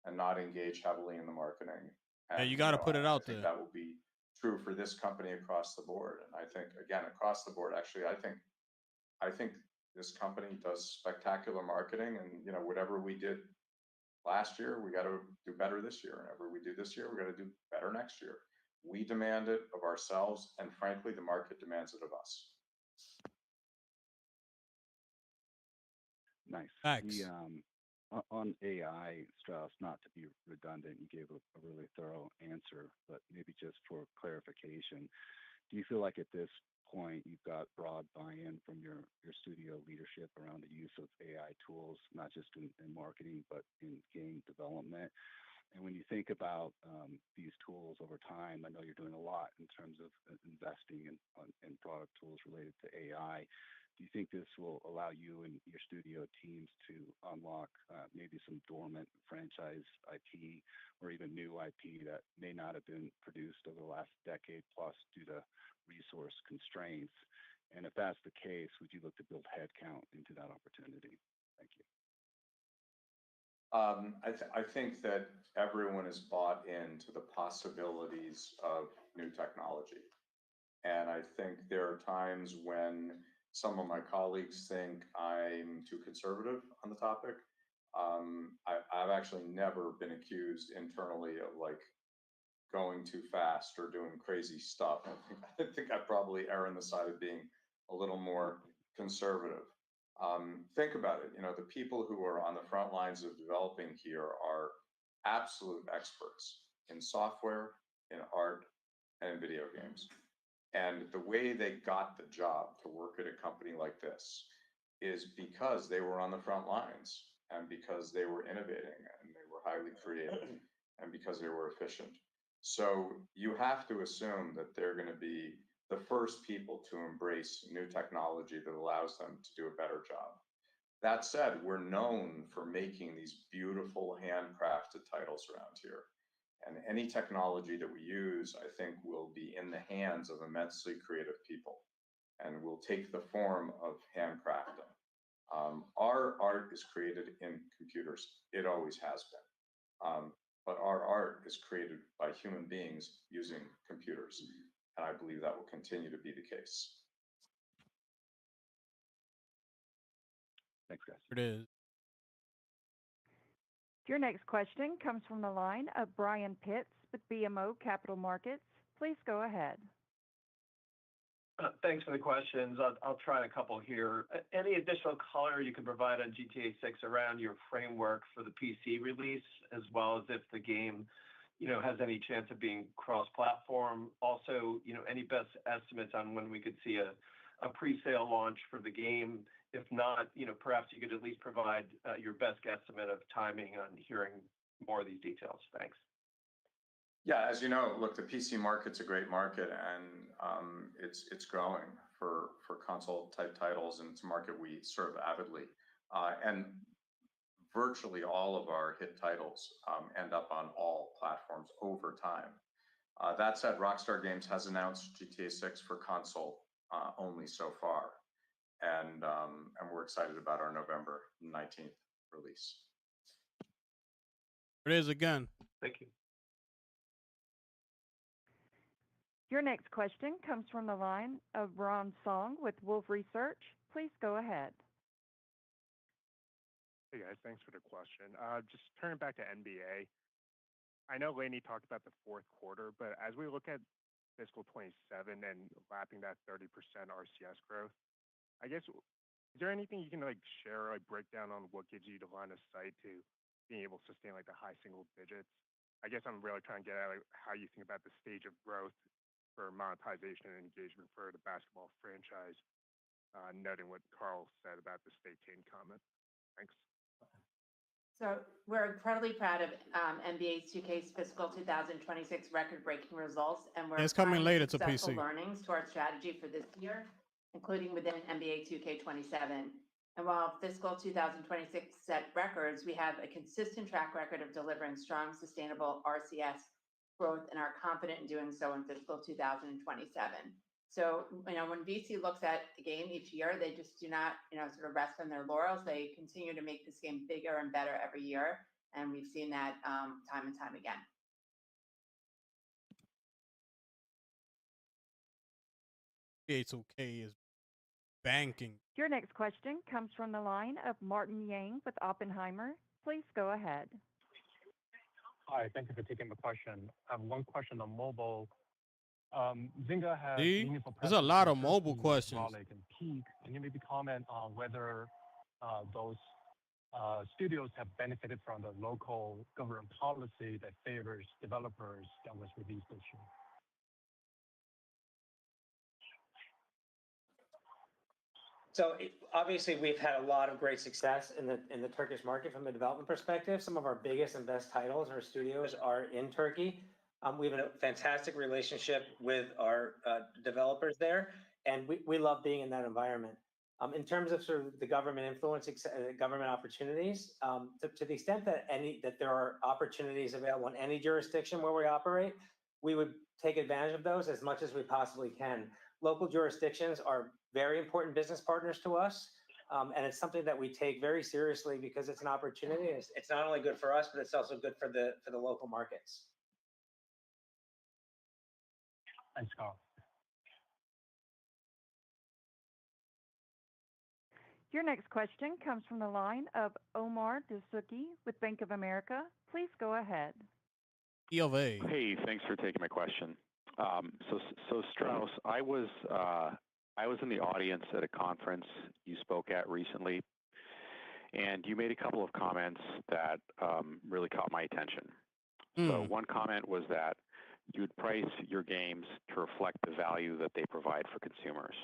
and not engage heavily in the marketing. Yeah, And, you got to put it out I think there. that will be true for this company across the board. And I think, again, across the board, actually, I think this company does spectacular marketing, and whatever we did last year, we got to do better this year. And whatever we do this year, we got to do better next year. We demand it of ourselves, and frankly, the market demands it of us. Nice. Thanks. On AI, Strauss, not to be redundant, you gave a really thorough answer, but maybe just for clarification, do you feel like at this point you've got broad buy-in from your studio leadership around the use of AI tools, not just in marketing, but in game development? And when you think about these tools over time, I know you're doing a lot in terms of investing in product tools related to AI. Do you think this will allow you and your studio teams to unlock maybe some dormant franchise IP or even new IP that may not have been produced over the last decade plus due to resource constraints? And if that's the case, would you look to build headcount into that opportunity? Thank you. I think that everyone is bought into the possibilities of new technology. And I think there are times when some of my colleagues think I'm too conservative on the topic. I've actually never been accused internally of going too fast or doing crazy stuff. I think I probably err on the side of being a little more conservative. Think about it. The people who are on the front lines of developing here are absolute experts in software, in art, and in video games. And the way they got the job to work at a company like this is because they were on the front lines, and because they were innovating, and they were highly creative, and because they were efficient. So you have to assume that they're going to be the first people to embrace new technology that allows them to do a better job. That said, we're known for making these beautiful handcrafted titles around here. And any technology that we use, I think, will be in the hands of immensely creative people and will take the form of handcrafting. Our art is created in computers. It always has been. But our art is created by human beings using computers. And I believe that will continue to be the case. Thanks, guys. It is. Your next question comes from the line of Brian Pitts with BMO Capital Markets. Please go ahead. Thanks for the questions. I'll try a couple here. Any additional color you can provide on GTA 6 around your framework for the PC release, as well as if the game, has any chance of being cross-platform? Also, any best estimates on when we could see a pre-sale launch for the game? If not, perhaps you could at least provide your best guesstimate of timing on hearing more of these details. Thanks. Yeah, as you know, look, the PC market's a great market, and it's growing for console-type titles, and it's a market we serve avidly. And virtually all of our hit titles end up on all platforms over time. That said, Rockstar Games has announced GTA 6 for console only so far, and we're excited about our November 19th release. It is again. Thank you. Your next question comes from the line of Ron Song with Wolfe Research. Please go ahead. Hey guys, thanks for the question. Just turning back to NBA, I know Laney talked about the fourth quarter, but as we look at fiscal 27 and lapping that 30% RCS growth, I guess, is there anything you can like share, like breakdown on what gives you the line of sight to being able to sustain like the high single digits? I guess I'm really trying to get at like, how you think about the stage of growth for monetization and engagement for the basketball franchise, noting what Carl said about the Stay Tuned comment. Thanks. So we're incredibly proud of NBA 2K's fiscal 2026 record-breaking results, and we're It's coming applying later to successful PC. learnings to our strategy for this year, including within NBA 2K27. And while fiscal 2026 set records, we have a consistent track record of delivering strong, sustainable RCS growth and are confident in doing so in fiscal 2027. So, when VC looks at the game each year, they just do not, sort of rest on their laurels. They continue to make this game bigger and better every year. And we've seen that time and time again. NBA 2K is banking. Your next question comes from the line of Martin Yang with Oppenheimer. Please go ahead. Hi, thank you for taking the question. I have one question on mobile. Zynga has See, meaningful there's a presence lot in of mobile Turkey, questions. Frolic, and Peak. Can you maybe comment on whether those studios have benefited from the local government policy that favors developers that was released this year? So obviously we've had a lot of great success in the Turkish market from a development perspective. Some of our biggest and best titles and our studios are in Turkey. We have a fantastic relationship with our developers there, and we love being in that environment. In terms of sort of the government influence, government opportunities, to the extent that there are opportunities available in any jurisdiction where we operate, we would take advantage of those as much as we possibly can. Local jurisdictions are very important business partners to us, and it's something that we take very seriously because it's an opportunity. It's not only good for us, but it's also good for the local markets. Thanks, Carl. Your next question comes from the line of Omar Dessouky with Bank of America. Please go ahead. E of A. Hey, thanks for taking my question. So Strauss, I was in the audience at a conference you spoke at recently, and you made a couple of comments that really caught my attention. So one comment was that you would price your games to reflect the value that they provide for consumers.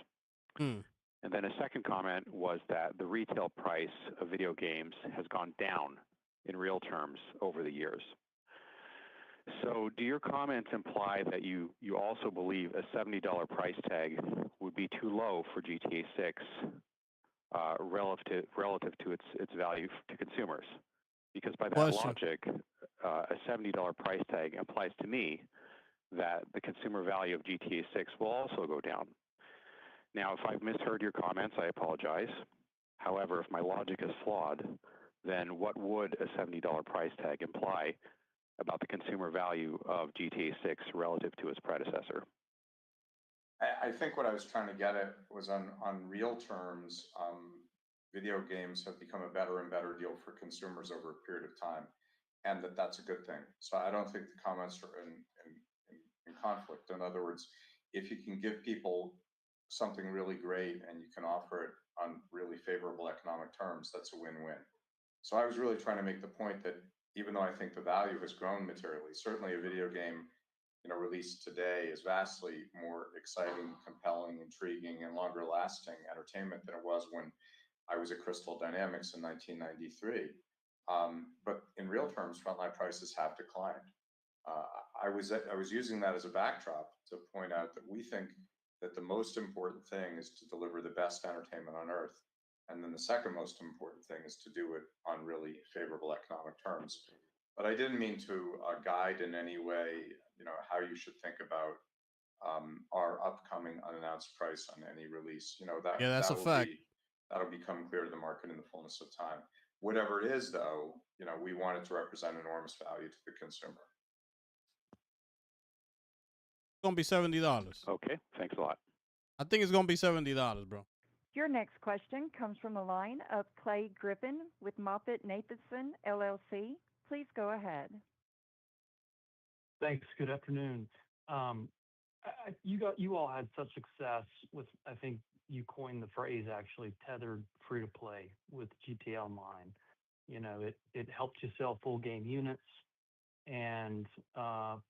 And then a second comment was that the retail price of video games has gone down in real terms over the years. So do your comments imply that you also believe a $70 price tag would be too low for GTA 6 relative to its value to consumers? Because by that logic, a $70 price tag implies to me that the consumer value of GTA 6 will also go down. Now, if I've misheard your comments, I apologize. However, if my logic is flawed, then what would a $70 price tag imply about the consumer value of GTA 6 relative to its predecessor? I think what I was trying to get at was on real terms, video games have become a better and better deal for consumers over a period of time, and that's a good thing. So I don't think the comments are in conflict. In other words, if you can give people something really great and you can offer it on really favorable economic terms, that's a win-win. So I was really trying to make the point that even though I think the value has grown materially, certainly a video game, released today is vastly more exciting, compelling, intriguing, and longer-lasting entertainment than it was when I was at Crystal Dynamics in 1993. But in real terms, frontline prices have declined. I was using that as a backdrop to point out that we think that the most important thing is to deliver the best entertainment on earth. And then the second most important thing is to do it on really favorable economic terms. But I didn't mean to guide in any way, how you should think about our upcoming unannounced price on any release. That's a fact. That'll become clear to the market in the fullness of time. Whatever it is, though, we want it to represent enormous value to the consumer. It's gonna be $70. Okay, thanks a lot. I think it's gonna be $70, bro. Your next question comes from the line of Clay Griffin with MoffettNathanson LLC. Please go ahead. Thanks. Good afternoon. You all had such success with, I think you coined the phrase actually, tethered free to play with GTA Online. It helped you sell full game units, and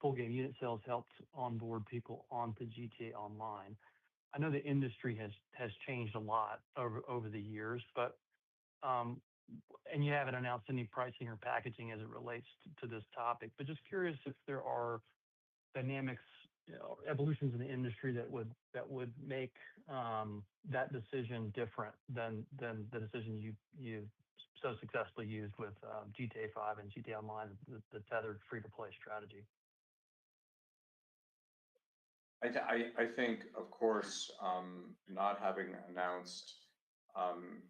full game unit sales helped onboard people onto GTA Online. I know the industry has changed a lot over the years, but and you haven't announced any pricing or packaging as it relates to this topic. But just curious if there are dynamics, evolutions in the industry that would make that decision different than the decision you so successfully used with GTA 5 and GTA Online, the tethered free-to-play strategy. I think, of course, not having announced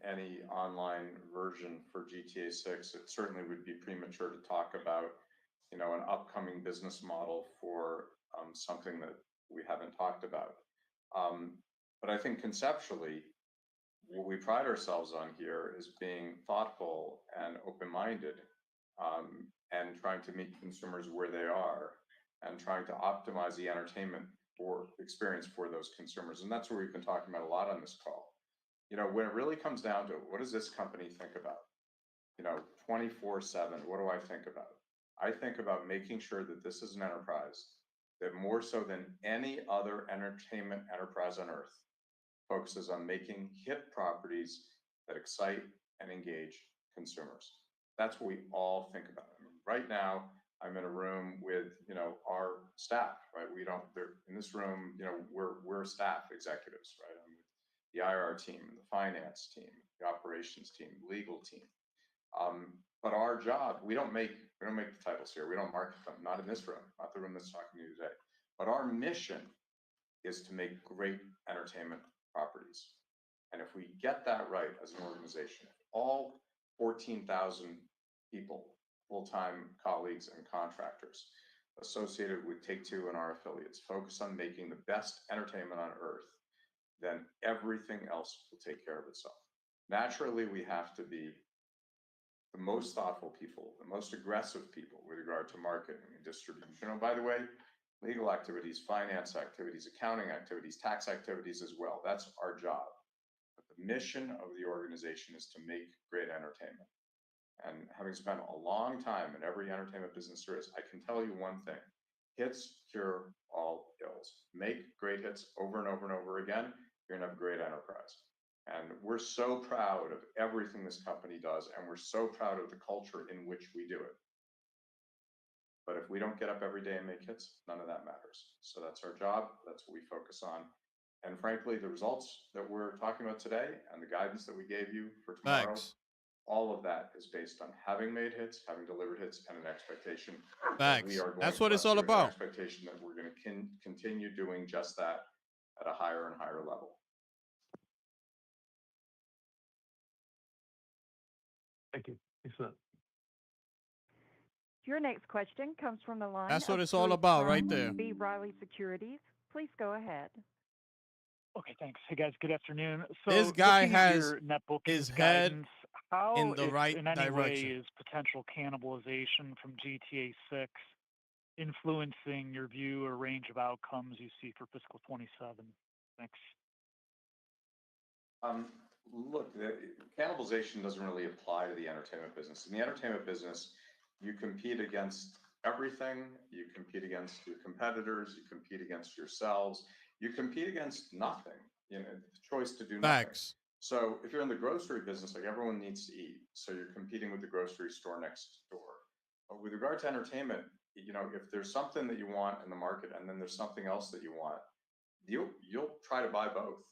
any online version for GTA 6, it certainly would be premature to talk about, an upcoming business model for something that we haven't talked about. But I think conceptually, what we pride ourselves on here is being thoughtful and open-minded, and trying to meet consumers where they are and trying to optimize the entertainment for experience for those consumers. And that's what we've been talking about a lot on this call. When it really comes down to it, what does this company think about? 24/7, what do I think about? I think about making sure that this is an enterprise that more so than any other entertainment enterprise on earth focuses on making hit properties that excite and engage consumers. That's what we all think about. Right now, I'm in a room with, our staff, right? They're in this room, we're staff executives, right? I'm with the IR team, the finance team, the operations team, legal team. But our job, we don't make the titles here. We don't market them, not in this room, not the room that's talking to you today. But our mission is to make great entertainment properties. And if we get that right as an organization, all 14,000 people, full-time colleagues and contractors associated with Take-Two and our affiliates, focus on making the best entertainment on earth, then everything else will take care of itself. Naturally, we have to be the most thoughtful people, the most aggressive people with regard to marketing and distribution. By the way, legal activities, finance activities, accounting activities, tax activities as well. That's our job. But the mission of the organization is to make great entertainment. And having spent a long time in every entertainment business there is, I can tell you one thing: hits cure all ills. Make great hits over and over and over again, you're gonna have a great enterprise. And we're so proud of everything this company does, and we're so proud of the culture in which we do it. But if we don't get up every day and make hits, none of that matters. So that's our job. That's what we focus on. And frankly, the results that we're talking about today and the guidance that we gave you for tomorrow, Facts. all of that is based on having made hits, having delivered hits, and an expectation that Facts. we are going That's to what it's all pursue, an about. expectation that we're going to continue doing just that at a higher and higher level. Thank you. Thanks for that. Your next question comes from the line That's what of it's all Drew about right Crum with there. B. Riley Securities. Please go ahead. Okay, thanks. Hey, guys, good afternoon. So This guy looking at has your net bookings his head guidance, how, in the if right in any way, direction. is potential cannibalization from GTA 6 influencing your view or range of outcomes you see for fiscal 27? Thanks. Look, cannibalization doesn't really apply to the entertainment business. In the entertainment business, you compete against everything. You compete against your competitors. You compete against yourselves. You compete against nothing. The choice to do nothing. Facts. So if you're in the grocery business, like everyone needs to eat, so you're competing with the grocery store next door. But with regard to entertainment, if there's something that you want in the market and then there's something else that you want, you'll try to buy both.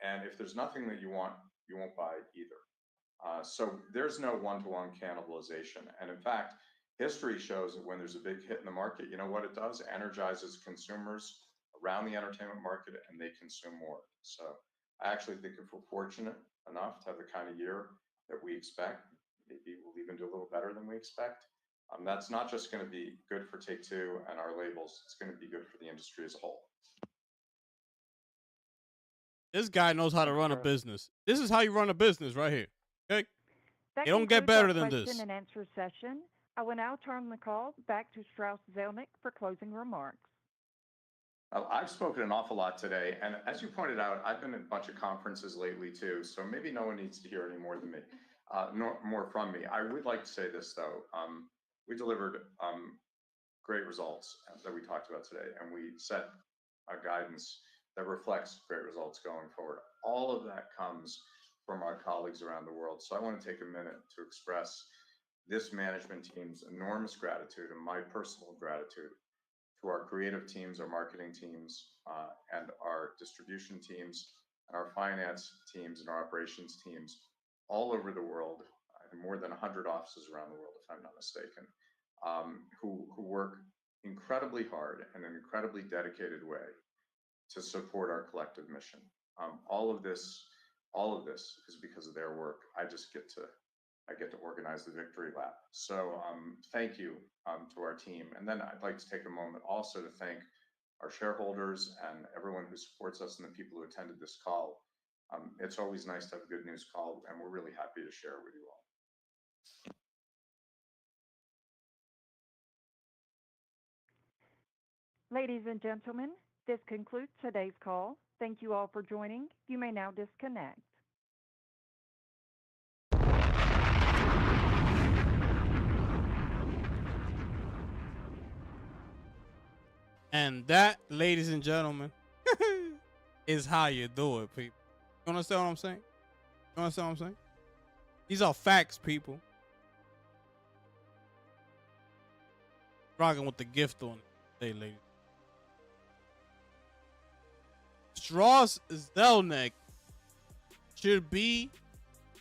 And if there's nothing that you want, you won't buy either. So there's no one-to-one cannibalization. And in fact, history shows that when there's a big hit in the market, you know what it does? It energizes consumers around the entertainment market and they consume more. So I actually think if we're fortunate enough to have the kind of year that we expect, maybe we'll even do a little better than we expect. That's not just going to be good for Take-Two and our labels. It's going to be good for the industry as a whole. This guy knows how to run a business. This is how you run a business right here. Okay? That You don't get concludes our better than this. question and answer session. I will now turn the call back to Strauss Zelnick for closing remarks. I've spoken an awful lot today, and as you pointed out, I've been at a bunch of conferences lately too, so maybe no one needs to hear any more than me, more from me. I would like to say this though. We delivered great results that we talked about today, and we set a guidance that reflects great results going forward. All of that comes from our colleagues around the world. So I want to take a minute to express this management team's enormous gratitude and my personal gratitude to our creative teams, our marketing teams, and our distribution teams, and our finance teams and our operations teams all over the world, in more than 100 offices around the world, if I'm not mistaken, who work incredibly hard in an incredibly dedicated way to support our collective mission. All of this is because of their work. I get to organize the victory lap. So thank you to our team. And then I'd like to take a moment also to thank our shareholders and everyone who supports us and the people who attended this call. It's always nice to have a good news call, and we're really happy to share it with you all. Ladies and gentlemen, this concludes today's call. Thank you all for joining. You may now disconnect. And that, ladies and gentlemen, is how you do it, people. You understand what I'm saying? You understand what I'm saying? These are facts, people. Rocking with the gift on it today, ladies. Strauss Zelnick should be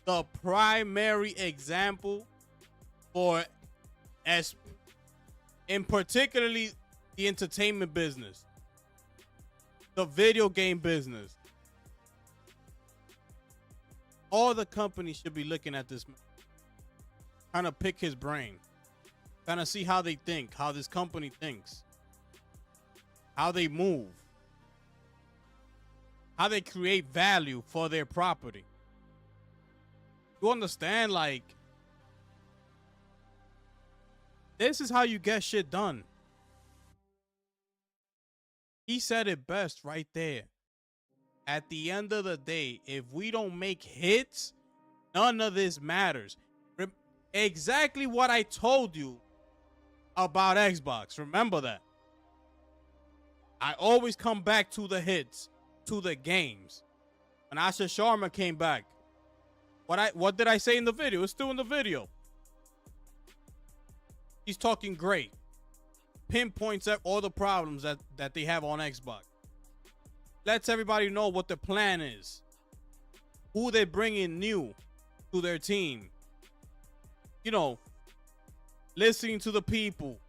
the primary example for, as in particularly the entertainment business, the video game business. All the companies should be looking at this man, trying to pick his brain, trying to see how they think, how this company thinks, how they move, how they create value for their property. You understand? Like, this is how you get shit done. He said it best right there. At the end of the day, if we don't make hits, none of this matters. Exactly what I told you about Xbox. Remember that. I always come back to the hits, to the games. When Asha Sharma came back, what did I say in the video? It's still in the video. He's talking great. Pinpoints at all the problems that they have on Xbox. Lets everybody know what the plan is. Who they're bringing new to their team. You know, listening to the people.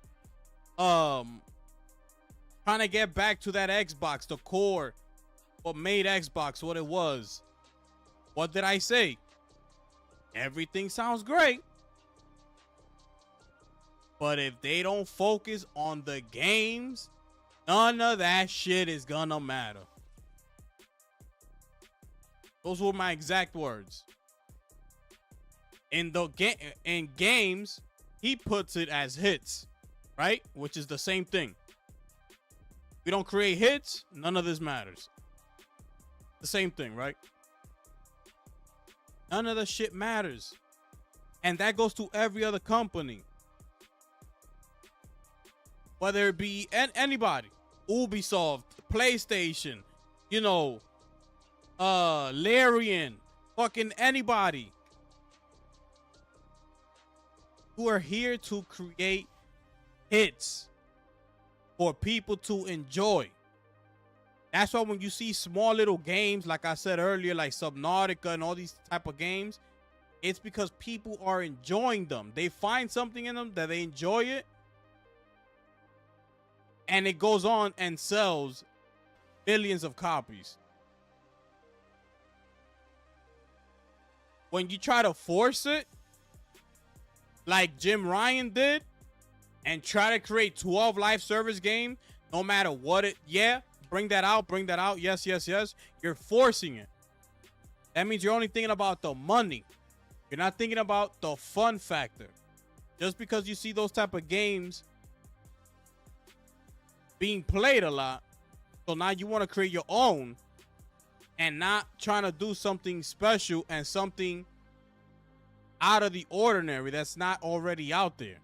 Trying to get back to that Xbox, the core. What made Xbox what it was. What did I say? Everything sounds great. But if they don't focus on the games, none of that shit is gonna matter. Those were my exact words. In games, he puts it as hits, right? Which is the same thing. We don't create hits, none of this matters. The same thing, right? None of the shit matters. And that goes to every other company. Whether it be anybody, Ubisoft, PlayStation, you know, Larian, fucking anybody who are here to create hits for people to enjoy. That's why when you see small little games, like I said earlier, like Subnautica and all these type of games, it's because people are enjoying them. They find something in them that they enjoy it, and it goes on and sells billions of copies. When you try to force it, like Jim Ryan did, and try to create 12 live service games, no matter what it, yeah, bring that out, yes, yes, yes. You're forcing it. That means you're only thinking about the money. You're not thinking about the fun factor. Just because you see those type of games being played a lot, so now you want to create your own and not trying to do something special and something out of the ordinary that's not already out there.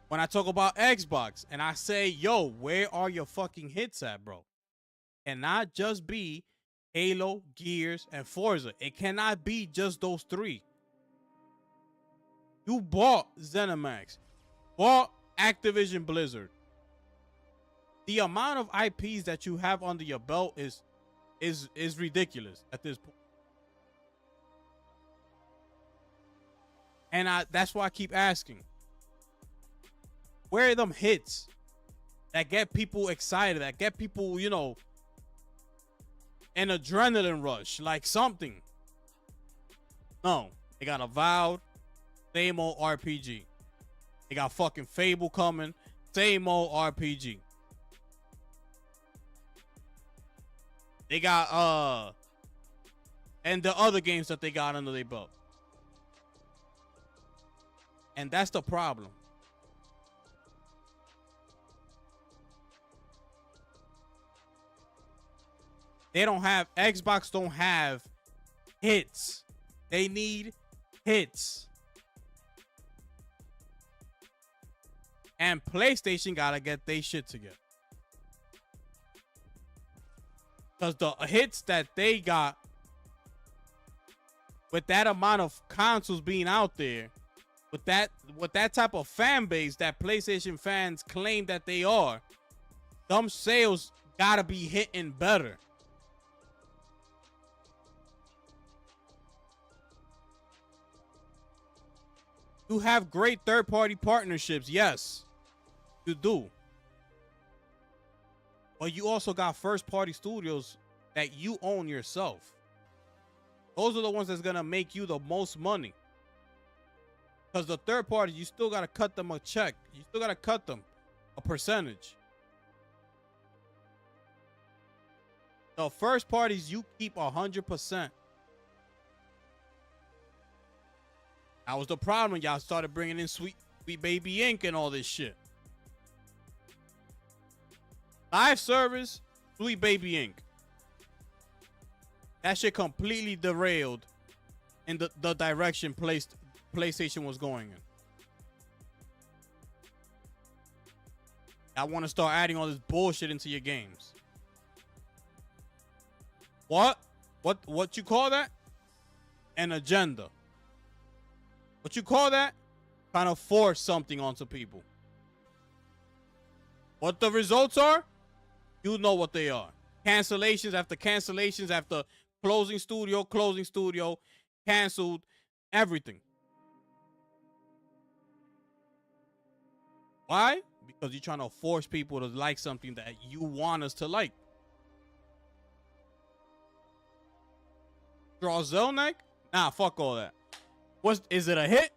When I talk about Xbox and I say, yo, where are your fucking hits at, bro? Cannot just be Halo, Gears, and Forza. It cannot be just those three. You bought ZeniMax, bought Activision Blizzard. The amount of IPs that you have under your belt is ridiculous at this point. And that's why I keep asking, where are them hits that get people excited, that get people, you know, an adrenaline rush, like something? No, they got Avowed, same old RPG. They got fucking Fable coming, same old RPG. They got and the other games that they got under their belt. And that's the problem. Xbox don't have hits. They need hits. And PlayStation gotta get their shit together. Because the hits that they got with that amount of consoles being out there, with that type of fan base that PlayStation fans claim that they are, them sales gotta be hitting better. You have great third-party partnerships, yes, you do. But you also got first-party studios that you own yourself. Those are the ones that's gonna make you the most money. Because the third party, you still gotta cut them a check. You still gotta cut them a percentage. The first parties, you keep 100%. That was the problem when y'all started bringing in Sweet Baby Inc. and all this shit. Live service, Sweet Baby Inc. That shit completely derailed in the direction PlayStation was going in. I want to start adding all this bullshit into your games. What you call that? An agenda. What you call that? Trying to force something onto people. What the results are? You know what they are. Cancellations after closing studio, canceled, everything. Why? Because you're trying to force people to like something that you want us to like. Draw Zelnek? Nah, fuck all that. Is it a hit?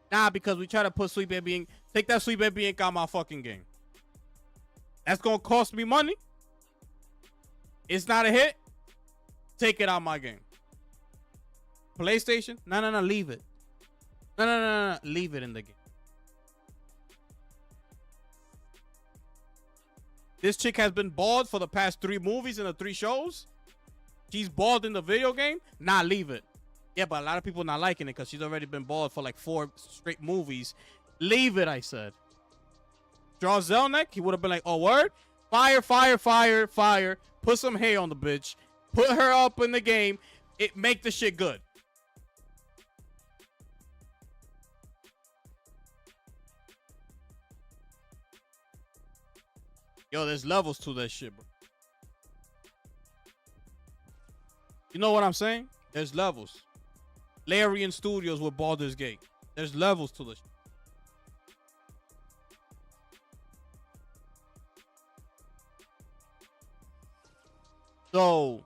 Nah, because we try to put Sweet Baby Inc. Take that Sweet Baby Inc. out my fucking game. That's gonna cost me money. It's not a hit. Take it out my game. PlayStation? No, leave it. No, leave it in the game. This chick has been bald for the past 3 movies and the 3 shows. She's bald in the video game. Nah, leave it. Yeah, but a lot of people not liking it because she's already been bald for like 4 straight movies. Leave it, I said. Draw Zelnek, he would have been like, oh, word? Fire. Put some hair on the bitch. Put her up in the game. Make the shit good. Yo, there's levels to that shit, bro. You know what I'm saying? There's levels. Larian Studios with Baldur's Gate. There's levels to this. So,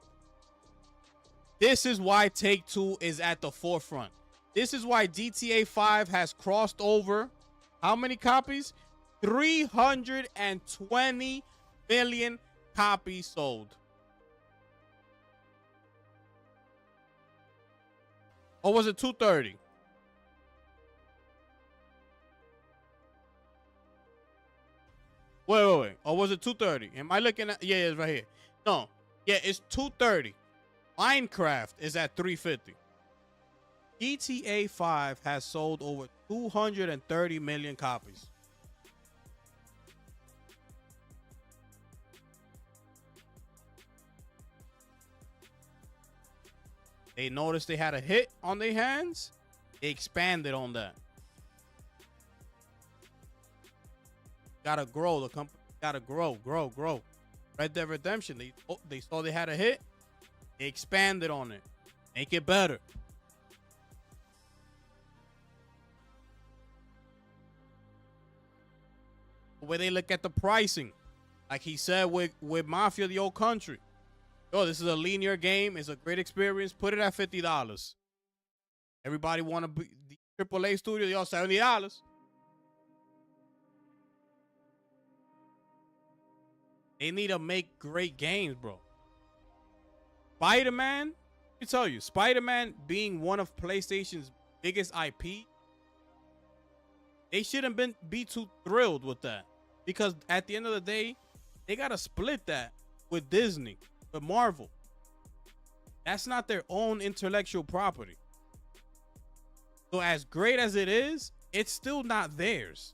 this is why Take-Two is at the forefront. This is why GTA 5 has crossed over how many copies? 320 million copies sold. Or was it 230? Wait. Or was it 230? Am I looking at? Yeah, it's right here. No. Yeah, it's 230. Minecraft is at 350. GTA 5 has sold over 230 million copies. They noticed they had a hit on their hands. They expanded on that. Gotta grow. The company gotta grow. Red Dead Redemption. They saw they had a hit. They expanded on it. Make it better. The way they look at the pricing, like he said with Mafia: The Old Country. Yo, this is a linear game. It's a great experience. Put it at $50. Everybody want to be the AAA studio. Yo, $70. They need to make great games, bro. Spider-Man, I tell you, Spider-Man being one of PlayStation's biggest IP, they shouldn't be too thrilled with that. Because at the end of the day, they got to split that with Disney, with Marvel. That's not their own intellectual property. So as great as it is, it's still not theirs.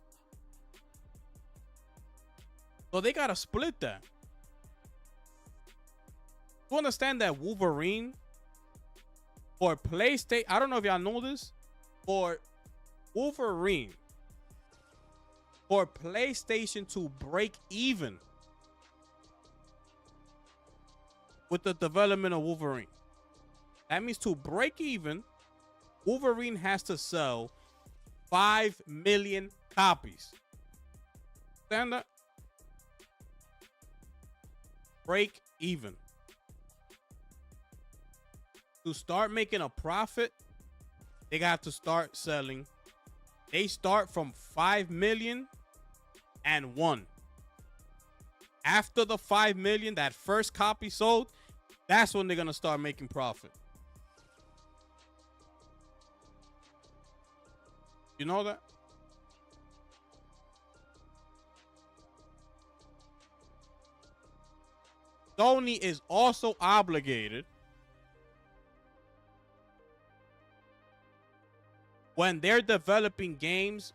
So they got to split that. You understand that Wolverine for PlayStation, I don't know if y'all know this, for Wolverine, for PlayStation to break even with the development of Wolverine. That means to break even, Wolverine has to sell 5 million copies. Understand that? Break even. To start making a profit, they got to start selling. They start from 5 million and 1. After the 5 million, that first copy sold, that's when they're going to start making profit. You know that? Sony is also obligated when they're developing games,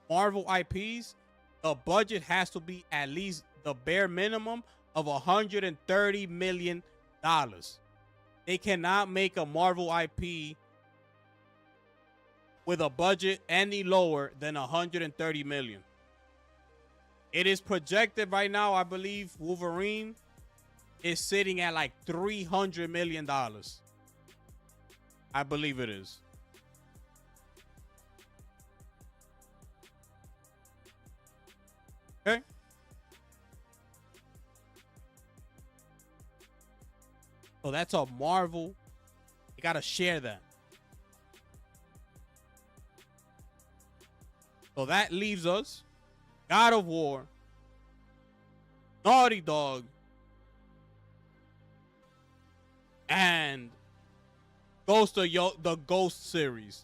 Marvel IPs, the budget has to be at least the bare minimum of $130 million. They cannot make a Marvel IP with a budget any lower than $130 million. It is projected right now, I believe Wolverine is sitting at like $300 million. I believe it is. Okay. So that's a Marvel. You got to share that. So that leaves us God of War, Naughty Dog, and the Ghost series.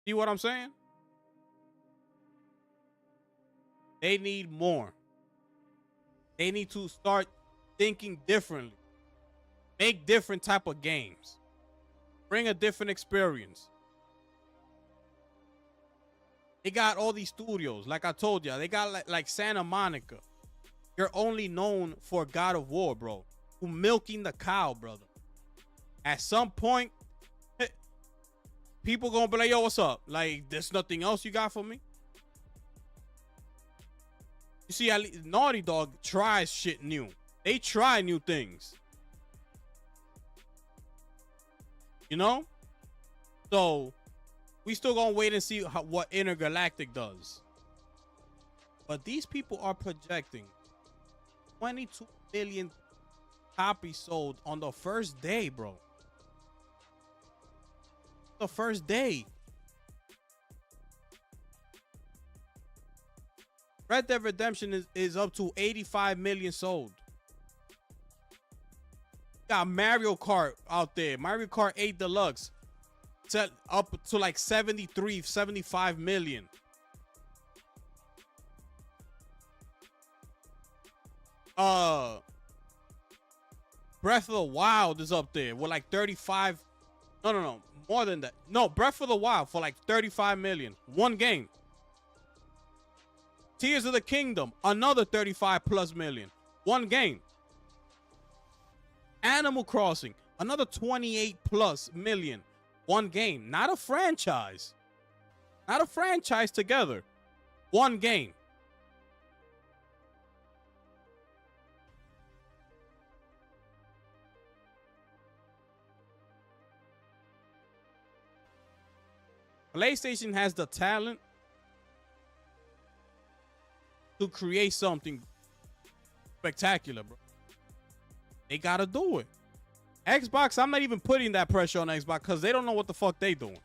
See what I'm saying? They need more. They need to start thinking differently. Make different type of games. Bring a different experience. They got all these studios. Like I told you, they got like Santa Monica. You're only known for God of War, bro. Who milking the cow, brother. At some point, people gonna be like, yo, what's up? Like, there's nothing else you got for me? You see, Naughty Dog tries shit new. They try new things. You know? So, we still gonna wait and see what Intergalactic does. But these people are projecting 22 million copies sold on the first day, bro. the first day. Red Dead Redemption is up to 85 million sold. Got Mario Kart out there. Mario Kart 8 Deluxe. Set up to like 73, 75 million. Breath of the Wild is up there with like 35. No, more than that. No, Breath of the Wild for like 35 million. One game. Tears of the Kingdom, another 35 plus million. One game. Animal Crossing, another 28 plus million. One game. Not a franchise. Not a franchise together. One game. PlayStation has the talent to create something spectacular, bro. They gotta do it. Xbox, I'm not even putting that pressure on Xbox because they don't know what the fuck they doing.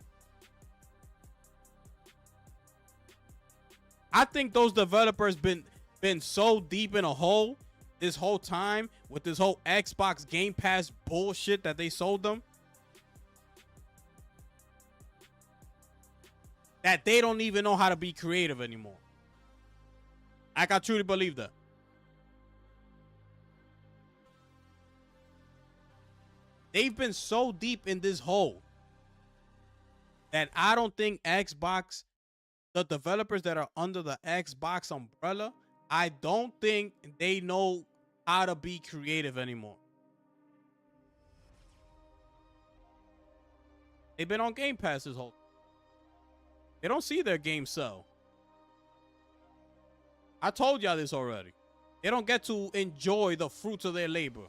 I think those developers been so deep in a hole this whole time with this whole Xbox Game Pass bullshit that they sold them, that they don't even know how to be creative anymore. I truly believe that. They've been so deep in this hole that I don't think Xbox, the developers that are under the Xbox umbrella, I don't think they know how to be creative anymore. They've been on Game Pass this whole time. They don't see their game sell. I told y'all this already. They don't get to enjoy the fruits of their labor.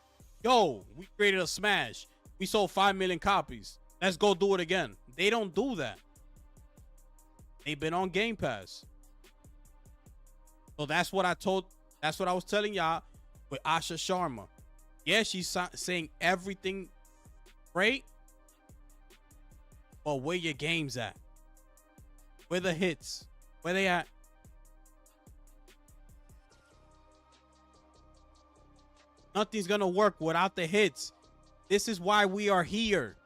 Yo, we created a smash. We sold 5 million copies. Let's go do it again. They don't do that. They've been on Game Pass. So that's what I was telling y'all with Asha Sharma. Yeah, she's saying everything great, but where your games at? Where the hits? Where they at? Nothing's gonna work without the hits. This is why we are here.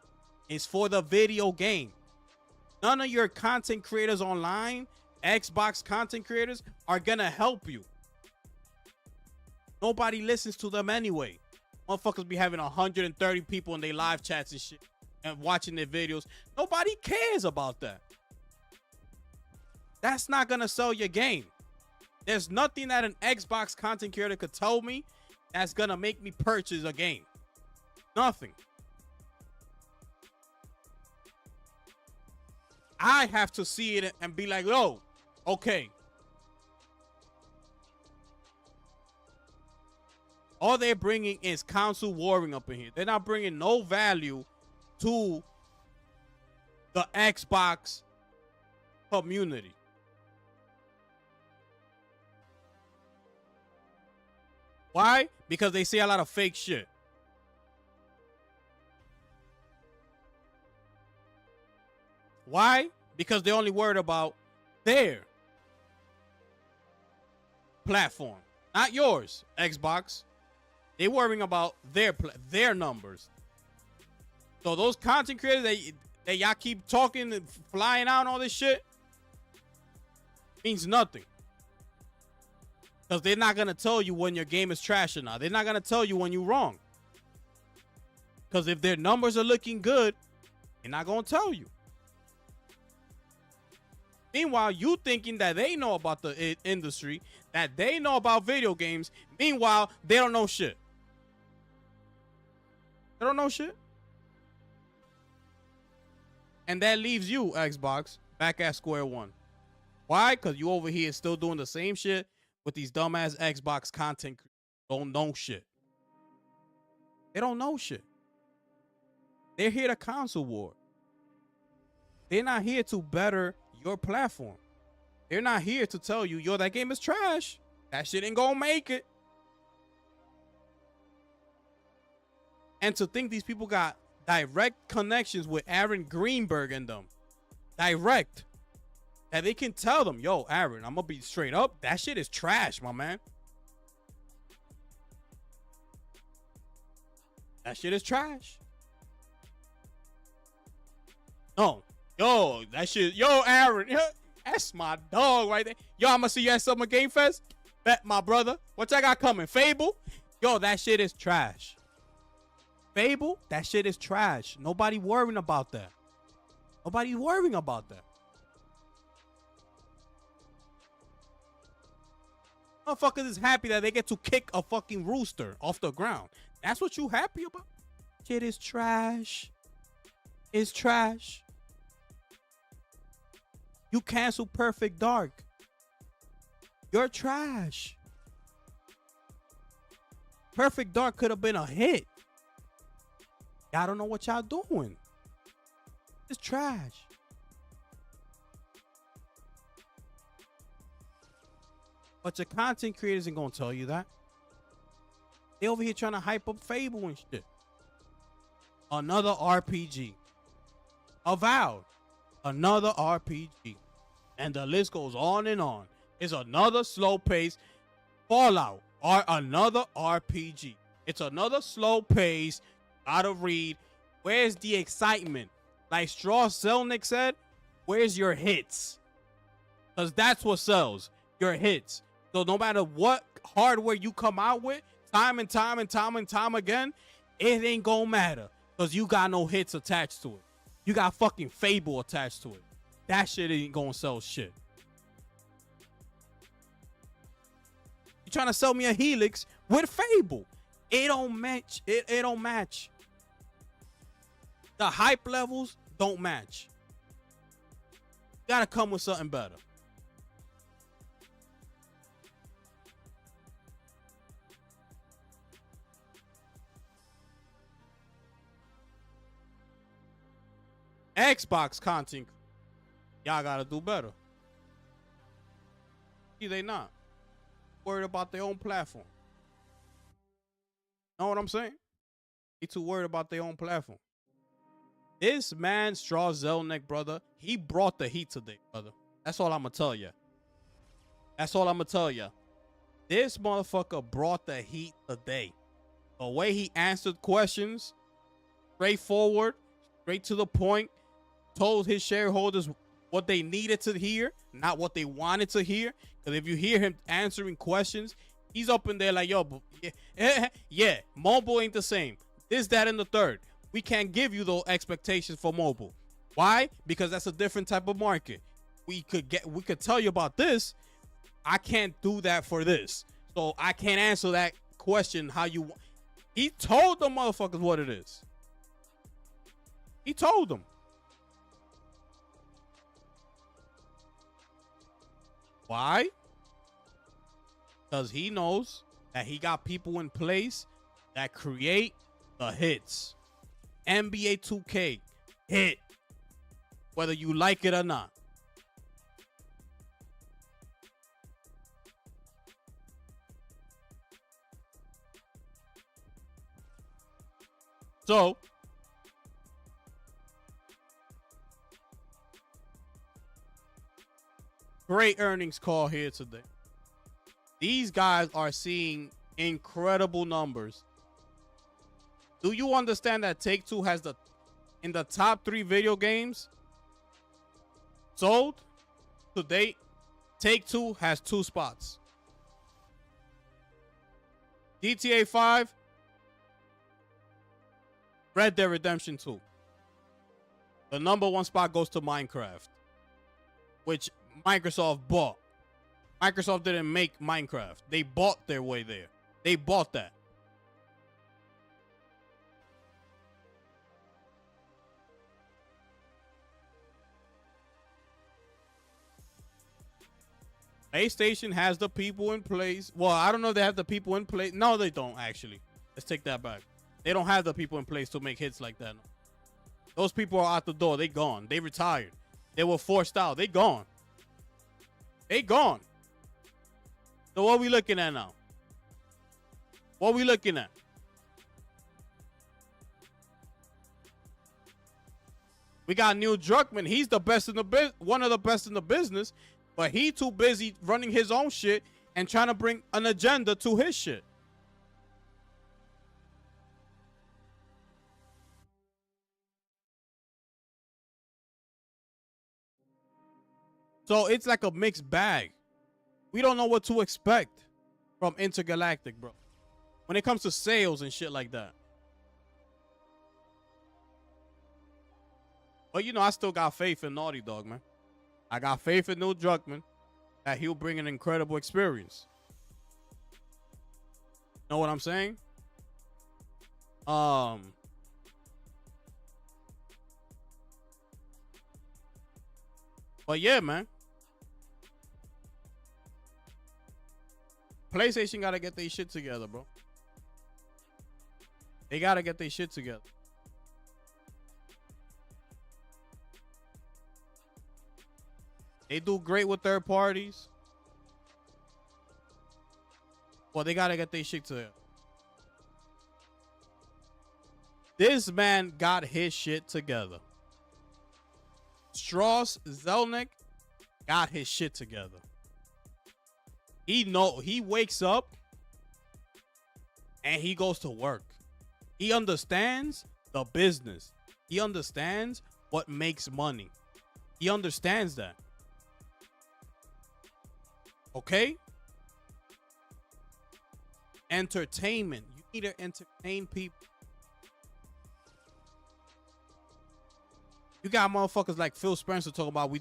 It's for the video game. None of your content creators online, Xbox content creators, are gonna help you. Nobody listens to them anyway. Motherfuckers be having 130 people in their live chats and shit and watching their videos. Nobody cares about that. That's not gonna sell your game. There's nothing that an Xbox content creator could tell me that's gonna make me purchase a game. Nothing. I have to see it and be like, "Oh, okay." All they're bringing is console warring up in here. They're not bringing no value to the Xbox community. Why? Because they say a lot of fake shit. Why? Because they're only worried about their platform, not yours, Xbox. They're worrying about their numbers. So those content creators that y'all keep talking and flying out and all this shit means nothing. Because they're not going to tell you when your game is trash or not. They're not going to tell you when you're wrong. Because if their numbers are looking good, they're not going to tell you. Meanwhile, you thinking that they know about the industry, that they know about video games. Meanwhile, they don't know shit. They don't know shit. And that leaves you, Xbox, back at square one. Why? Because you over here still doing the same shit with these dumbass Xbox content creators. Don't know shit. They don't know shit. They're here to console war. They're not here to better your platform. They're not here to tell you, yo, that game is trash. That shit ain't gonna make it. And to think these people got direct connections with Aaron Greenberg and them. Direct. That they can tell them, yo, Aaron, I'm going to be straight up. That shit is trash, my man. That shit is trash. No. Yo, that shit. Yo, Aaron. That's my dog right there. Yo, I'm going to see you at Summer Game Fest. Bet, my brother. What y'all got coming? Fable? Yo, that shit is trash. Fable? That shit is trash. Nobody worrying about that. Nobody worrying about that. Motherfuckers is happy that they get to kick a fucking rooster off the ground. That's what you happy about? Shit is trash. It's trash. You cancel Perfect Dark. You're trash. Perfect Dark could have been a hit. Y'all don't know what y'all doing. It's trash. But your content creators ain't gonna tell you that. They over here trying to hype up Fable and shit. Another RPG. Avowed. Another RPG. And the list goes on and on. It's another slow pace. Fallout. Or another RPG. It's another slow pace. Gotta read. Where's the excitement? Like Strauss Zelnick said, where's your hits? Because that's what sells. Your hits. So no matter what hardware you come out with, time and time again, it ain't gonna matter. Because you got no hits attached to it. You got fucking Fable attached to it. That shit ain't gonna sell shit. You trying to sell me a Helix with Fable. It don't match. It don't match. The hype levels don't match. You gotta come with something better. Xbox content, y'all gotta do better. See, they not worried about their own platform. Know what I'm saying? They too worried about their own platform. This man, Strauss Zelnick, brother, he brought the heat today, brother. That's all I'm gonna tell you. That's all I'm gonna tell you. This motherfucker brought the heat today. The way he answered questions, straightforward, straight to the point, told his shareholders what they needed to hear, not what they wanted to hear. Because if you hear him answering questions, he's up in there like, yo, yeah, mobile ain't the same. This, that, and the third. We can't give you those expectations for mobile. Why? Because that's a different type of market. We could tell you about this. I can't do that for this. So I can't answer that question how you want. He told the motherfuckers what it is. He told them. Why? Because he knows that he got people in place that create the hits. NBA 2K, hit. Whether you like it or not. So, great earnings call here today. These guys are seeing incredible numbers. Do you understand that Take-Two has in the top 3 video games sold to date? Take-Two has 2 spots. GTA 5, Red Dead Redemption 2. The number 1 spot goes to Minecraft, which Microsoft bought. Microsoft didn't make Minecraft. They bought their way there. They bought that. PlayStation has the people in place. Well, I don't know if they have the people in place. No, they don't, actually. Let's take that back. They don't have the people in place to make hits like that. No. Those people are out the door. They gone. They retired. They were forced out. They gone. They gone. So what are we looking at now? What are we looking at? We got Neil Druckmann. He's the best in the one of the best in the business, but he too busy running his own shit and trying to bring an agenda to his shit. So it's like a mixed bag. We don't know what to expect from Intergalactic, bro, when it comes to sales and shit like that. But, you know, I still got faith in Naughty Dog, man. I got faith in Neil Druckmann that he'll bring an incredible experience. Know what I'm saying? But yeah, man. PlayStation gotta get their shit together, bro. They gotta get their shit together. They do great with third parties. Well, they gotta get their shit together. This man got his shit together. Strauss Zelnick got his shit together. He wakes up and he goes to work. He understands the business. He understands what makes money. He understands that. Okay? Entertainment. You need to entertain people. You got motherfuckers like Phil Spencer talking about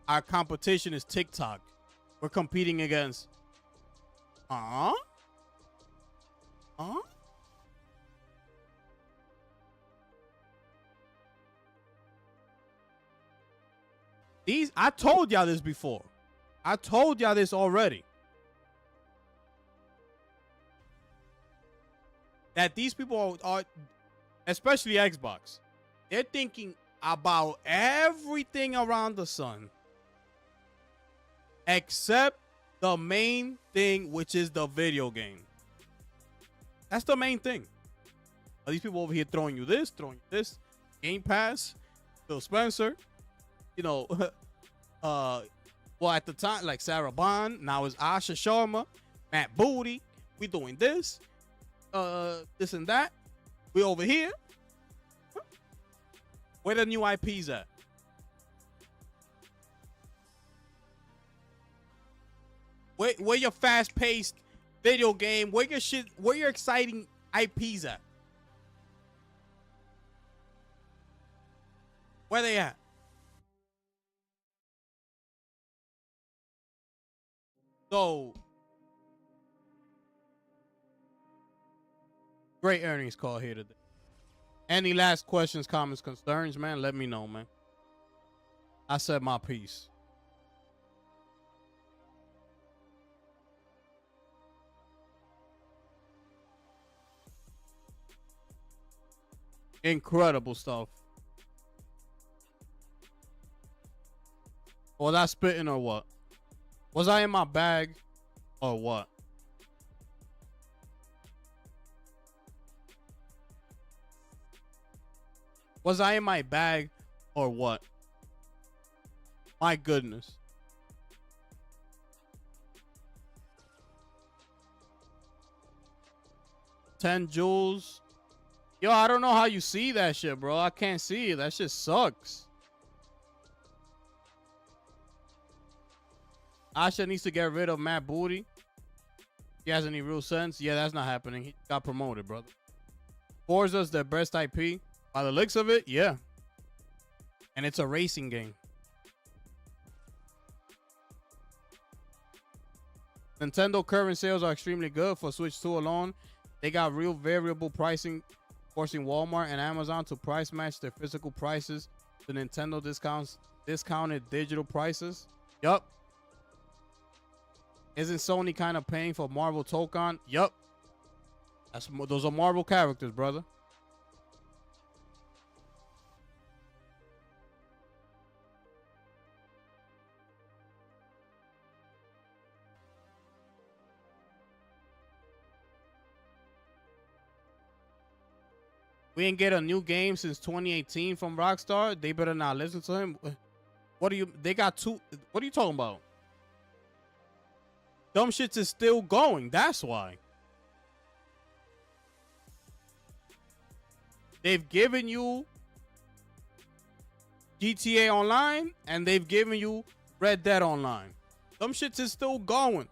our competition is TikTok. We're competing against. I told y'all this before. I told y'all this already. That these people are, especially Xbox, they're thinking about everything around the sun except the main thing, which is the video game. That's the main thing. Are these people over here throwing you this, Game Pass, Phil Spencer, you know, well, at the time, like Sarah Bond, now it's Asha Sharma, Matt Booty. We doing this, this and that. We over here. Where the new IPs at? Where your fast-paced video game? Where your shit? Where your exciting IPs at? Where they at? So, great earnings call here today. Any last questions, comments, concerns, man? Let me know, man. I said my piece. Incredible stuff. Was I spitting or what? Was I in my bag or what? Was I in my bag or what? My goodness. $10 joules. Yo, I don't know how you see that shit, bro. I can't see it. That shit sucks. Asha needs to get rid of Matt Booty. He has any real sense? Yeah, that's not happening. He got promoted, brother. Forza's their best IP. By the looks of it, yeah. And it's a racing game. Nintendo current sales are extremely good for Switch 2 alone. They got real variable pricing, forcing Walmart and Amazon to price match their physical prices to Nintendo discounted digital prices. Yup. Isn't Sony kind of paying for Marvel Tokon? Yup. Those are Marvel characters, brother. We ain't get a new game since 2018 from Rockstar. They better not listen to him. What do you? They got two. What are you talking about? Dumb shits is still going. That's why. They've given you GTA Online and they've given you Red Dead Online. Dumb shits is still going.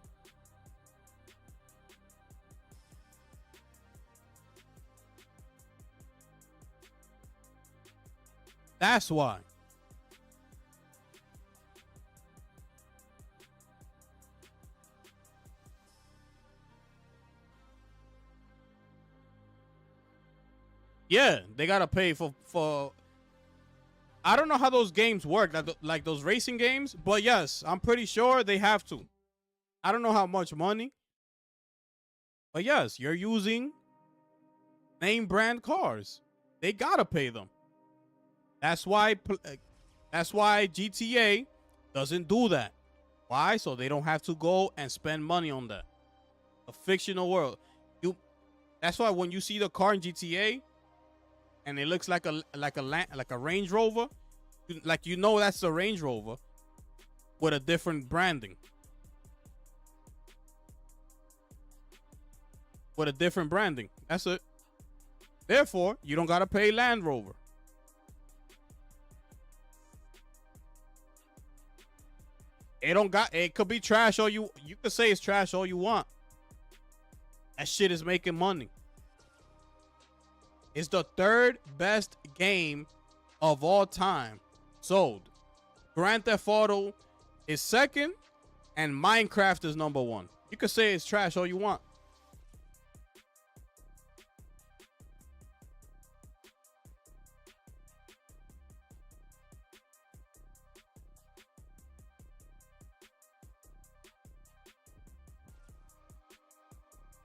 That's why. Yeah, they gotta pay for. I don't know how those games work, like those racing games, but yes, I'm pretty sure they have to. I don't know how much money, but yes, you're using name brand cars. They gotta pay them. That's why GTA doesn't do that. Why? So they don't have to go and spend money on that. A fictional world. That's why when you see the car in GTA and it looks like a Range Rover, you know that's a Range Rover with a different branding. With a different branding. That's it. Therefore, you don't gotta pay Land Rover. It could be trash all you could say it's trash all you want. That shit is making money. It's the third best game of all time sold. Grand Theft Auto is second and Minecraft is number one. You could say it's trash all you want.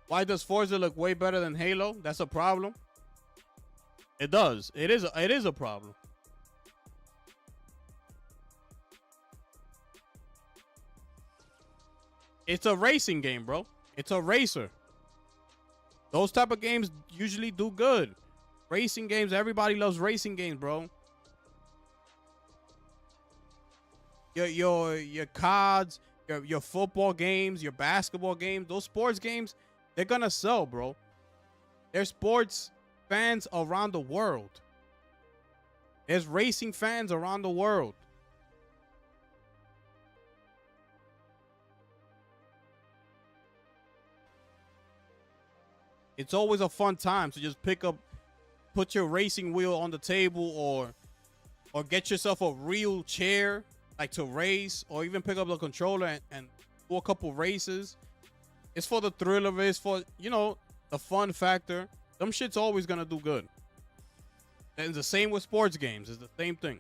Why does Forza look way better than Halo? That's a problem. It does. It is a problem. It's a racing game, bro. It's a racer. Those type of games usually do good. Racing games, everybody loves racing games, bro. Your CODs, your football games, your basketball games, those sports games, they're gonna sell, bro. There's sports fans around the world. There's racing fans around the world. It's always a fun time to just put your racing wheel on the table or get yourself a real chair like to race, or even pick up the controller and do a couple races. It's for the thrill of it. It's for, the fun factor. Them shit's always gonna do good. And it's the same with sports games. It's the same thing.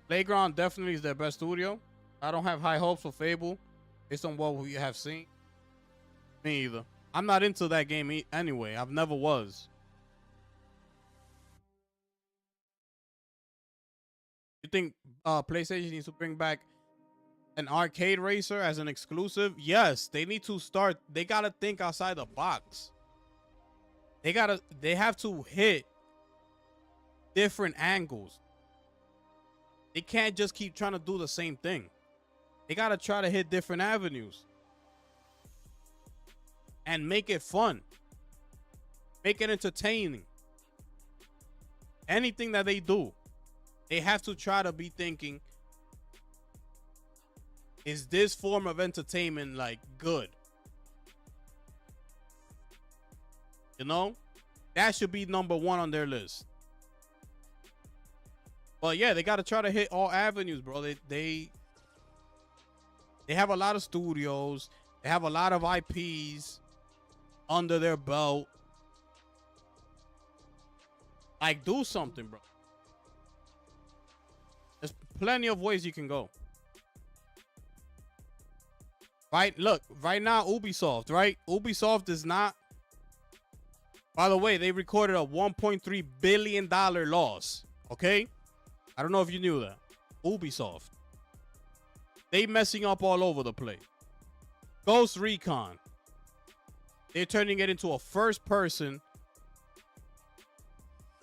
Playground definitely is their best studio. I don't have high hopes for Fable based on what we have seen. Me either. I'm not into that game anyway. I've never was. You think PlayStation needs to bring back an arcade racer as an exclusive? Yes, they need to start. They gotta think outside the box. They have to hit different angles. They can't just keep trying to do the same thing. They gotta try to hit different avenues and make it fun, make it entertaining. Anything that they do, they have to try to be thinking, is this form of entertainment like good? That should be number one on their list. But yeah, they got to try to hit all avenues, bro. They have a lot of studios. They have a lot of IPs under their belt. Like, do something, bro. There's plenty of ways you can go. Right? Look, right now, Ubisoft, right? Ubisoft is not... By the way, they recorded a $1.3 billion loss. Okay? I don't know if you knew that. Ubisoft. They messing up all over the place. Ghost Recon. They're turning it into a first-person,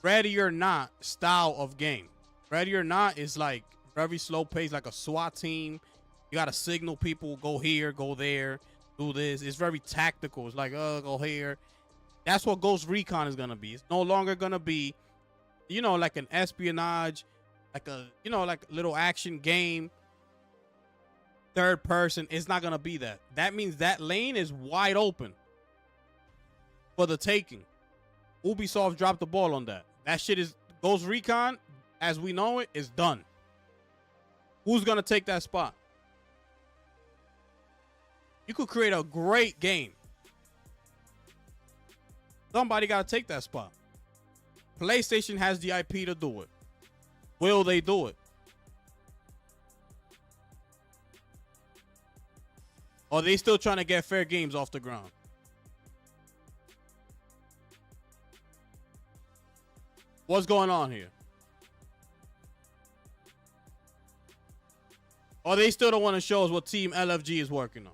Ready or Not style of game. Ready or Not is like very slow pace, like a SWAT team. You gotta signal people, go here, go there, do this. It's very tactical. It's like, go here. That's what Ghost Recon is gonna be. It's no longer gonna be, like an espionage, like a, like a little action game. Third person. It's not gonna be that. That means that lane is wide open for the taking. Ubisoft dropped the ball on that. That shit is Ghost Recon, as we know it, is done. Who's gonna take that spot? You could create a great game. Somebody gotta take that spot. PlayStation has the IP to do it. Will they do it? Or are they still trying to get fair games off the ground? What's going on here? Or they still don't want to show us what Team LFG is working on?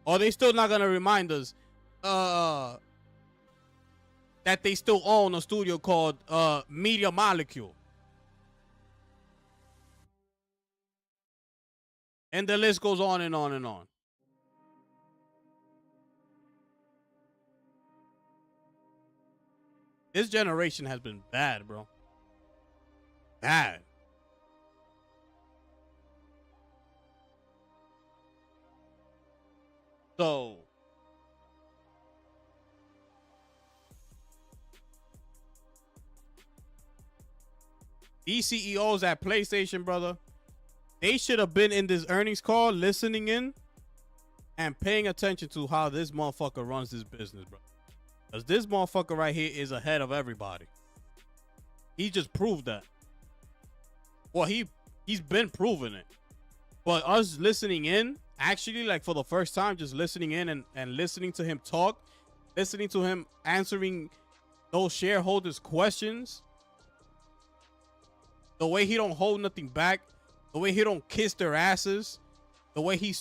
Or they still not going to remind us that they still own a studio called Media Molecule? And the list goes on and on and on. This generation has been bad, bro. Bad. So, these CEOs at PlayStation, brother, they should have been in this earnings call listening in and paying attention to how this motherfucker runs this business, bro. Because this motherfucker right here is ahead of everybody. He just proved that. Well, he's been proving it. But us listening in, actually, like for the first time, just listening in and listening to him talk, listening to him answering those shareholders' questions, the way he don't hold nothing back, the way he don't kiss their asses, the way he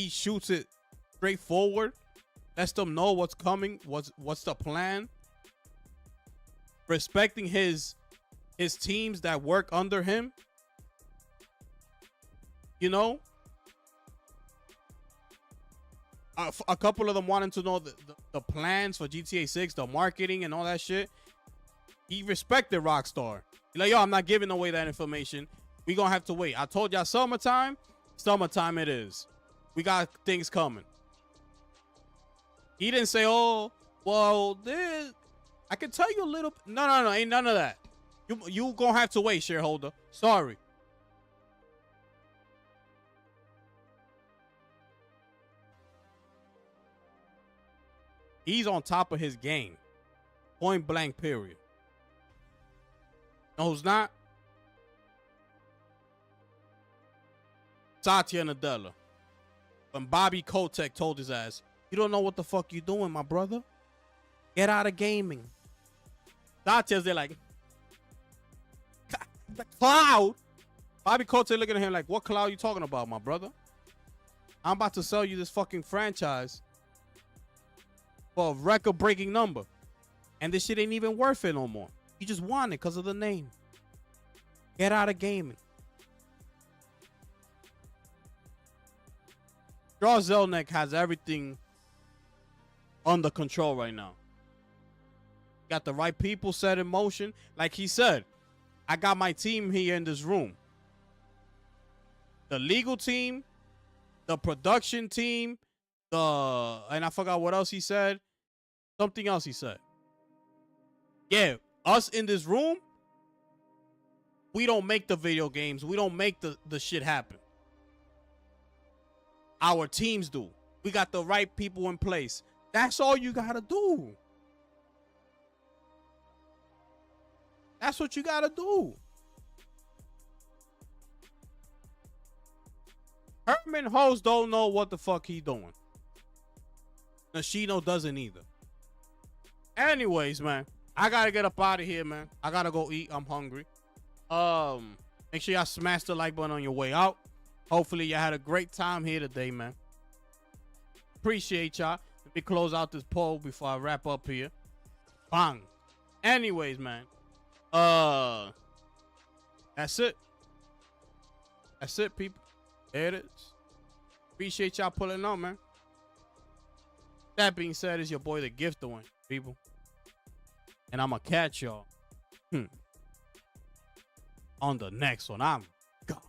shoots it straight forward, lets them know what's coming, what's the plan, respecting his teams that work under him, a couple of them wanted to know the plans for GTA 6, the marketing and all that shit. He respected Rockstar. He's like, yo, I'm not giving away that information. We gonna have to wait. I told y'all summertime it is. We got things coming. He didn't say, oh, well, this, I can tell you a little. No, ain't none of that. You gonna have to wait, shareholder. Sorry. He's on top of his game. Point blank, period. No, who's not? Satya Nadella. When Bobby Kotick told his ass, you don't know what the fuck you doing, my brother. Get out of gaming. Satya's there like, the cloud. Bobby Kotick looking at him like, what cloud you talking about, my brother? I'm about to sell you this fucking franchise for a record-breaking number. And this shit ain't even worth it no more. You just want it because of the name. Get out of gaming. Strauss Zelnick has everything under control right now. Got the right people set in motion. Like he said, I got my team here in this room. The legal team, the production team, and I forgot what else he said. Something else he said. Yeah, us in this room, we don't make the video games. We don't make the shit happen. Our teams do. We got the right people in place. That's all you gotta do. That's what you gotta do. Herman Hulst don't know what the fuck he doing. Nishino doesn't either. Anyways, man, I gotta get up out of here, man. I gotta go eat. I'm hungry. Make sure y'all smash the like button on your way out. Hopefully, y'all had a great time here today, man. Appreciate y'all. Let me close out this poll before I wrap up here. Bang. Anyways, man. That's it. That's it, people. There it is. Appreciate y'all pulling on, man. That being said, it's your boy, the Gifted One, people. And I'm going to catch y'all on the next one. I'm gone.